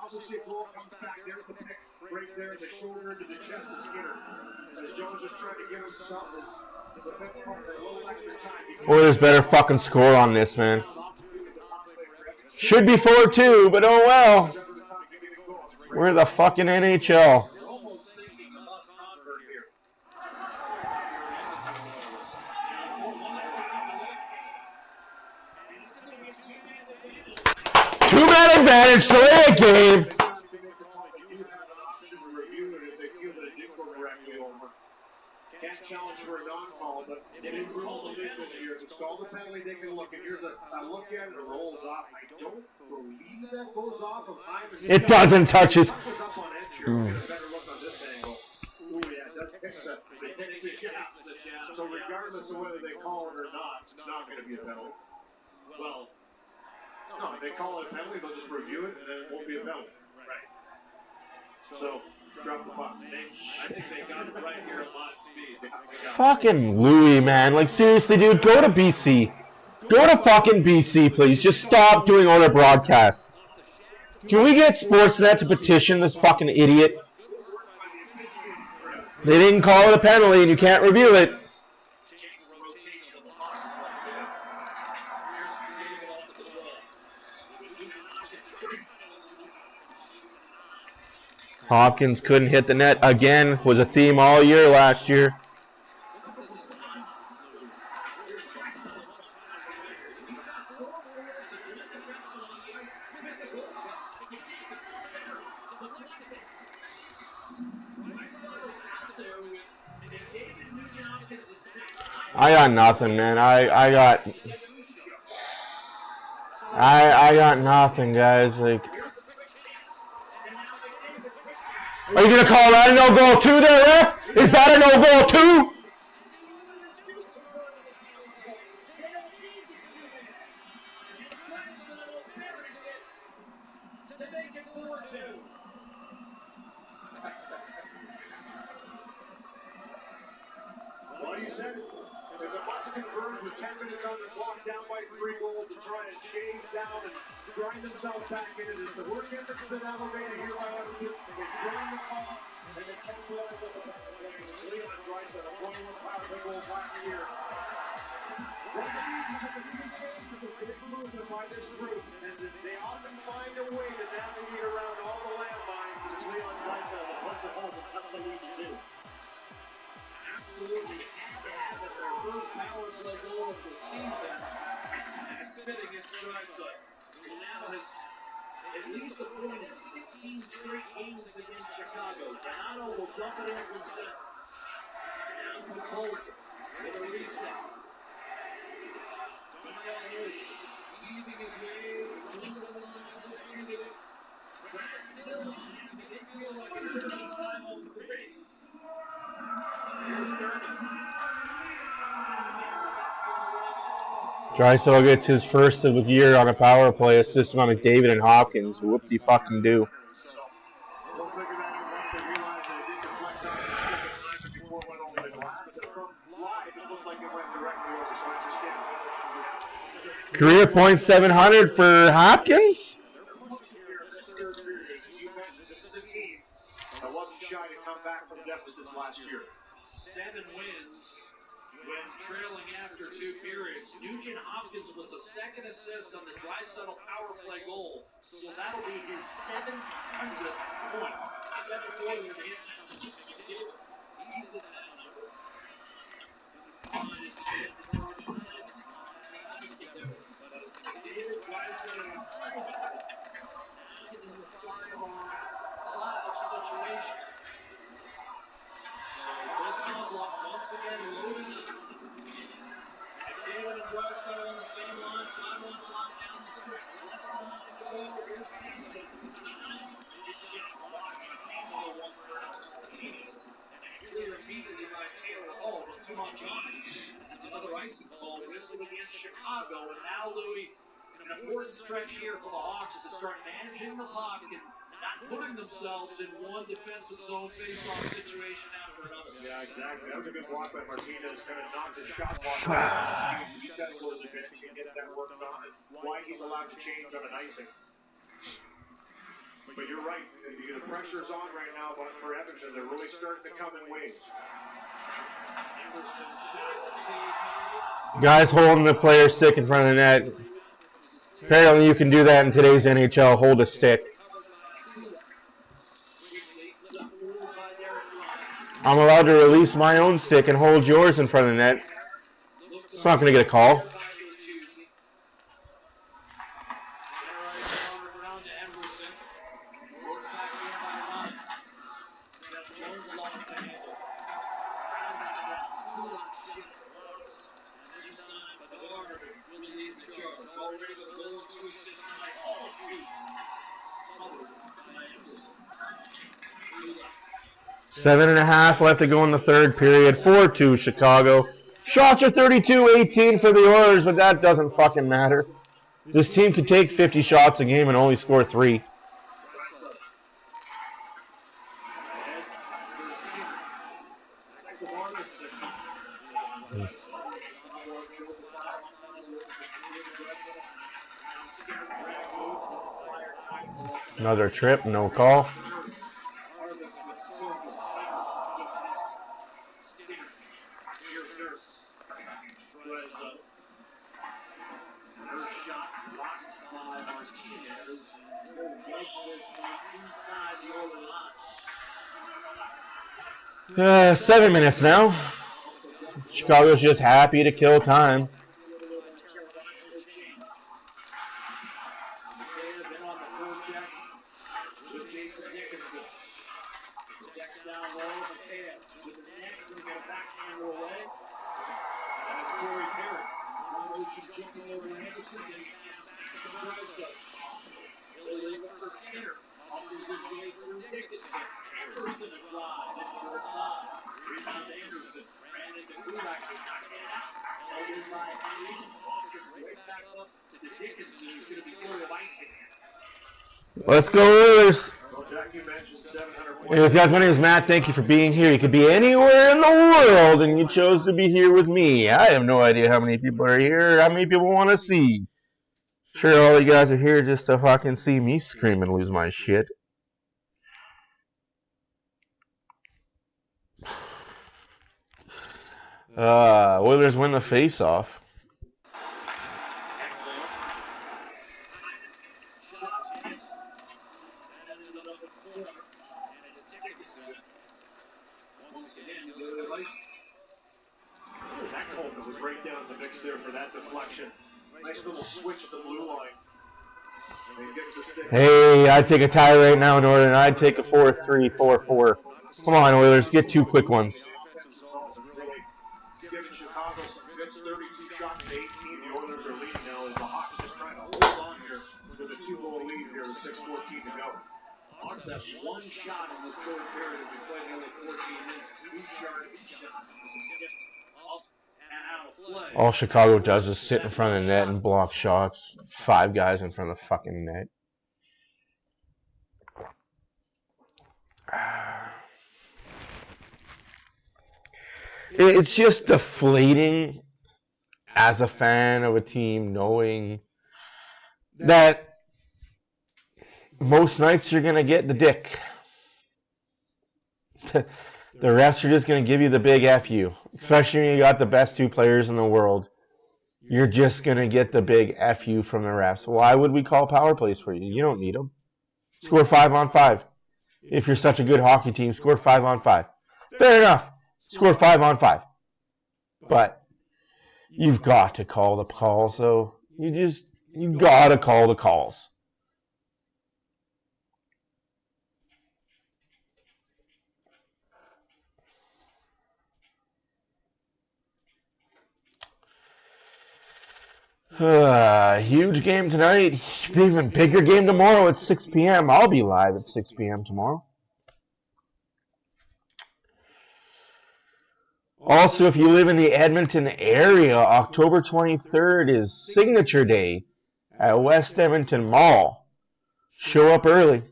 Obviously, a goal comes back. There's the pick right there in the shoulder into the chest of Skinner. As Jones is trying to give himself his defense partner a little extra time. Oilers better fucking score on this, man. Should be 4-2, but oh well. We're the fucking NHL. You're almost thinking a must convert here. 2-man advantage, delay a game. Can't challenge for a non-call, but it is called a this year. If it's called a penalty, they can look. And here's a look at it, it rolls off. I don't believe that goes off of Hyman. It doesn't touch his... Goes up on edge here. We'll get a better look on this angle. Ooh, yeah, it does take the shots. So regardless of whether they call it or not, it's not going to be a penalty. Well, No, if they call it a penalty, they'll just review it, and then it won't be a penalty. right. So, drop the puck. I think they got it right here at live speed. Fucking Louis, man. Like, seriously, dude, go to BC. Go to fucking BC, please. Just stop doing all the broadcasts. Can we get Sportsnet to petition this fucking idiot? They didn't call it a penalty and you can't review it. Hopkins couldn't hit the net again. Was a theme all year last year. I got nothing, man. I got nothing, guys. Like, are you gonna call that a no goal too, there, ref? Is that a no goal too? What he said is a must convert with 10 minutes on the clock, down by 3 goals to try and shave down and grind themselves back into this. The work ethics been elevated here by Edmonton. They've joined the call, and they come to us at the back. Leon Rice at a 21 power goal last year. Wasn't easy to the new change, but the big movement by this group is that they often find a way to navigate around all the landmines, and it's Leon Rice that puts it home and cuts the lead to 2. Absolutely had to have it their first power play goal of the season. And spit against Drysdale, who now has at least a point in 16 straight games against Chicago. Donato will dump it in from center. Down to Colson with a reset. Easing his way through the line, still on. He didn't feel like it was 5-on-3. Drysdale gets his first of the year on a power play, assisting on McDavid and Hopkins. Whoop-de fucking do. We'll figure that out once they realize that it did deflect off the stick at times before it went over the glass. But from live, it looked like it went directly over, so I understand. Career point 700 for Hopkins. This is a team that wasn't shy to come back from deficits last year. 7 wins when trailing after 2 periods. Nugent Hopkins with the second assist on the Drysdale power play goal. So that'll be his 700th point. 7 points. He's the 10 number. David Drysdale in the 5-on-5 situation. This block once again loading up. David and Drysdale on the same line, 5-on-5 down the stretch. Less than a minute to go. Here's Casey. It's shot blocked. Another one for Martinez. And clear immediately by Taylor Hall. But 2 on Johnny. It's another icing ball whistled against Chicago. And now, Louis, an important stretch here for the Hawks is to start managing the puck and not putting themselves in one defensive zone face-off situation after another. Yeah, exactly. That was a good block by Martinez. Kind of knocked his shot block out. He's got to go to the bench and get that worked on. Why he's allowed to change on an icing. But you're right. The pressure's on right now for Edmonton. They're really starting to come in waves. Guys holding the player stick in front of the net. Apparently you can do that in today's NHL. Hold a stick. I'm allowed to release my own stick and hold yours in front of the net. It's not going to get a call. Seven and a half left to go in the third period. 4-2 Chicago. Shots are 32-18 for the Oilers, but that doesn't fucking matter. This team can take 50 shots a game and only score 3. Another trip, no call. Shot blocked by Martinez. He'll wedge this one inside the Oilers line. 7 minutes now. Chicago's just happy to kill time. Down low, McKay with the next one, go backhand away. And it's Corey Perry. Motion jumping over Anderson, and he hands back to Barroso. He'll for Skinner. Offers his way through Dickinson. Anderson a drive, that's short side. Rebound Anderson. Ran into Kulak, knocking it out. Held in by Henry. Offers right back up to Dickinson, who's going to be guilty of icing. Let's go, Oilers. Jackie mentioned 700 points. Anyways, guys, my name is Matt. Thank you for being here. You could be anywhere in the world, and you chose to be here with me. I have no idea how many people are here, how many people want to see. Sure, all you guys are here just to fucking see me scream and lose my shit. Oilers win the face-off. Was right down the mix there for that deflection. Nice little switch at the blue line. Hey, I'd take a tie right now, Northern. I'd take a 4-3, 4-4. Come on, Oilers, get 2 quick ones. Giving Chicago some fits, 32 shots to 18. The Oilers are leading now as the Hawks just trying to hold on here with a 2-goal lead here with 6:14 to go. Hawks have one shot in this third period as we play nearly 14 minutes. 2 shot up and out of play. All Chicago does is sit in front of the net and block shots. 5 guys in front of the fucking net. It's just deflating as a fan of a team knowing that most nights you're going to get the dick. The refs are just going to give you the big F you. Especially when you got the best 2 players in the world. You're just going to get the big F you from the refs. Why would we call power plays for you? You don't need them. Score 5 on 5. If you're such a good hockey team, score 5 on 5. Fair enough. Score 5 on 5. But you've got to call the calls, though. You got to call the calls. Huge game tonight. Even bigger game tomorrow at 6 p.m. I'll be live at 6 p.m. tomorrow. Also, if you live in the Edmonton area, October 23rd is Signature Day at West Edmonton Mall. Show up early.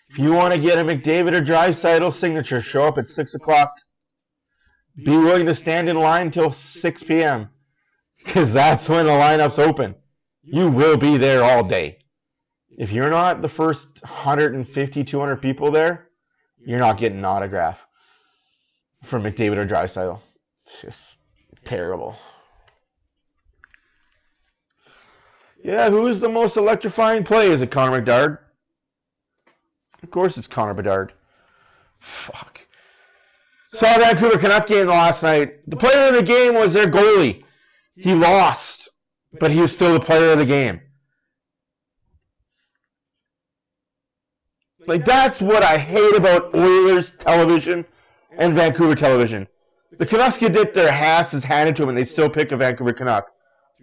If you want to get a McDavid or Draisaitl signature, show up at 6 o'clock. Be willing to stand in line till 6 p.m. because that's when the lineup's open. You will be there all day. If you're not the first 150, 200 people there, you're not getting an autograph from McDavid or Draisaitl. It's just terrible. Yeah, who is the most electrifying play? Is it Connor McDavid? Of course it's Connor Bedard. Fuck. Saw Vancouver Canuck game last night. The player of the game was their goalie. He lost, but he was still the player of the game. Like, that's what I hate about Oilers television and Vancouver television. The Canucks get their asses handed to them, and they still pick a Vancouver Canuck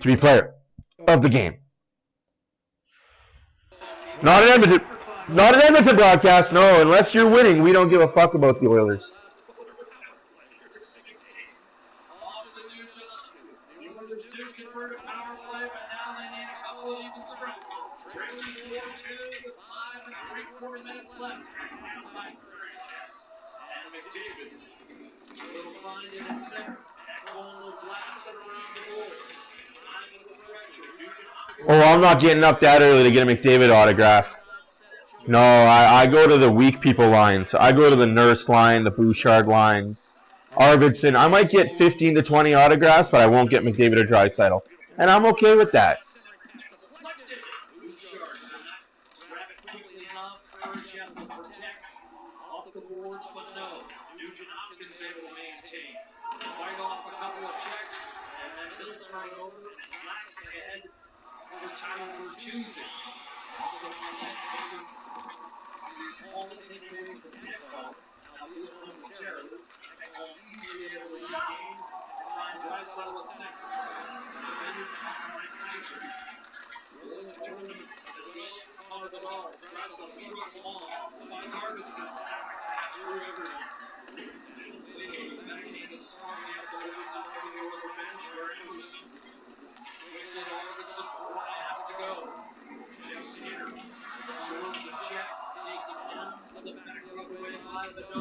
to be player of the game. Not an Edmonton broadcast, no. Unless you're winning, we don't give a fuck about the Oilers. Oh, I'm not getting up that early to get a McDavid autograph. No, I go to the weak people line. So I go to the Nurse line, the Bouchard line, Arvidsson. I might get 15 to 20 autographs, but I won't get McDavid or Draisaitl. And I'm okay with that. Fight off a couple of checks, and then he'll turn it over and blast ahead for Tyler Bertuzzi. Also, it's all the take away from Echo. Now, we look momentarily. Echo usually able to lead game and finds Draisaitl at center. Defender, Mike Kaiser. Rolling the tournament as well under the ball. Draisaitl shrugs them off. Finds Arvidsson. Through everyone.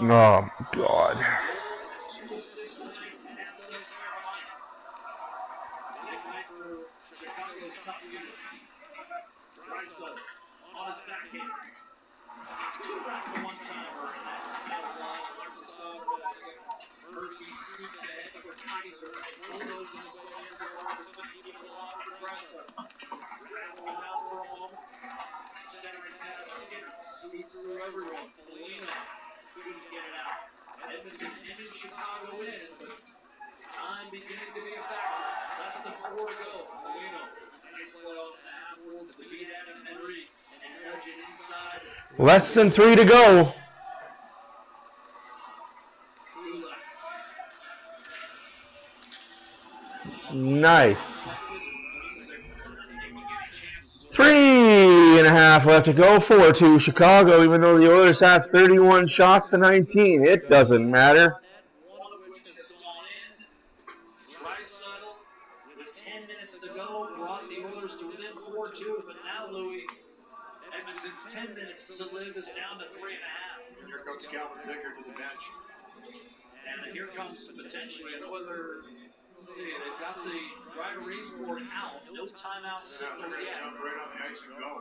Oh, God. On his backhand. One-timer. Murphy scoops ahead for Kaiser. Bulldoze in his way in for Robertson. He gives it off for Draisaitl. Rattle out for a moment. Centering pass Skinner. Scoots through everyone. Molina couldn't get it out. Edmonton ended Chicago in, but time beginning to be a factor. Less than 4 to go. Molina. Nice play off the half towards the beat Adam Henry. And nudge it inside. Less than 3 to go. Nice. 3.5 left to go. 4-2 Chicago, even though the Oilers have 31 shots to 19. It doesn't matter. One of which has gone in. Draisaitl, with 10 minutes to go, brought the Oilers to within 4-2. But now, Louis, Edmonton's 10 minutes to live is down to 3.5. And here comes Calvin Baker to the bench. And here comes potentially another. Let's see, they've got the dry erase board out. No timeout signal yet. Right on the ice and go.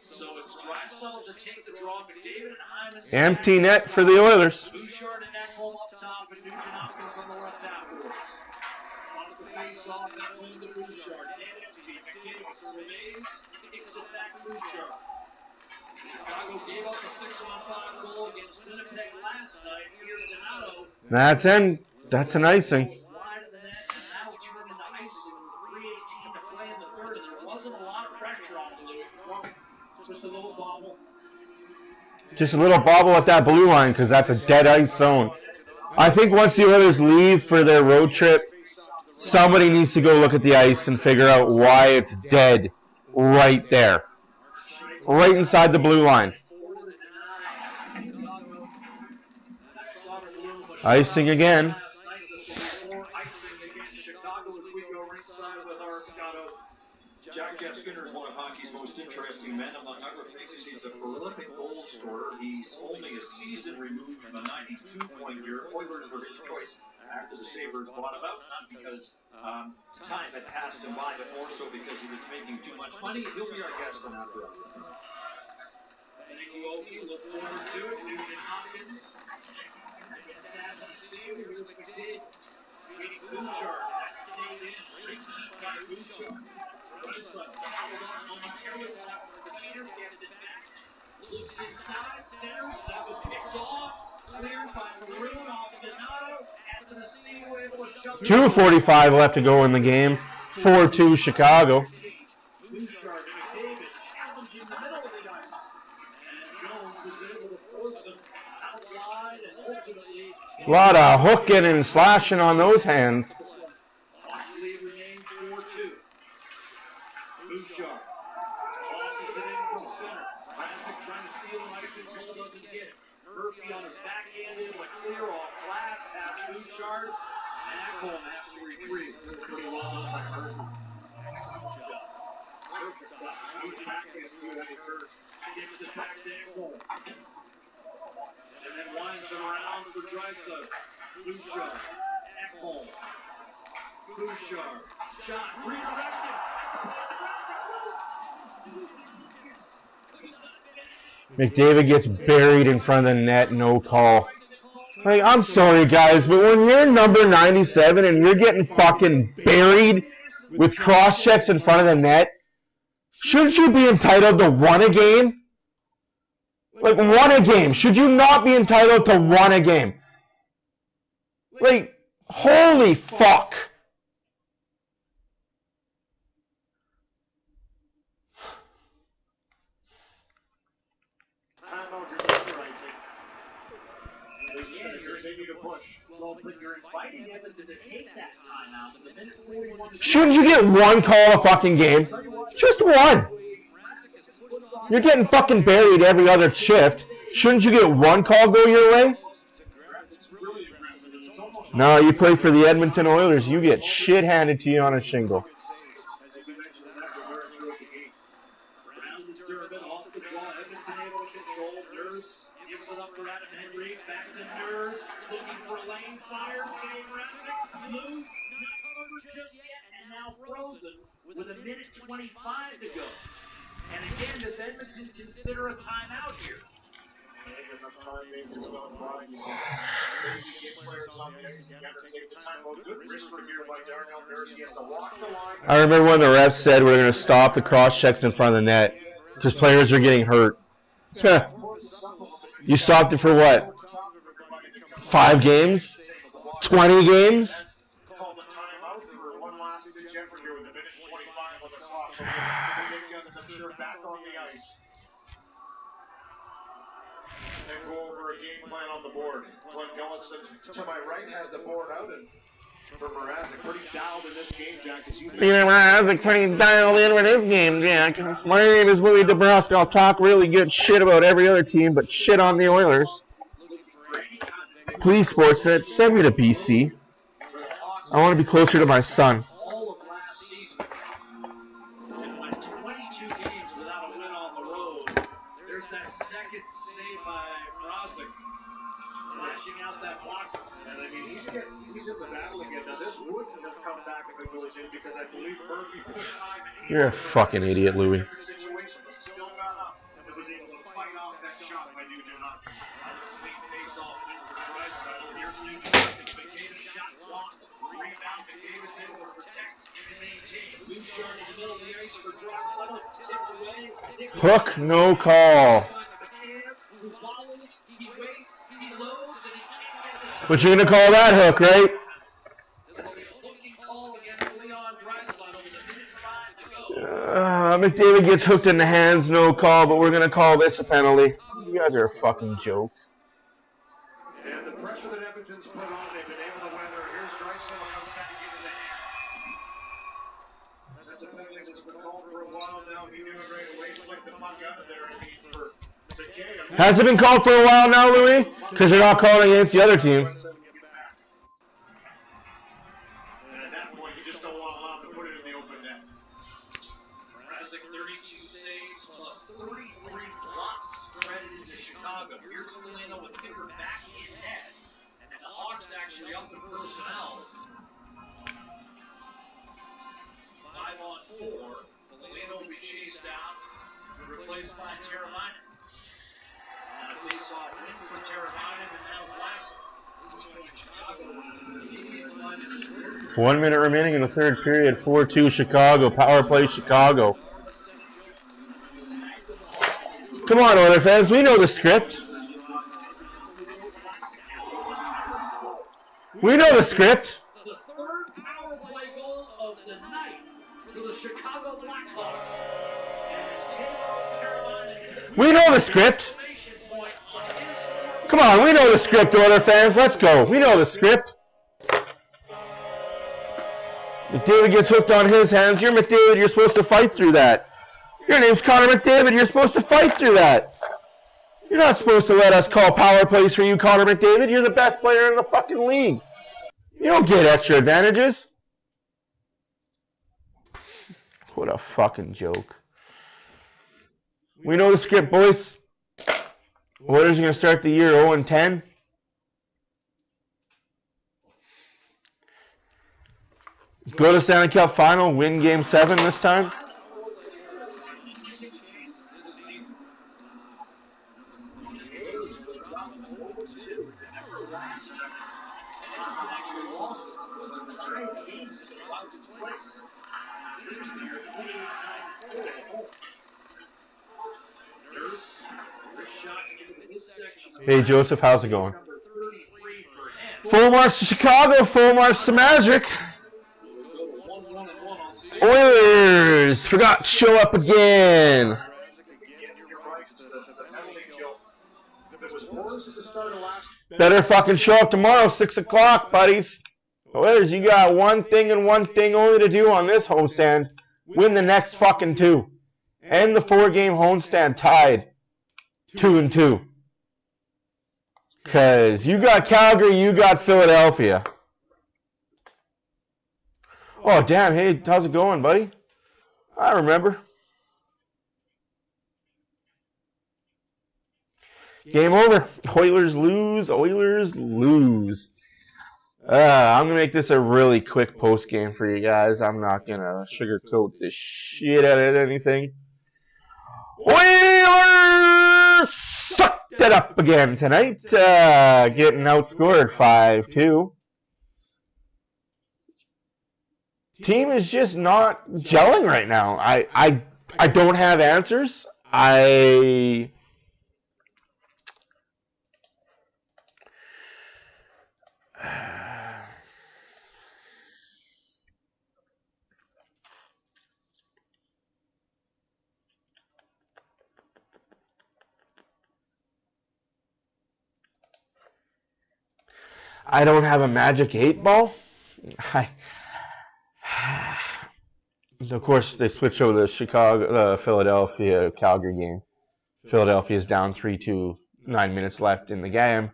So it's Draisaitl to take the draw. McDavid and Hyman. Empty net for the Oilers. Bouchard and Ekholm up top, and Nugent Hopkins on the left afterwards. Off the face-off, Ekholm to Bouchard. And empty. McDavid surveys, kicks it back to Bouchard. Chicago gave up a 6-on-5 goal against Winnipeg last night. Here Donato. That's an icing. Wide of the net, and that'll turn into icing with 3:18 to play in the third, and there wasn't a lot of pressure on Louis. Just a little bobble. Just a little bobble at that blue line because that's a dead ice zone. I think once the Oilers leave for their road trip, somebody needs to go look at the ice and figure out why it's dead right there. Right inside the blue line. Icing again. Jack Skinner is one of hockey's most interesting men. Among other things, he's a prolific goal scorer. He's only a season removed from a 92-point year. Oilers were his choice after the Sabres bought him out, not because time had passed him by, but more so because he was making too much money. He'll be our guest on that road. Thank you, Okie. Look forward to it. Nugent Hopkins. Against Adam Steve. Here's McDavid. Beating Bouchard. That stayed in. Great keep by Bouchard. Draisaitl follows on momentarily after the Cheaters gets it back. Looks inside. Centers. That was picked off. Cleared by Maroon off Donato. After the seal, able to shove it. 2:45 left to go in the game. 4-2 Chicago. Bouchard and McDavid challenging the middle of the ice. And Jones is able to force him out wide and ultimately. A lot of hooking and slashing on those hands. Hawks lead remains 4-2. Bouchard tosses it in from center. Vlasic trying to steal an icing goal, doesn't get it. Murphy on his backhand, able to clear off glass past Bouchard. And Ekholm has to retrieve. Pretty well done by Murphy. Excellent job. Perfect touch. Nugent Hopkins gets it back to Ekholm. And then winds it around for Draisaitl. Bouchard. Ekholm. Bouchard. Shot redirected. McDavid gets buried in front of the net, no call. Like, I'm sorry, guys, but when you're number 97 and you're getting fucking buried with cross checks in front of the net, shouldn't you be entitled to one a game? Like, one a game. Should you not be entitled to one a game? Like, holy fuck. Shouldn't you get one call a fucking game? Just one. You're getting fucking buried every other shift. Shouldn't you get one call go your way? No, you play for the Edmonton Oilers. You get shit handed to you on a shingle. With a minute 25 to go. And again, does Edmonton consider a timeout here? I remember when the refs said we're going to stop the cross checks in front of the net because players are getting hurt. You stopped it for what? 5 games? 20 games? Back on the ice. And go over a game plan on the board. Glenn Gullickson to my right has the board out, and for Mrazek, pretty dialed in this game, Jack. Mrazek pretty dialed in with this game, Jack. My name is Louis DeBrusque. I'll talk really good shit about every other team, but shit on the Oilers. Please, Sportsnet, send me to BC. I want to be closer to my son. You're a fucking idiot, Louis. Hook, no call. But you're going to call that hook, right? McDavid gets hooked in the hands, no call, but we're going to call this a penalty. You guys are a fucking joke. And the pressure that Edmonton's put on, they've been able to weather. Here's Drysdale comes back into the hands. That's a penalty that's been called for a while now. He knew it right away. Just like the puck out of there. I mean, for McKay. Has it been called for a while now, Louis? Because you're not calling against the other team. For 1 minute remaining in the third period. 4-2 Chicago. Power play Chicago. Come on, Oilers fans. We know the script. We know the script. The third power play goal of the night for the Chicago Blackhawks. We know the script. Come on, we know the script, Oilers fans. Let's go. We know the script. McDavid gets hooked on his hands. You're McDavid. You're supposed to fight through that. Your name's Connor McDavid. You're supposed to fight through that. You're not supposed to let us call power plays for you, Connor McDavid. You're the best player in the fucking league. You don't get extra advantages. What a fucking joke. We know the script, boys. Oilers are going to start the year 0-10. Go to Stanley Cup Final, win Game 7 this time. Hey Joseph, how's it going? Full marks to Chicago, full marks to Magic. Oilers forgot to show up again. Better fucking show up tomorrow, 6 o'clock, buddies. Oilers, you got one thing and one thing only to do on this homestand. Win the next fucking 2. End the 4-game homestand tied 2-2. Because you got Calgary, you got Philadelphia. Oh, damn. Hey, how's it going, buddy? I remember. Game over. Oilers lose. Oilers lose. I'm going to make this a really quick post game for you guys. I'm not going to sugarcoat this shit out of anything. Oilers sucked it up again tonight. Getting outscored 5-2. Team is just not gelling right now. I don't have answers. I don't have a magic 8 ball. Of course, they switched over the Philadelphia Calgary game. Philadelphia is down 3-2, 9 minutes left in the game.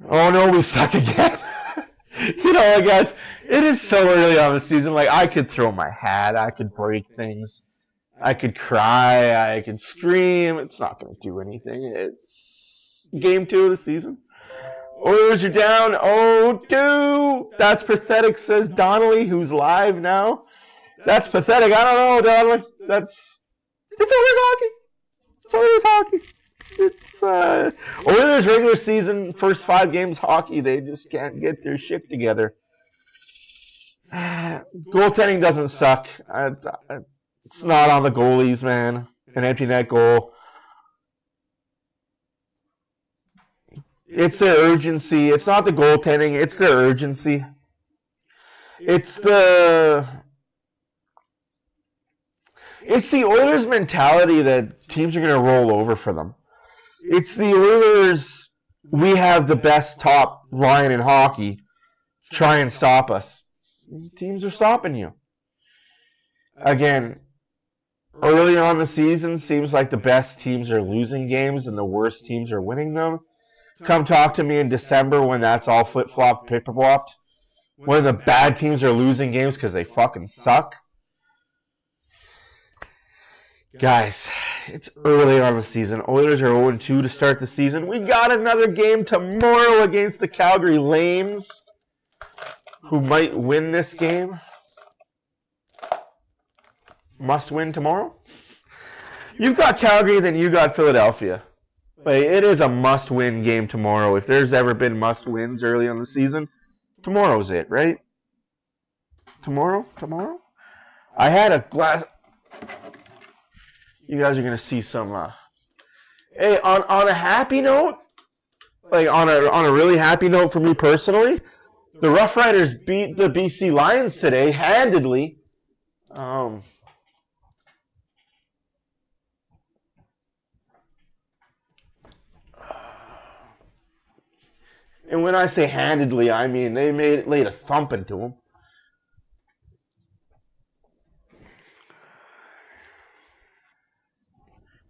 Oh no, we suck again. You know, guys, it is so early on the season. Like, I could throw my hat, I could break things, I could cry, I could scream. It's not going to do anything. It's game 2 of the season. Oilers are down 0-2. That's pathetic, says Donnelly, who's live now. That's pathetic. I don't know, Donnelly. It's Oilers hockey. It's Oilers hockey. It's Oilers regular season, first 5 games hockey. They just can't get their shit together. Goaltending doesn't suck. It's not on the goalies, man. An empty net goal. It's their urgency. It's not the goaltending. It's their urgency. It's the Oilers mentality that teams are going to roll over for them. It's the Oilers, we have the best top line in hockey. Try and stop us. Teams are stopping you. Again, early on in the season, seems like the best teams are losing games and the worst teams are winning them. Come talk to me in December when that's all flip-flopped, paper-flopped. When the bad teams are losing games because they fucking suck. Guys, it's early on the season. Oilers are 0-2 to start the season. We got another game tomorrow against the Calgary Lames, who might win this game. Must win tomorrow. You've got Calgary, then you got Philadelphia. Like, it is a must-win game tomorrow. If there's ever been must-wins early on the season, tomorrow's it, right? Tomorrow? I had a glass. You guys are gonna see some. Hey, on a happy note, like on a really happy note for me personally, the Rough Riders beat the BC Lions today handedly. And when I say handedly, I mean they laid a thumping to them.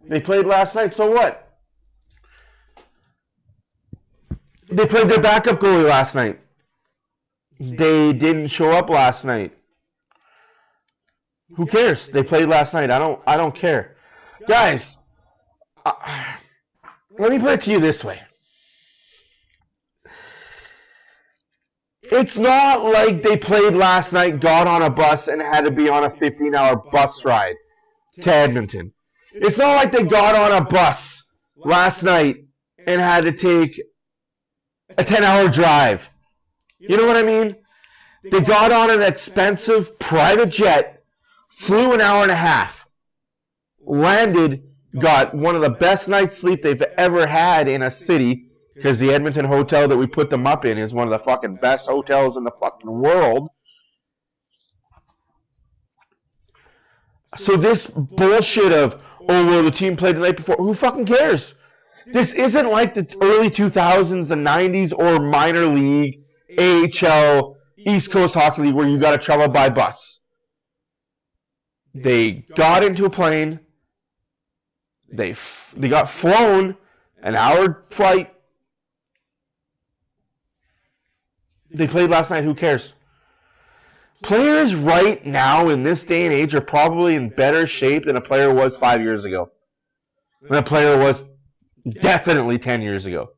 They played last night, so what? They played their backup goalie last night. They didn't show up last night. Who cares? They played last night. I don't care. Guys, let me put it to you this way. It's not like they played last night, got on a bus, and had to be on a 15-hour bus ride to Edmonton. It's not like they got on a bus last night and had to take a 10-hour drive. You know what I mean? They got on an expensive private jet, flew an hour and a half, landed, got one of the best night's sleep they've ever had in a city, because the Edmonton hotel that we put them up in is one of the fucking best hotels in the fucking world. So this bullshit of, oh, well, the team played the night before, who fucking cares? This isn't like the early 2000s, the 90s, or minor league, AHL, East Coast Hockey League, where you got to travel by bus. They got into a plane. They got flown, an hour flight. They played last night. Who cares? Players right now in this day and age are probably in better shape than a player was 5 years ago. Than a player was definitely 10 years ago.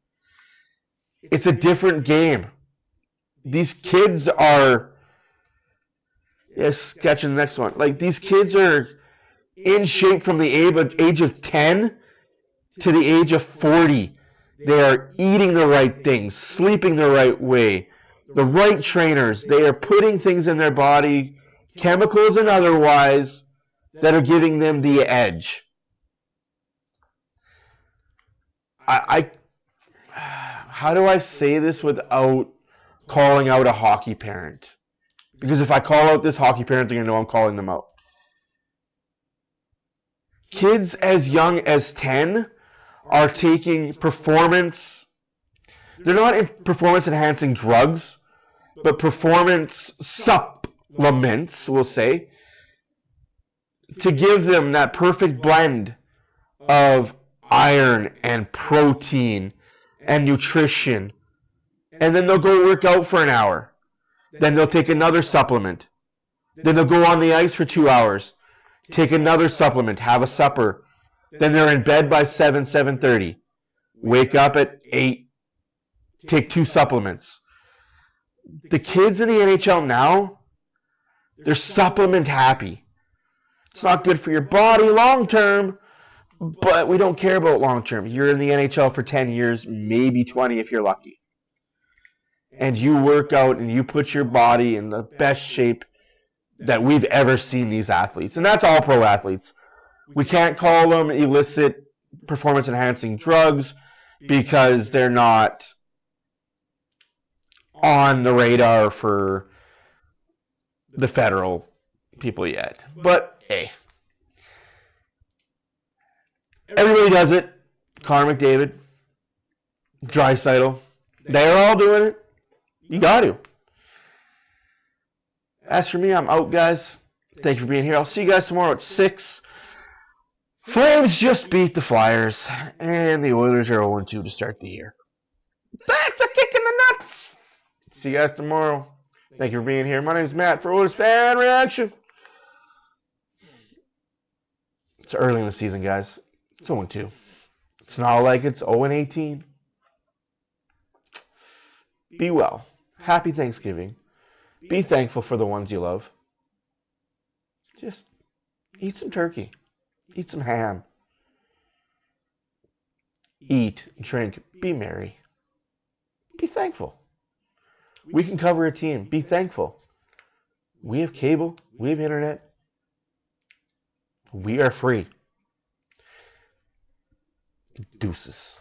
It's a different game. These kids are... Yes, sketching the next one. Like, these kids are in shape from the age of 10 to the age of 40. They are eating the right things, sleeping the right way, the right trainers. They are putting things in their body, chemicals and otherwise, that are giving them the edge. How do I say this without calling out a hockey parent? Because if I call out this hockey parent, they're going to know I'm calling them out. Kids as young as 10 are taking performance... They're not in performance-enhancing drugs, but performance supplements, we'll say, to give them that perfect blend of iron and protein and nutrition. And then they'll go work out for an hour. Then they'll take another supplement. Then they'll go on the ice for 2 hours. Take another supplement. Have a supper. Then they're in bed by 7:30. Wake up at 8. Take 2 supplements. The kids in the NHL now, they're supplement happy. It's not good for your body long term, but we don't care about long term. You're in the NHL for 10 years, maybe 20 if you're lucky. And you work out and you put your body in the best shape that we've ever seen these athletes. And that's all pro athletes. We can't call them illicit performance-enhancing drugs because they're not on the radar for the federal people yet. But, hey. Everybody does it. Connor McDavid, Draisaitl, they're all doing it. You got to. As for me, I'm out, guys. Thank you for being here. I'll see you guys tomorrow at 6. Flames just beat the Flyers, and the Oilers are 0-2 to start the year. That's a kick in the nuts. See you guys tomorrow. Thank you for being here. My name is Matt for Oilers Fan Reaction. It's early in the season, guys. It's 0-2. It's not like it's 0-18. Be well. Happy Thanksgiving. Be thankful for the ones you love. Just eat some turkey. Eat some ham. Eat, drink, be merry. Be thankful. We can cover a team. Be thankful. We have cable. We have internet. We are free. Deuces.